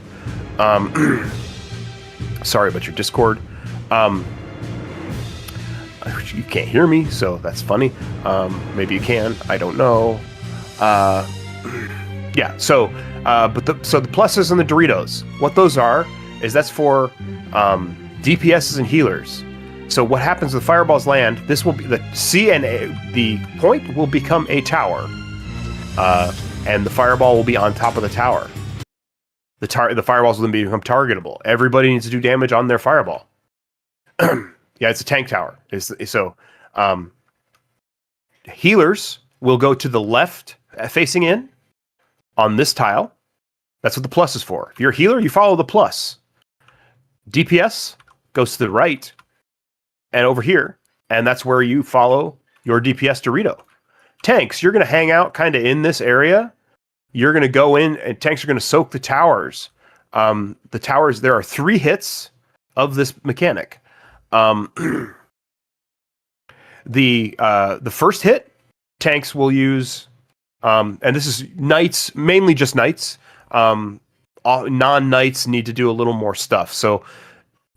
Sorry about your Discord. You can't hear me, so that's funny. Maybe you can. I don't know. Yeah. So, but the pluses and the Doritos. What those are is that's for DPSs and healers. So what happens when the fireballs land? This will be the C and A. The point will become a tower, and the fireball will be on top of the tower. The fireballs will then become targetable. Everybody needs to do damage on their fireball. Yeah, it's a tank tower. Healers will go to the left, facing in, on this tile. That's what the plus is for. If you're a healer, you follow the plus. DPS goes to the right, and over here, and that's where you follow your DPS Dorito. Tanks, you're going to hang out kind of in this area. You're going to go in, and tanks are going to soak the towers. The towers, there are 3 hits of this mechanic. The first hit, tanks will use, and this is knights, mainly just knights. Non-knights need to do a little more stuff. So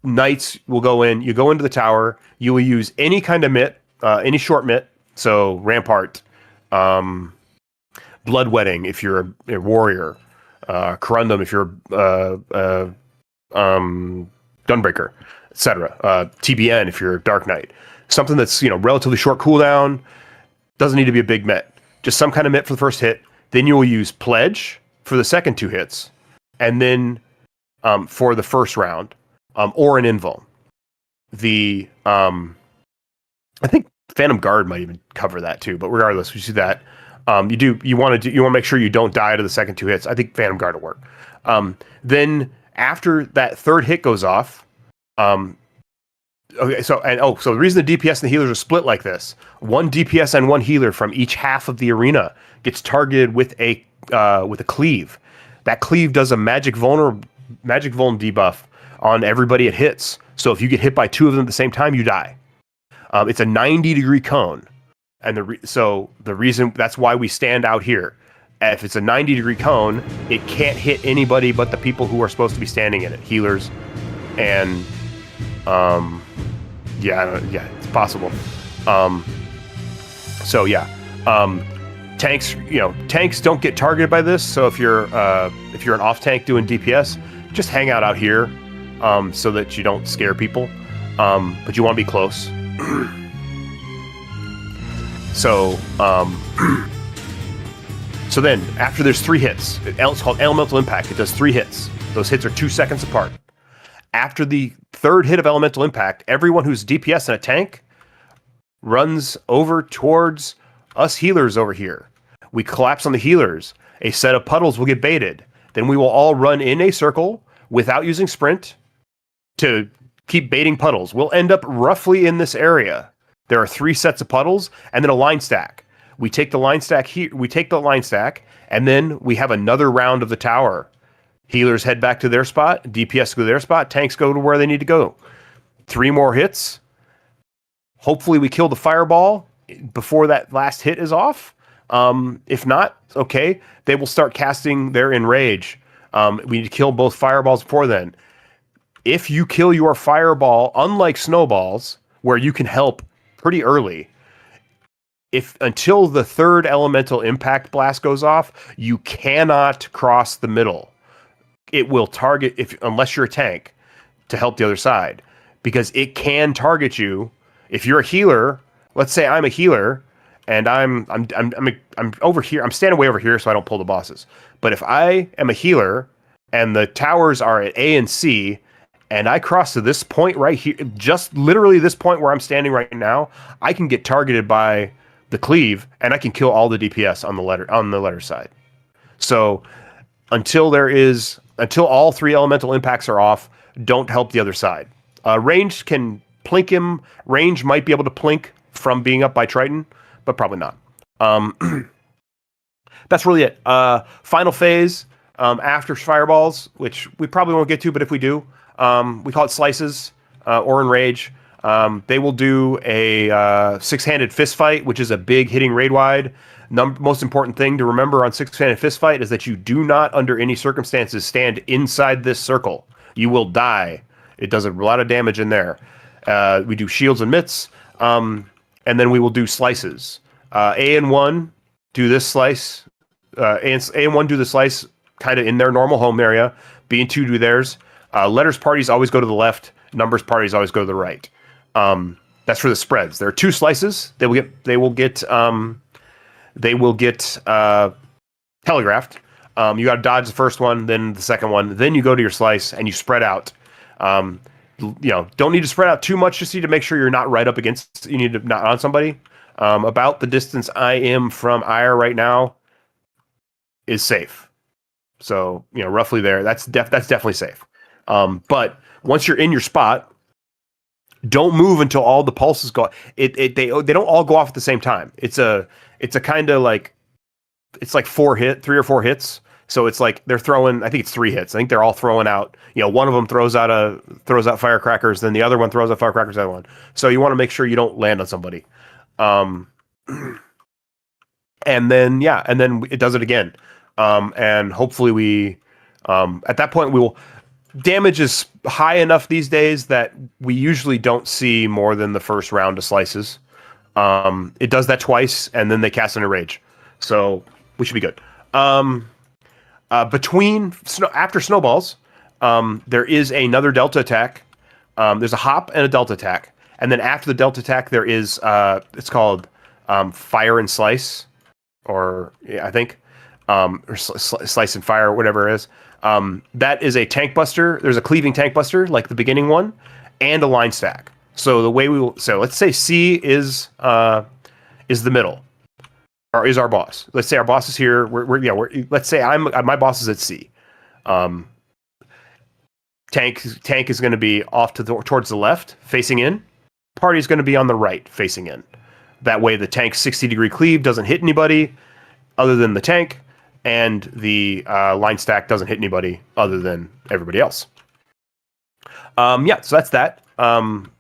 knights will go in, you go into the tower, you will use any kind of mitt, any short mitt, so rampart, bloodwetting if you're a warrior, corundum if you're gunbreaker, etc. TBN if you're a dark knight. Something that's relatively short cooldown, doesn't need to be a big mitt. just some kind of mitt for the first hit. Then you will use Pledge for the second 2 hits, and then for the first round, or an invuln. I think Phantom Guard might even cover that too, but regardless, we see that. You want to make sure you don't die to the second 2 hits. I think Phantom Guard will work. Then after that third hit goes off, okay. So the reason the DPS and the healers are split like this: 1 DPS and 1 healer from each half of the arena gets targeted with a cleave. That cleave does a magic vuln debuff on everybody it hits. So if you get hit by 2 of them at the same time, you die. It's a 90-degree cone. And the reason that's why we stand out here. If it's a 90-degree cone, it can't hit anybody but the people who are supposed to be standing in it, healers, and it's possible. Tanks don't get targeted by this. So if you're an off tank doing DPS, just hang out here, so that you don't scare people. But you want to be close. So then, after there's 3 hits, it's called Elemental Impact. It does 3 hits. Those hits are 2 seconds apart. After the third hit of Elemental Impact, everyone who's DPS in a tank runs over towards us healers over here. We collapse on the healers. A set of puddles will get baited. Then we will all run in a circle without using sprint to keep baiting puddles. We'll end up roughly in this area. There are 3 sets of puddles and then a line stack. We take the line stack here. We take the line stack, and then we have another round of the tower. Healers head back to their spot. DPS go to their spot. Tanks go to where they need to go. 3 more hits. Hopefully, we kill the fireball before that last hit is off. If not, okay, they will start casting their Enrage. We need to kill both fireballs before then. If you kill your fireball, unlike snowballs, where you can help pretty early, until the third elemental impact blast goes off, you cannot cross the middle. It will target unless you're a tank to help the other side, because it can target you. If you're a healer, let's say I'm a healer and I'm over here. I'm standing way over here so I don't pull the bosses. But if I am a healer and the towers are at A and C, and I cross to this point right here, just literally this point where I'm standing right now, I can get targeted by the cleave, and I can kill all the DPS on the letter side. So until all 3 elemental impacts are off, don't help the other side. Range can plink him. Range might be able to plink from being up by Triton, but probably not. That's really it. Final phase after fireballs, which we probably won't get to, but if we do, we call it slices or Enrage. They will do a 6-handed fist fight, which is a big hitting raid wide. Most important thing to remember on 6-handed fist fight is that you do not, under any circumstances, stand inside this circle. You will die. It does a lot of damage in there. We do shields and mitts, and then we will do slices. A and 1 do this slice. A and 1 do the slice kind of in their normal home area. B and 2 do theirs. Letters parties always go to the left. Numbers parties always go to the right. That's for the spreads. There are 2 slices. They will get telegraphed. You got to dodge the first one, then the second one, then you go to your slice and you spread out. Don't need to spread out too much. Just need to make sure you're not right up against. You need to not on somebody. About the distance I am from Ire right now is safe. So roughly there. That's definitely safe. But once you're in your spot, don't move until all the pulses go. They don't all go off at the same time. It's a kind of like, it's like 3 or 4 hits. So it's like they're throwing. I think it's 3 hits. I think they're all throwing out. One of them throws out firecrackers, then the other one throws out firecrackers. The other one. So you want to make sure you don't land on somebody. And then it does it again. And hopefully we, at that point we will. Damage is high enough these days that we usually don't see more than the first round of slices. It does that twice, and then they cast an Enrage. So we should be good. After snowballs, there is another delta attack. There's a hop and a delta attack. And then after the delta attack, there is, it's called Fire and Slice. or I think, or Slice and Fire, or whatever it is. That is a tank buster. There's a cleaving tank buster, like the beginning one, and a line stack. So the way let's say C is the middle, or is our boss. Let's say our boss is here. Let's say my boss is at C. Tank is going to be off towards the left, facing in. Party is going to be on the right, facing in. That way, the tank's 60-degree cleave doesn't hit anybody other than the tank, and the line stack doesn't hit anybody other than everybody else. So that's that.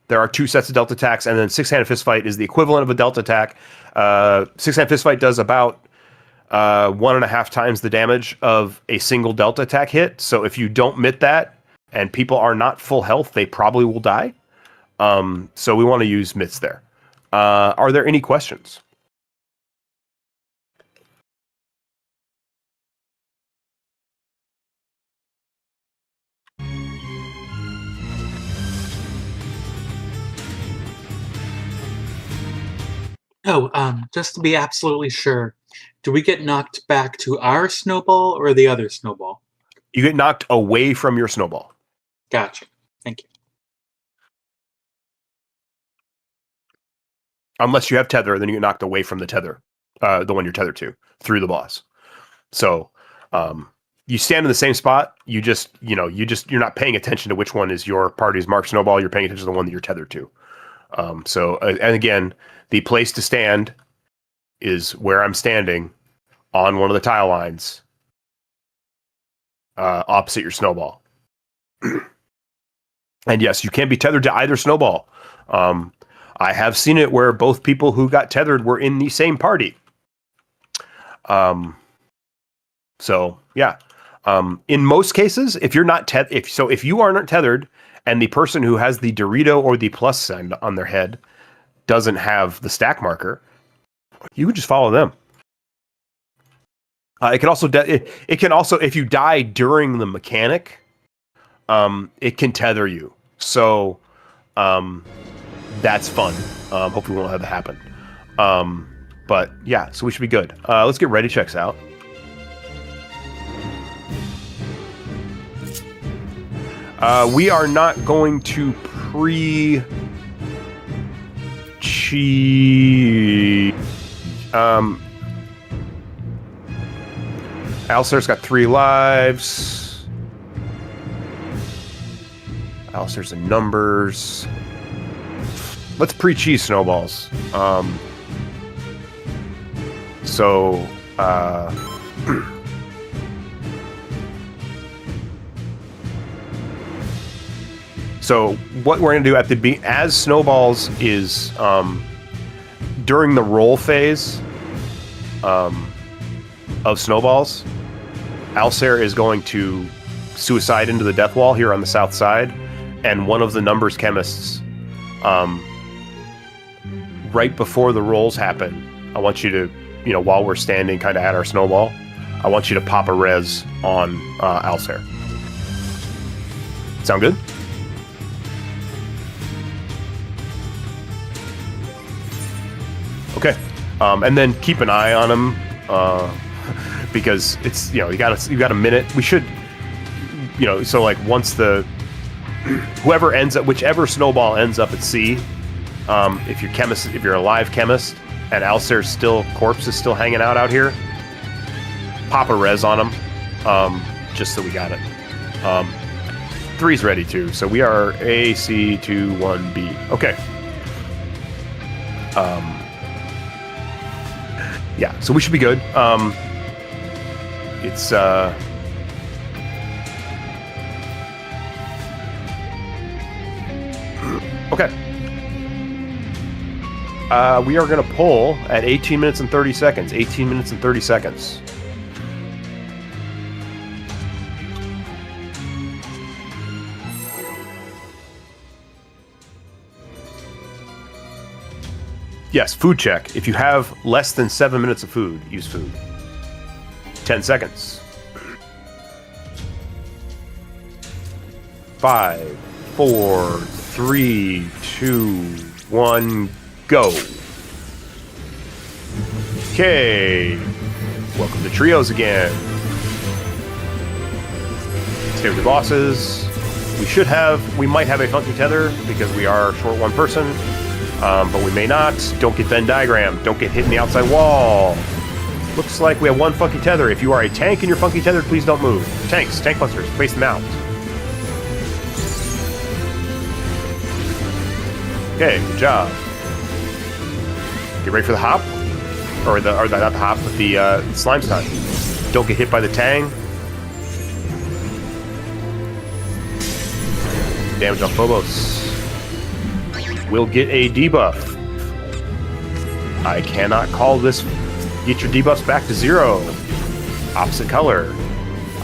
There are 2 sets of Delta attacks, and then Six-Handed Fistfight is the equivalent of a Delta attack. Six-Handed Fistfight does about 1.5 times the damage of a single Delta attack hit. So if you don't mitt that, and people are not full health, they probably will die. So we want to use mitts there. Are there any questions? Just to be absolutely sure, do we get knocked back to our snowball or the other snowball? You get knocked away from your snowball. Gotcha. Thank you. Unless you have tether, then you get knocked away from the tether, the one you're tethered to, through the boss. So you stand in the same spot. You're not paying attention to which one is your party's marked snowball. You're paying attention to the one that you're tethered to. And again, the place to stand is where I'm standing on one of the tile lines opposite your snowball. And yes, you can be tethered to either snowball. I have seen it where both people who got tethered were in the same party. In most cases, if you're not if you are not tethered and the person who has the Dorito or the plus sign on their head doesn't have the stack marker, you can just follow them. It can also if you die during the mechanic, it can tether you. So that's fun. Hopefully we won't have that happen. But yeah, so we should be good. Let's get ready checks out. We are not going to pre-cheat. Alistair's got 3 lives. Alistair's in numbers. Let's pre-cheese snowballs. So what we're going to do at as snowballs is during the roll phase of snowballs, Alsair is going to suicide into the death wall here on the south side, and one of the numbers chemists, right before the rolls happen, I want you to, while we're standing kind of at our snowball, I want you to pop a res on Alsair. Sound good? Okay, and then keep an eye on him because it's you got a minute. We should so like once whichever snowball ends up at C, if you're a live chemist and Alsair's corpse is still hanging out here, pop a res on him, just so we got it. 3's ready too, so we are A, C, 2, 1, B. Okay. Yeah, so we should be good. It's okay. We are going to pull at 18 minutes and 30 seconds. 18 minutes and 30 seconds. Yes, food check. If you have less than 7 minutes of food, use food. 10 seconds. 5, 4, 3, 2, 1, go. Okay. Welcome to trios again. Stay with the bosses. We might have a funky tether because we are short one person, but we may not. Don't get Venn diagram. Don't get hit in the outside wall. Looks like we have one funky tether. If you are a tank and you're funky tethered, please don't move. Tanks, tank busters, face them out. Okay, good job. Get ready for the hop, or not the hop, but the slime stun. Don't get hit by the tang. Damage on Phobos. We'll get a debuff. I cannot call this. Get your debuffs back to 0. Opposite color.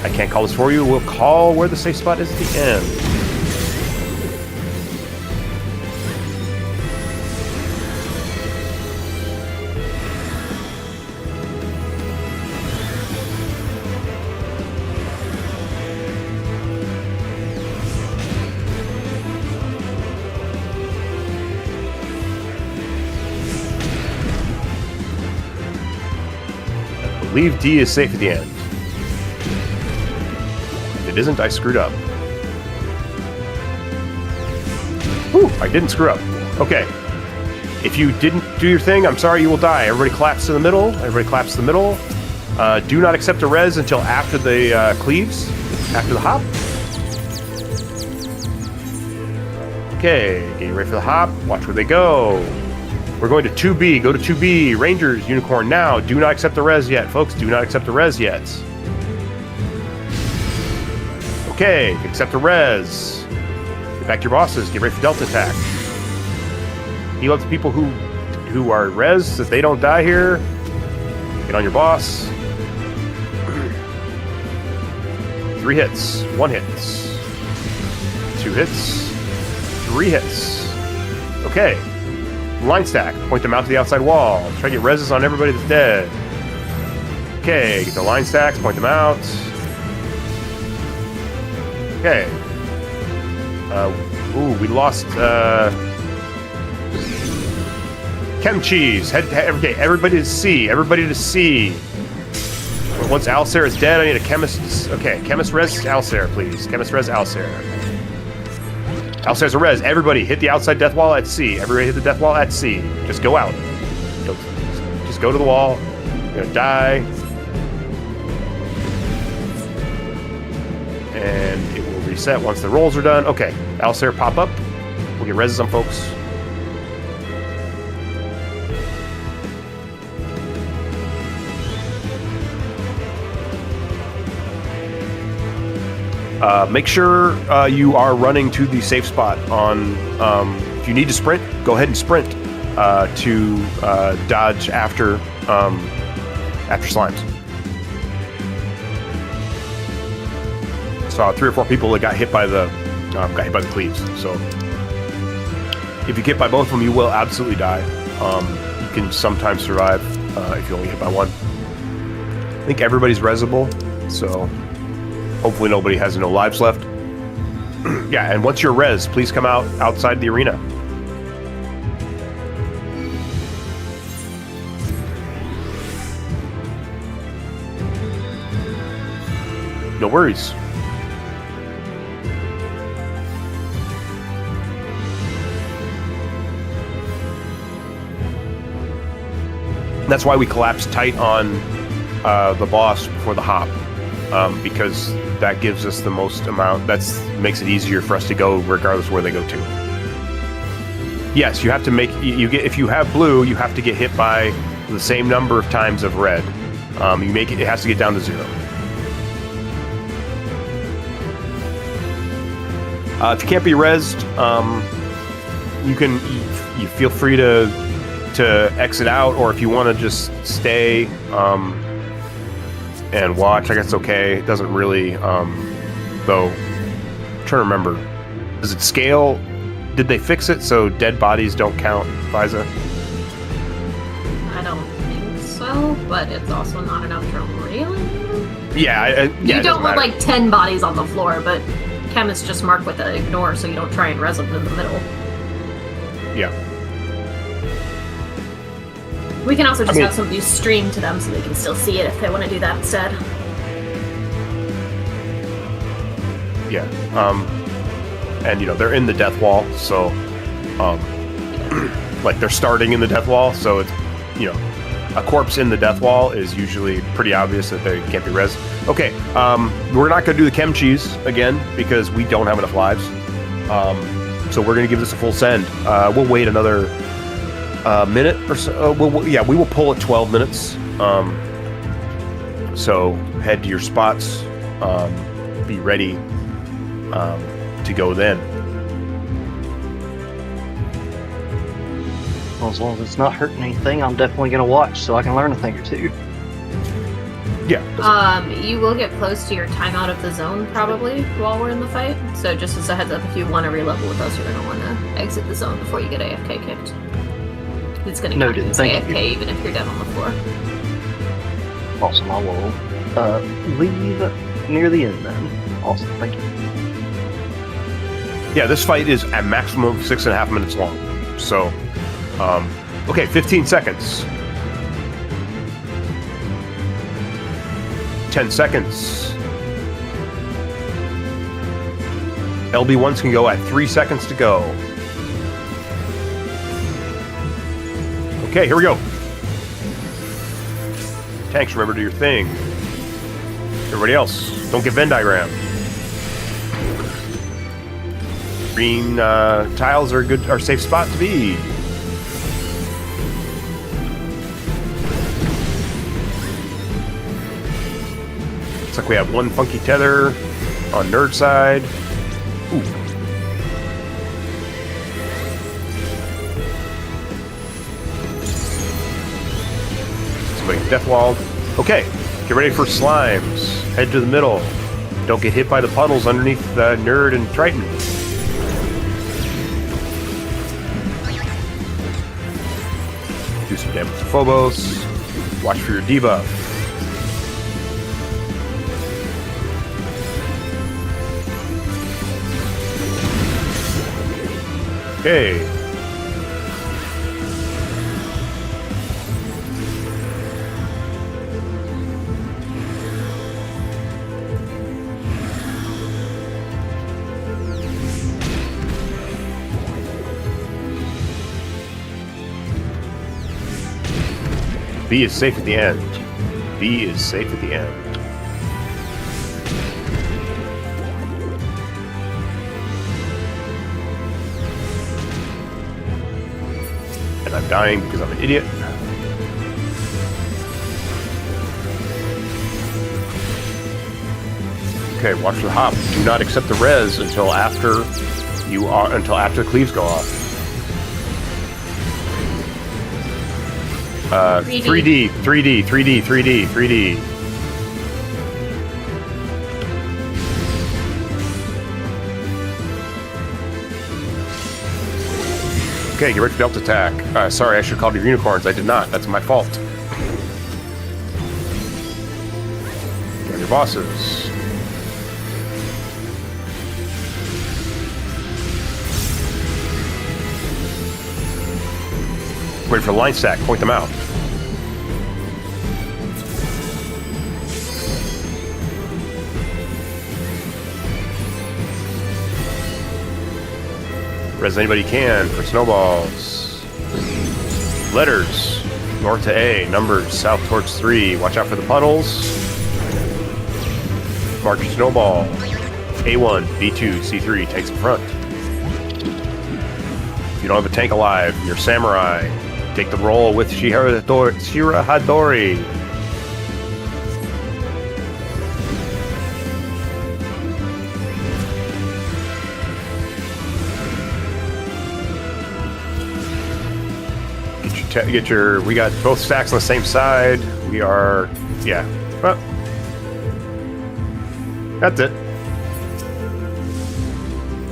I can't call this for you. We'll call where the safe spot is at the end. I believe D is safe at the end. If it isn't, I screwed up. Whew, I didn't screw up. Okay. If you didn't do your thing, I'm sorry, you will die. Everybody collapse to the middle. Everybody collapse to the middle. Do not accept a res until after the cleaves, after the hop. Okay, getting ready for the hop. Watch where they go. We're going to 2B. Go to 2B. Rangers, Unicorn now. Do not accept the res yet, folks. Do not accept the res yet. Okay, accept the res. Get back to your bosses. Get ready for Delta attack. Heal up the people who are res so that they don't die here. Get on your boss. 3 hits. 1 hit. 2 hits. 3 hits. Okay. Line stack. Point them out to the outside wall. Try to get reses on everybody that's dead. Okay, get the line stacks, point them out. Okay. We lost Chem cheese. Okay, everybody to C. Everybody to C. Once Alcer is dead, I need a chemist. Okay, chemist res Alcer, please. Chemist res Alcer. Alcer's a res. Everybody hit the outside death wall at C. Everybody hit the death wall at C. Just go out. Just go to the wall. You're gonna die. And it will reset once the rolls are done. Okay, Alcer pop up. We'll get reses on folks. Make sure you are running to the safe spot on, if you need to sprint, go ahead and sprint to dodge after slimes. Saw 3 or 4 people that got hit by the cleaves. So if you get by both of them, you will absolutely die. You can sometimes survive if you only get hit by one. I think everybody's resable, so hopefully nobody has no lives left. Yeah, and once you're res, please come outside the arena. No worries. That's why we collapse tight on the boss before the hop. Because that gives us the most amount. That makes it easier for us to go regardless of where they go to. Yes, you have to make. If you have blue, you have to get hit by the same number of times of red. You make it. It has to get down to 0. If you can't be rezzed, you feel free to exit out, or if you want to just stay. And watch, I guess it's okay. It doesn't really, though. I'm trying to remember. Does it scale? Did they fix it so dead bodies don't count, Liza? I don't think so, but it's also not enough to really. Yeah, you don't want like 10 bodies on the floor, but chemists just mark with an ignore so you don't try and res them in the middle. Yeah. We can also just have somebody stream to them so they can still see it if they want to do that instead. Yeah. And they're in the death wall, so like they're starting in the death wall, so it's a corpse in the death wall is usually pretty obvious that they can't be res. Okay, we're not going to do the chem cheese again because we don't have enough lives. So we're going to give this a full send. We'll wait another minute or so. We will pull at 12 minutes. So head to your spots. Be ready to go then. Well, as long as it's not hurting anything, I'm definitely going to watch so I can learn a thing or two. Yeah. You will get close to your timeout of the zone probably while we're in the fight. So just as a heads up, if you want to re-level with us, you're going to want to exit the zone before you get AFK kicked. It's going to count as AFK even if you're dead on the floor. Awesome, I will leave near the end then. Awesome, thank you. Yeah, this fight is at maximum 6.5 minutes long. So, okay, 15 seconds. 10 seconds. LB1s can go at 3 seconds to go. Okay, here we go. Tanks, remember to do your thing. Everybody else, don't get Venn diagram. Green tiles are a safe spot to be. Looks like we have one funky tether on nerd side. Ooh. Somebody death walled. Okay, get ready for slimes. Head to the middle. Don't get hit by the puddles underneath the nerd and Triton. Do some damage to Phobos. Watch for your debuff. Okay. B is safe at the end. B is safe at the end. And I'm dying because I'm an idiot. Okay, watch the hop. Do not accept the res until after the cleaves go off. 3D. Okay, get ready for belt attack. Sorry, I should have called you unicorns. I did not. That's my fault. Get your bosses. Wait for the line stack. Point them out. Res anybody can for snowballs. Letters. North to A. Numbers. South towards 3. Watch out for the puddles. Mark your snowball. A1, B2, C3. Tanks in front. If you don't have a tank alive, you're samurai. Take the roll with Shirahadori. We got both stacks on the same side. We are, yeah. Well, that's it.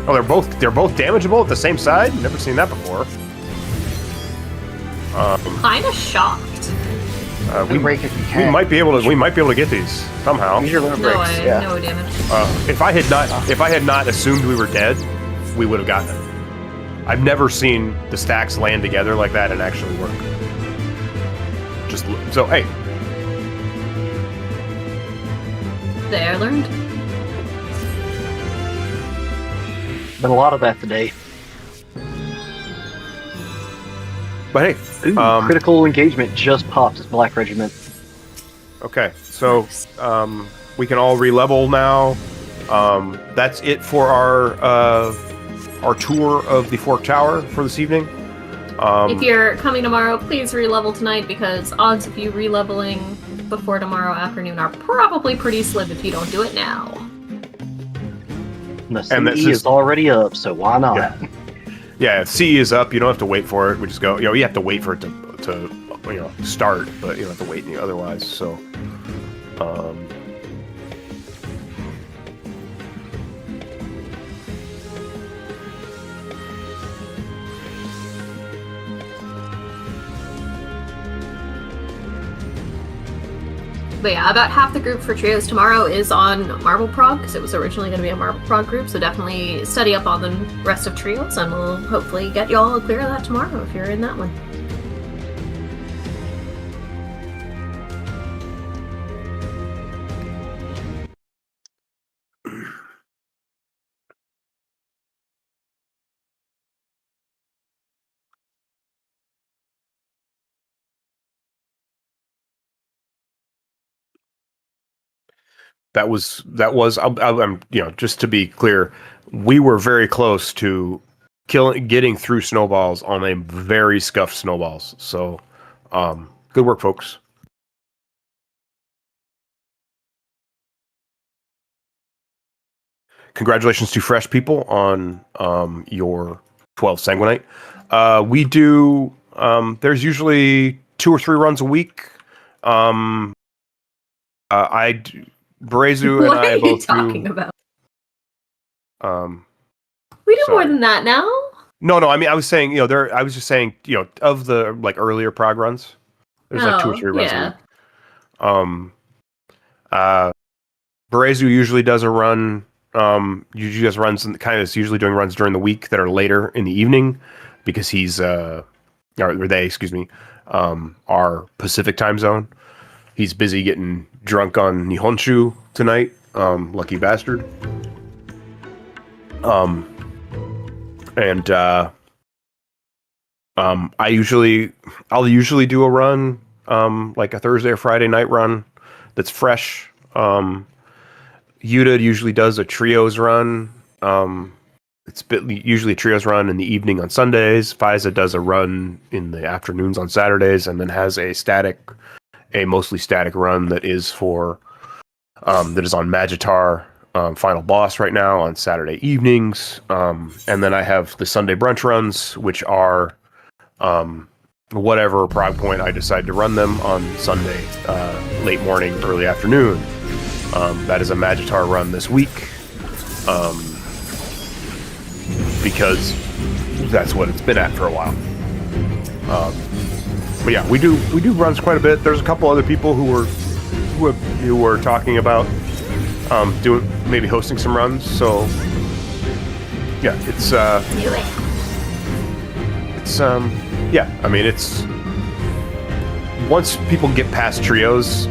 Oh, they're both damageable at the same side? Never seen that before. Kinda shocked. We break it. We might be able to get these somehow. Use your limit breaks. Yeah. No damage. If I had not assumed we were dead, we would have gotten it. I've never seen the stacks land together like that and actually work. just so hey. There, learned. Been a lot of that today. But hey, Ooh, critical engagement just popped as Black Regiment. Okay, so we can all re-level now. That's it for our tour of the Fork Tower for this evening. If you're coming tomorrow, please re-level tonight, because odds of you re-leveling before tomorrow afternoon are probably pretty slim if you don't do it now. The CE is already up, so why not? Yeah, CE is up. You don't have to wait for it. We just go. You have to wait for it to start, but you don't have to wait otherwise. So, But yeah, about half the group for trios tomorrow is on Marble Prog, because it was originally going to be a Marble Prog group, so definitely study up on the rest of trios, and we'll hopefully get you all clear of that tomorrow if you're in that one. that was I'm just to be clear, we were very close to getting through snowballs on a very scuffed snowballs. So, good work, folks. Congratulations to fresh people on your 12 Sanguinite. We do. There's usually 2 or 3 runs a week. Brezu and I both do. What are you talking about? We do more than that now. No. I mean, I was saying, I was just saying, of the earlier prog runs, there's 2 or 3 runs a week. Brezu usually does a run. Usually does runs and is usually doing runs during the week that are later in the evening, because he's or they, excuse me, are Pacific time zone. He's busy getting drunk on Nihonshu tonight. Lucky bastard. I'll usually do a run, like a Thursday or Friday night run that's fresh. Yuta usually does a trios run. It's usually a trios run in the evening on Sundays. Fiza does a run in the afternoons on Saturdays, and then has a mostly static run that is for that is on Magitar Final Boss right now on Saturday evenings. And then I have the Sunday brunch runs, which are whatever prog point I decide to run them on Sunday, late morning, early afternoon. That is a Magitar run this week, because that's what it's been at for a while. But yeah, we do runs quite a bit. There's a couple other people who were talking about maybe hosting some runs. So yeah, it's yeah. I mean, it's once people get past trios.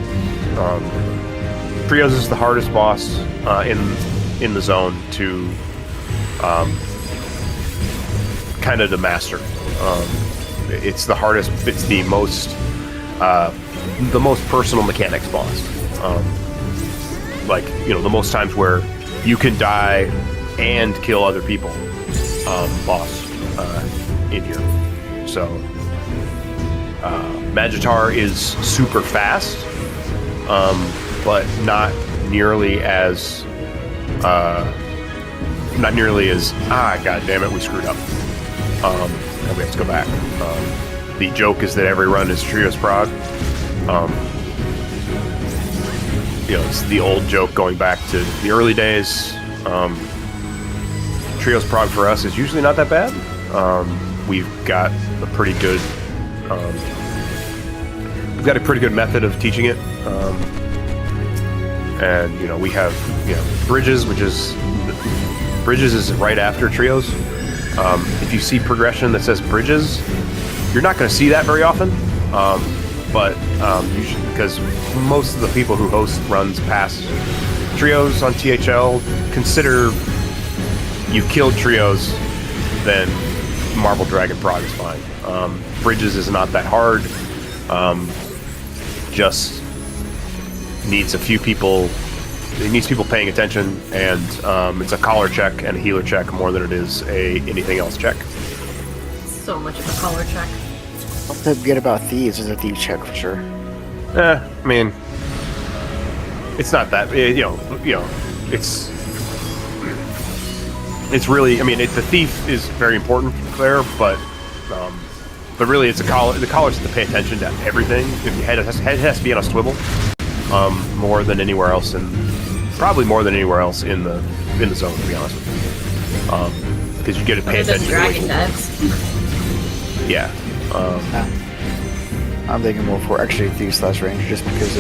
Trios is the hardest boss in the zone to kind of to master. It's the hardest. It's the most personal mechanics boss. The most times where you can die and kill other people. Boss in here. So Magitar is super fast, but not nearly as god damn it, we screwed up. And we have to go back. The joke is that every run is Trios Prog. It's the old joke going back to the early days. Trios Prog for us is usually not that bad. We've got a pretty good method of teaching it. And we have Bridges, Bridges is right after Trios. If you see progression that says Bridges, you're not going to see that very often. but usually because most of the people who host runs past trios on THL consider you've killed trios, then Marble Dragon Prog is fine. Bridges is not that hard. Just needs a few people. It needs people paying attention, and it's a collar check and a healer check more than it is a anything else check. So much of a collar check. Don't forget about thieves. Is a thief check for sure. I mean, it's not that. It's really. I mean, the thief is very important there, but really, it's a collar. The collars have to pay attention to everything. If your head has to be on a swivel, more than anywhere else, and probably more than anywhere else in the zone, to be honest with you, because you get to pay attention. Dragon decks. Yeah. I'm thinking more for actually thieves / ranger, just because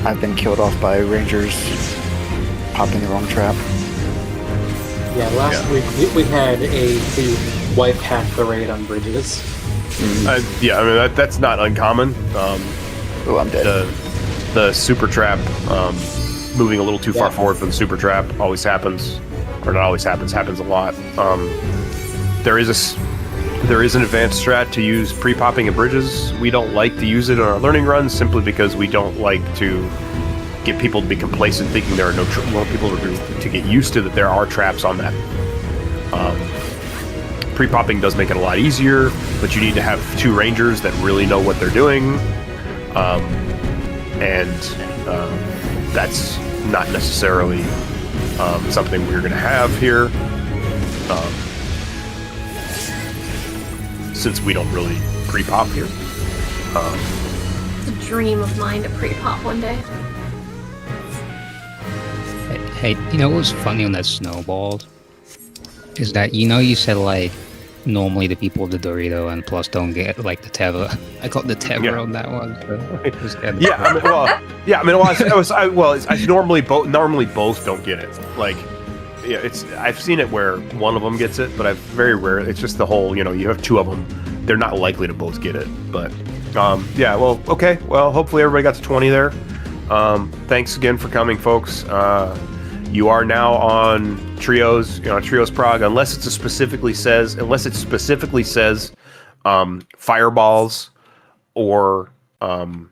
I've been killed off by rangers popping the wrong trap. Yeah, last week we had a thief wipe half the raid on bridges. I mean that's not uncommon. Oh, I'm dead. The super trap moving a little too far forward for the super trap always happens, or not always happens a lot. There is an advanced strat to use pre-popping of bridges. We don't like to use it on our learning runs simply because we don't like to get people to be complacent thinking there are no people to get used to that there are traps on that. Pre-popping does make it a lot easier, but you need to have two rangers that really know what they're doing, and that's not necessarily something we're going to have here, since we don't really pre-pop here. It's a dream of mine to pre-pop one day. Hey, you know what was funny on that snowball? Is that, you said, like, normally the people with the Dorito and plus don't get, like, the Tether. I got the Tether on that one. So normally both don't get it. Like, yeah, I've seen it where one of them gets it, but I've very rare. It's just the whole, you have two of them. They're not likely to both get it. But, okay. Well, hopefully everybody got to 20 there. Thanks again for coming, folks. You are now on Trios, Trios Prog, unless it specifically says Fireballs, or and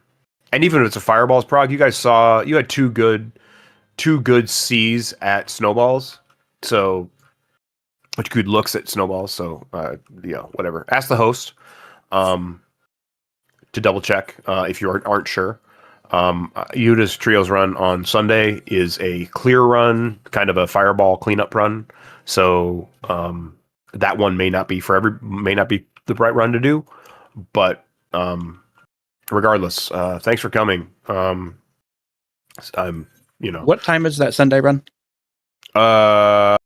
even if it's a Fireballs Prog, you guys saw you had two good C's at Snowballs, so which good looks at Snowballs. So whatever. Ask the host to double check if you aren't sure. Yuda's Trios run on Sunday is a clear run, kind of a fireball cleanup run. So that one may not be the right run to do, but regardless, thanks for coming. What time is that Sunday run? 5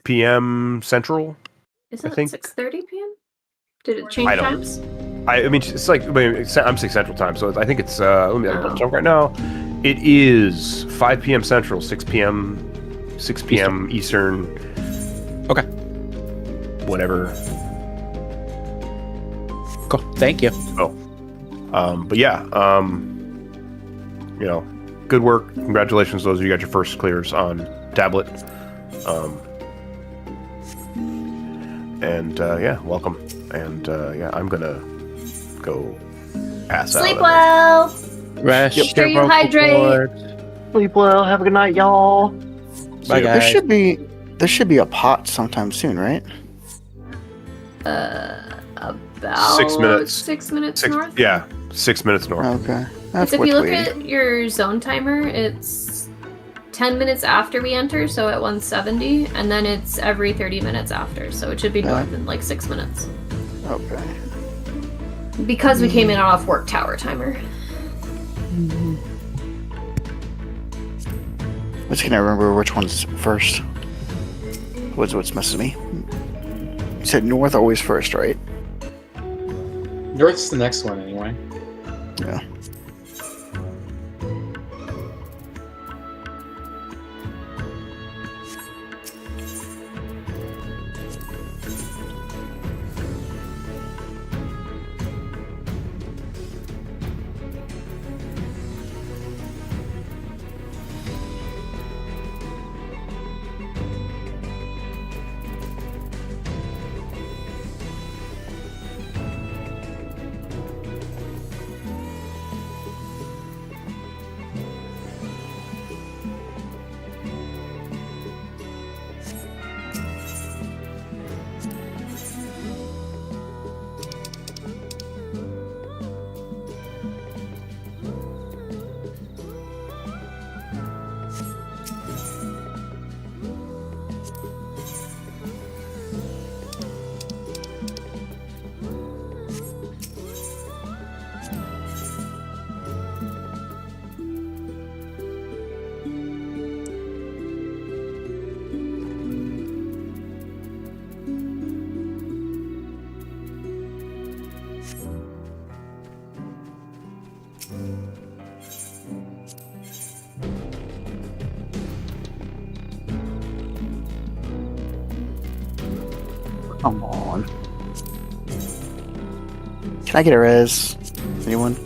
p.m. Central. Is it 6:30 p.m.? Did it change times? I mean, it's like I'm 6 Central Time, so I think it's. Let me jump right now. It is 5 p.m. Central, 6 p.m. Eastern. Okay. Whatever. Cool. Thank you. But yeah, good work. Congratulations, those of you got your first clears on tablet. Welcome. And I'm gonna go pass out. Sleep well. Rest. Make sure you hydrate. Sleep well. Have a good night, y'all. Bye, guys. There should be a pot sometime soon, right? About 6 minutes. 6 minutes north. Yeah, 6 minutes north. Okay. If you look at your zone timer, it's 10 minutes after we enter, so at 170, and then it's every 30 minutes after, so it should be more than like 6 minutes. Okay. Because we came in off work tower timer. I just can't remember which one's first. What's messing me? You said north always first, right? North's the next one, anyway. Yeah. Come on. Can I get a res? Anyone?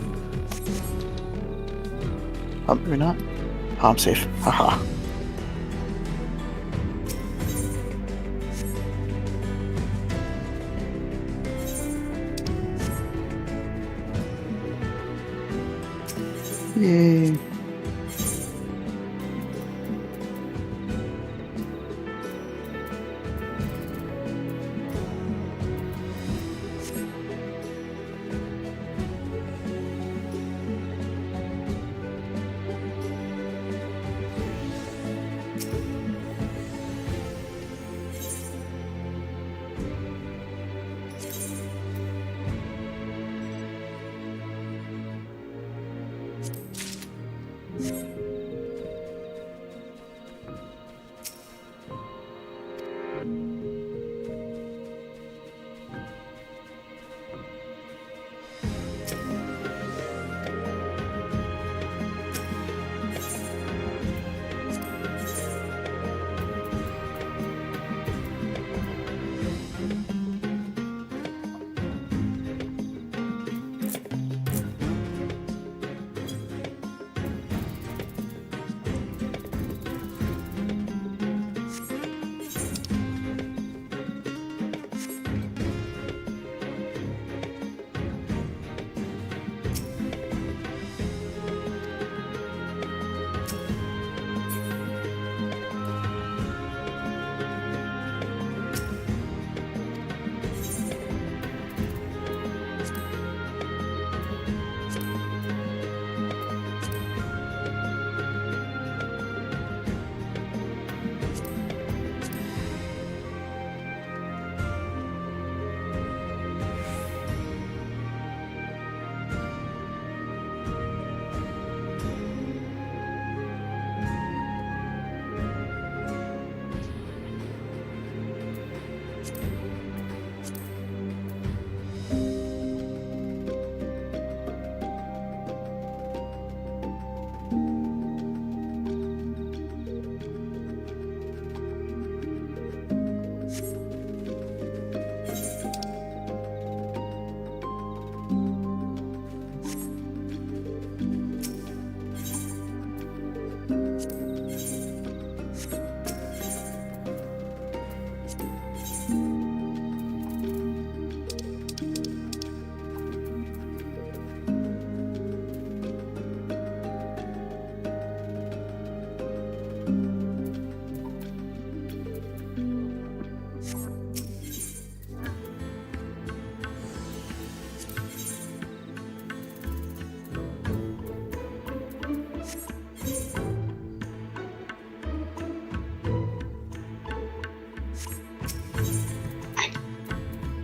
Oh, maybe not. Oh, I'm safe. Haha. Yay.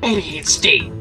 ADHD.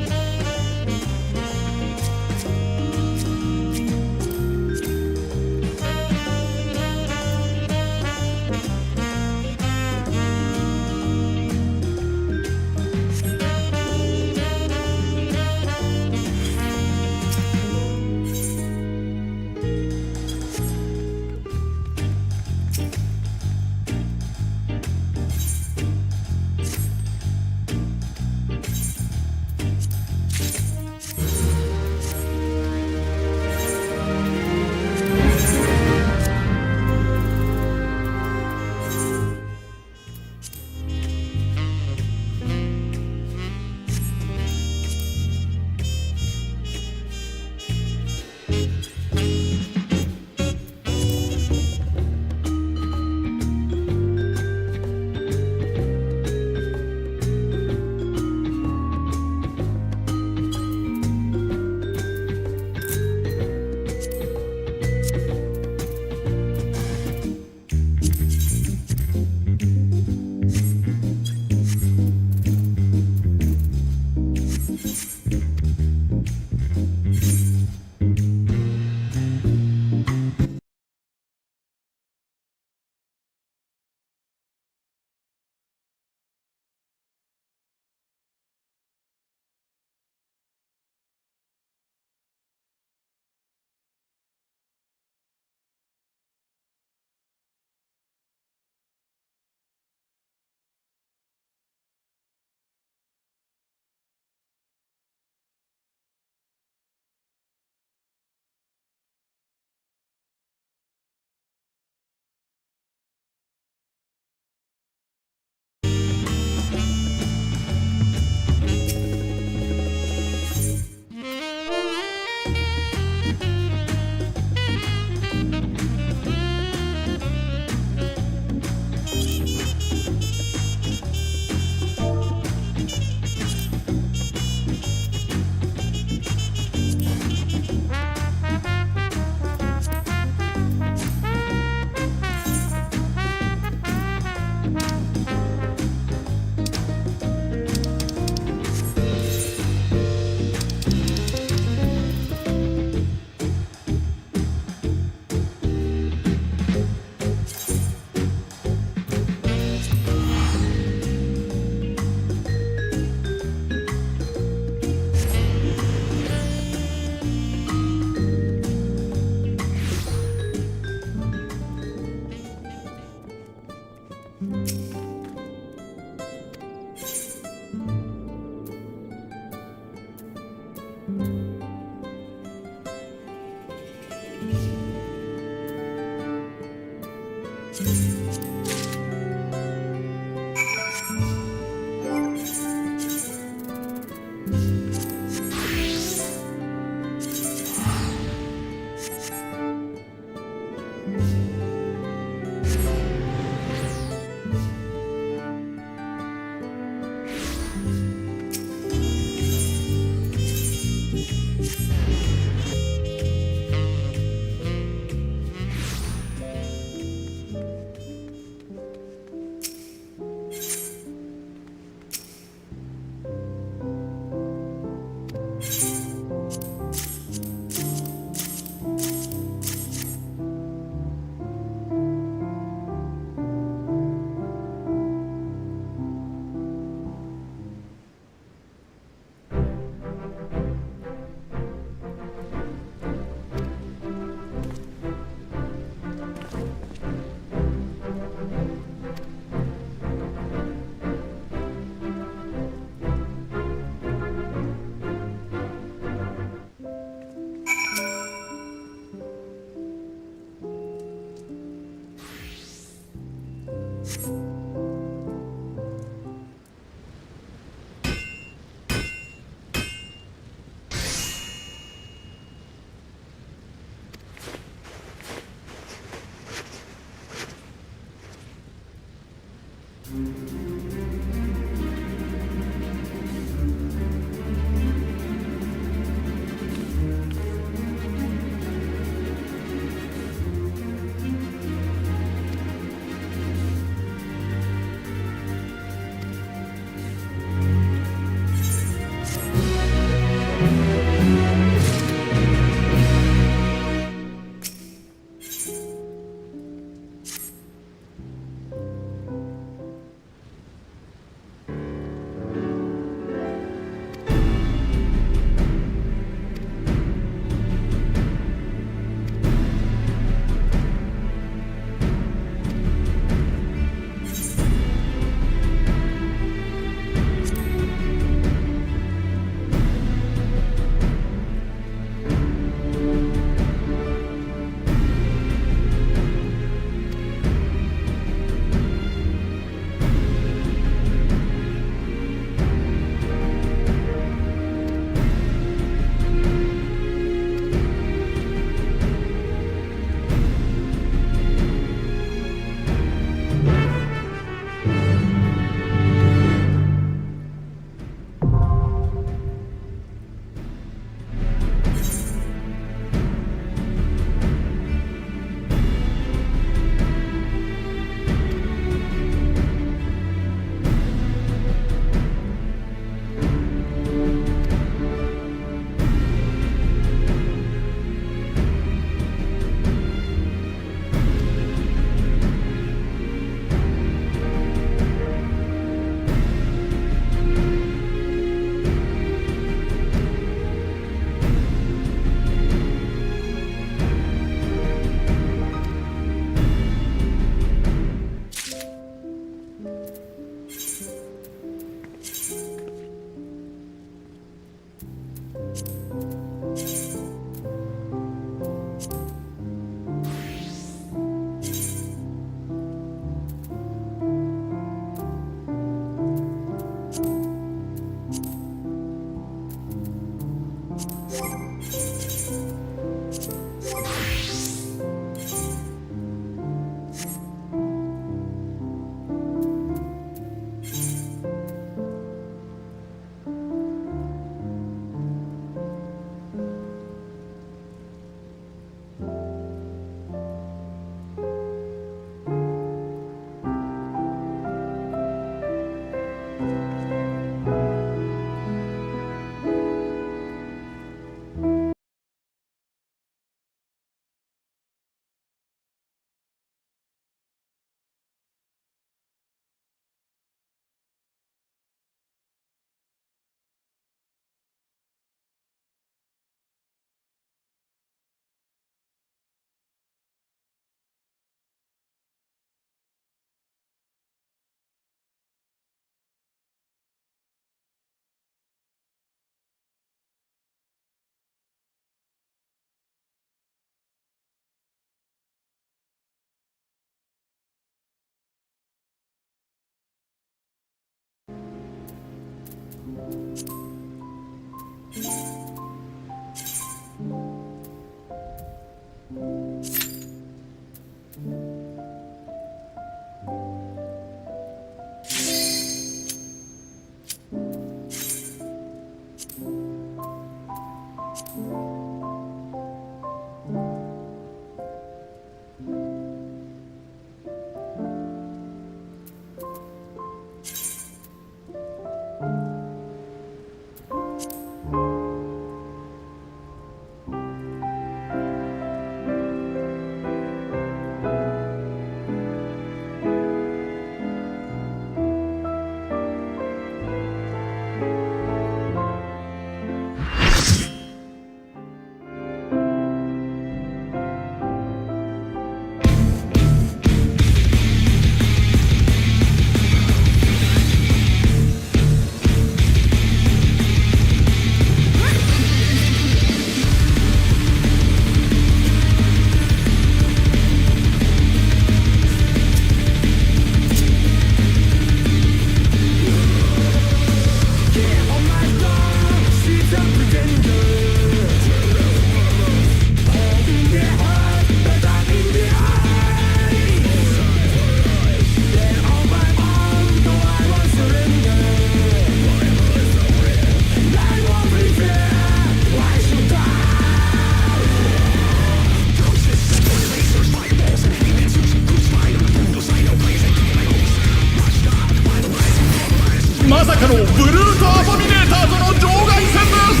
まさかのブルートアボミネーターとの場外戦です。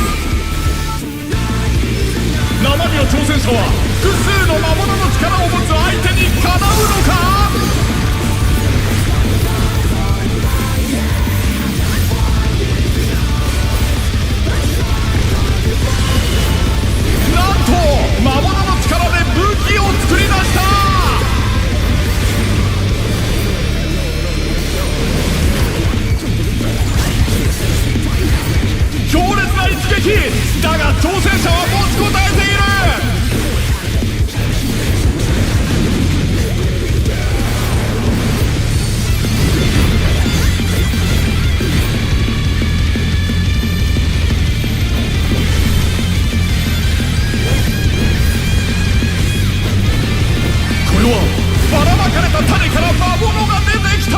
生身の挑戦者は複数の魔物の力を持つ相手にかなうのか。なんと魔物の力で武器を作り出した。強烈な一撃だが挑戦者は持ちこたえている。これはばらまかれた種から魔物が出てきた。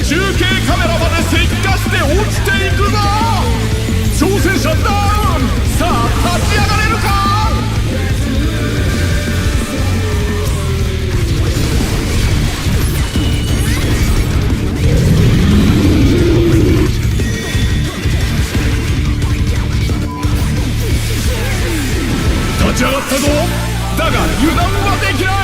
中継カメラまで石化して落ちていくぞ。挑戦者ダウン。さあ立ち上がれるか。立ち上がったぞ。だが油断はできない。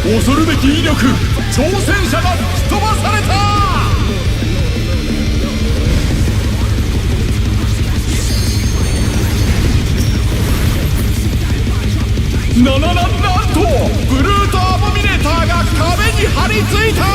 恐るべき威力。挑戦者が吹き飛ばされた。なんとブルートアボミネーターが壁に張り付いた。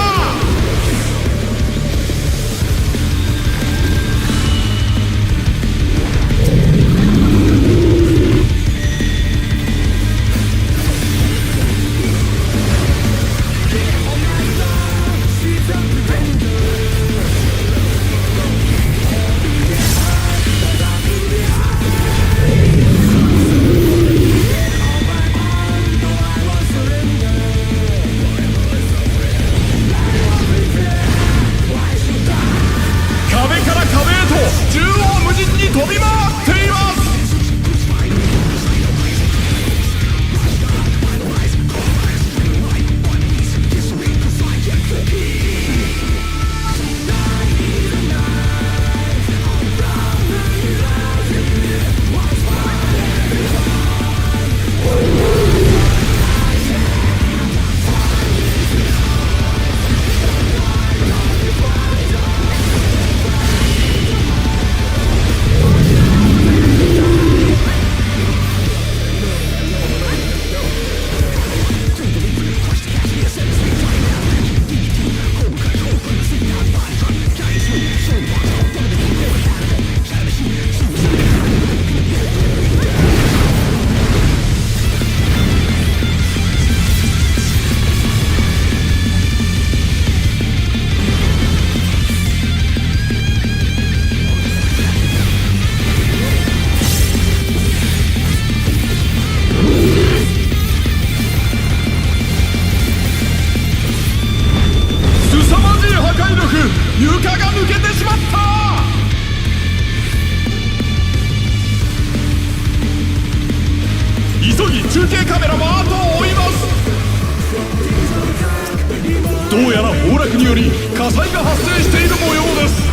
床が抜けてしまった。急ぎ中継カメラも後を追います。どうやら崩落により火災が発生している模様です。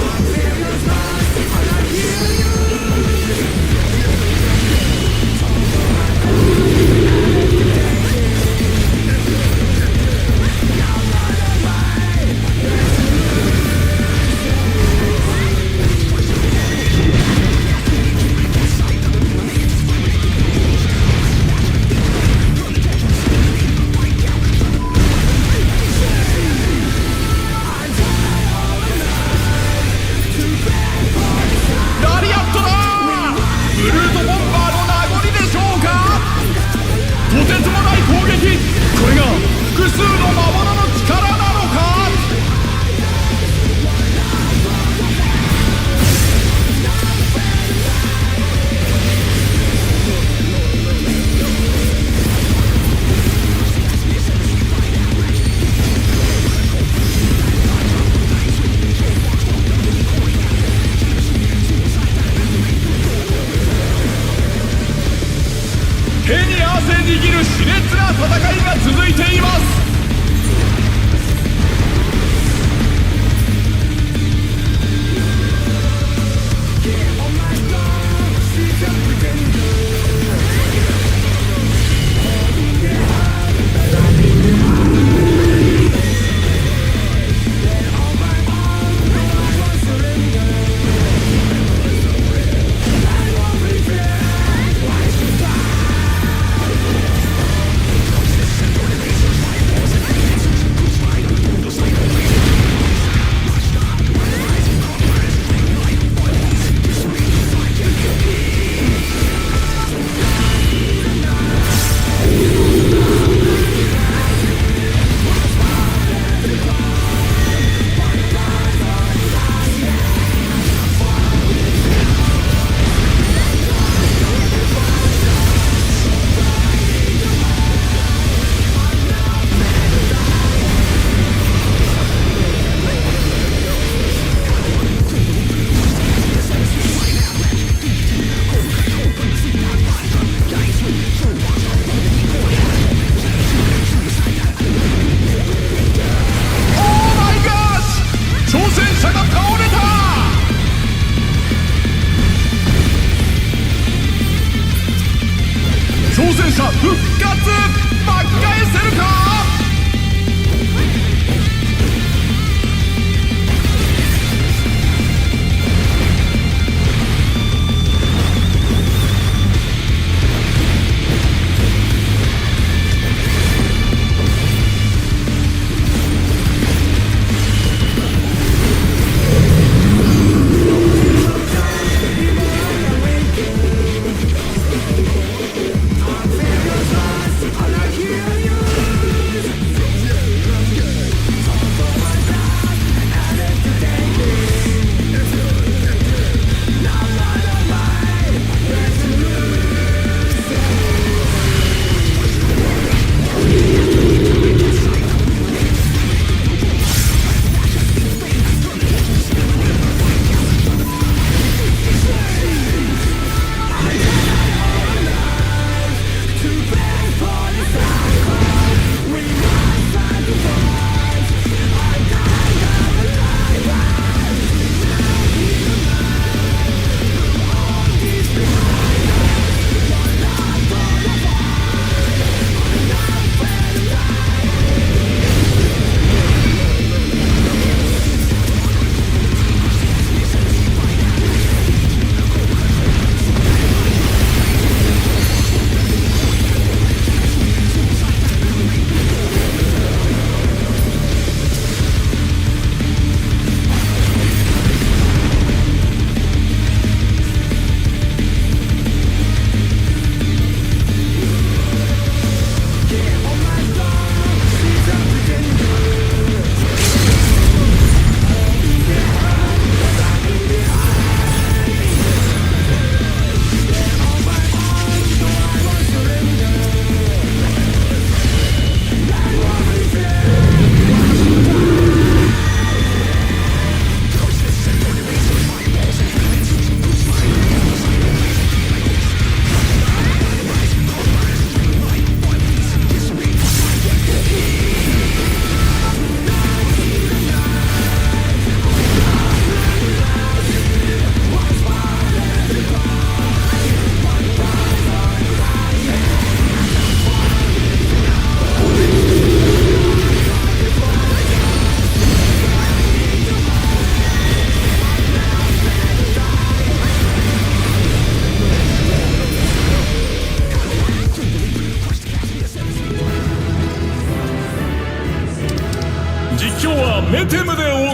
手に汗握る熾烈な戦いが続いています。復活巻き返せるか。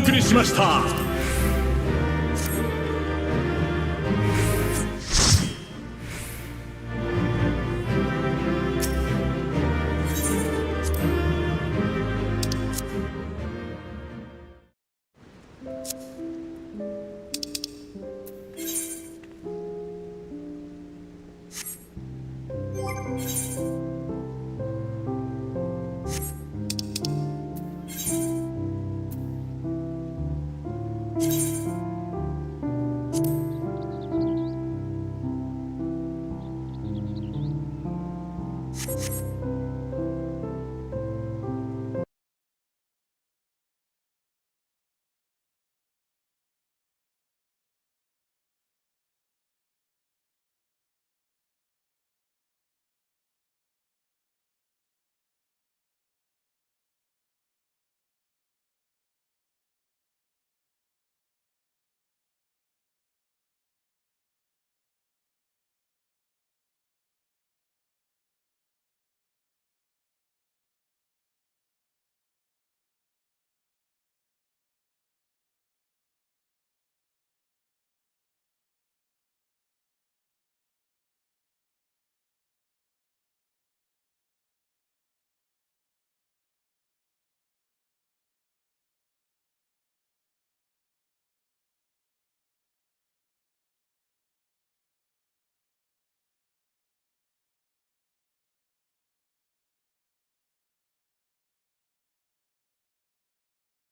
送りしました。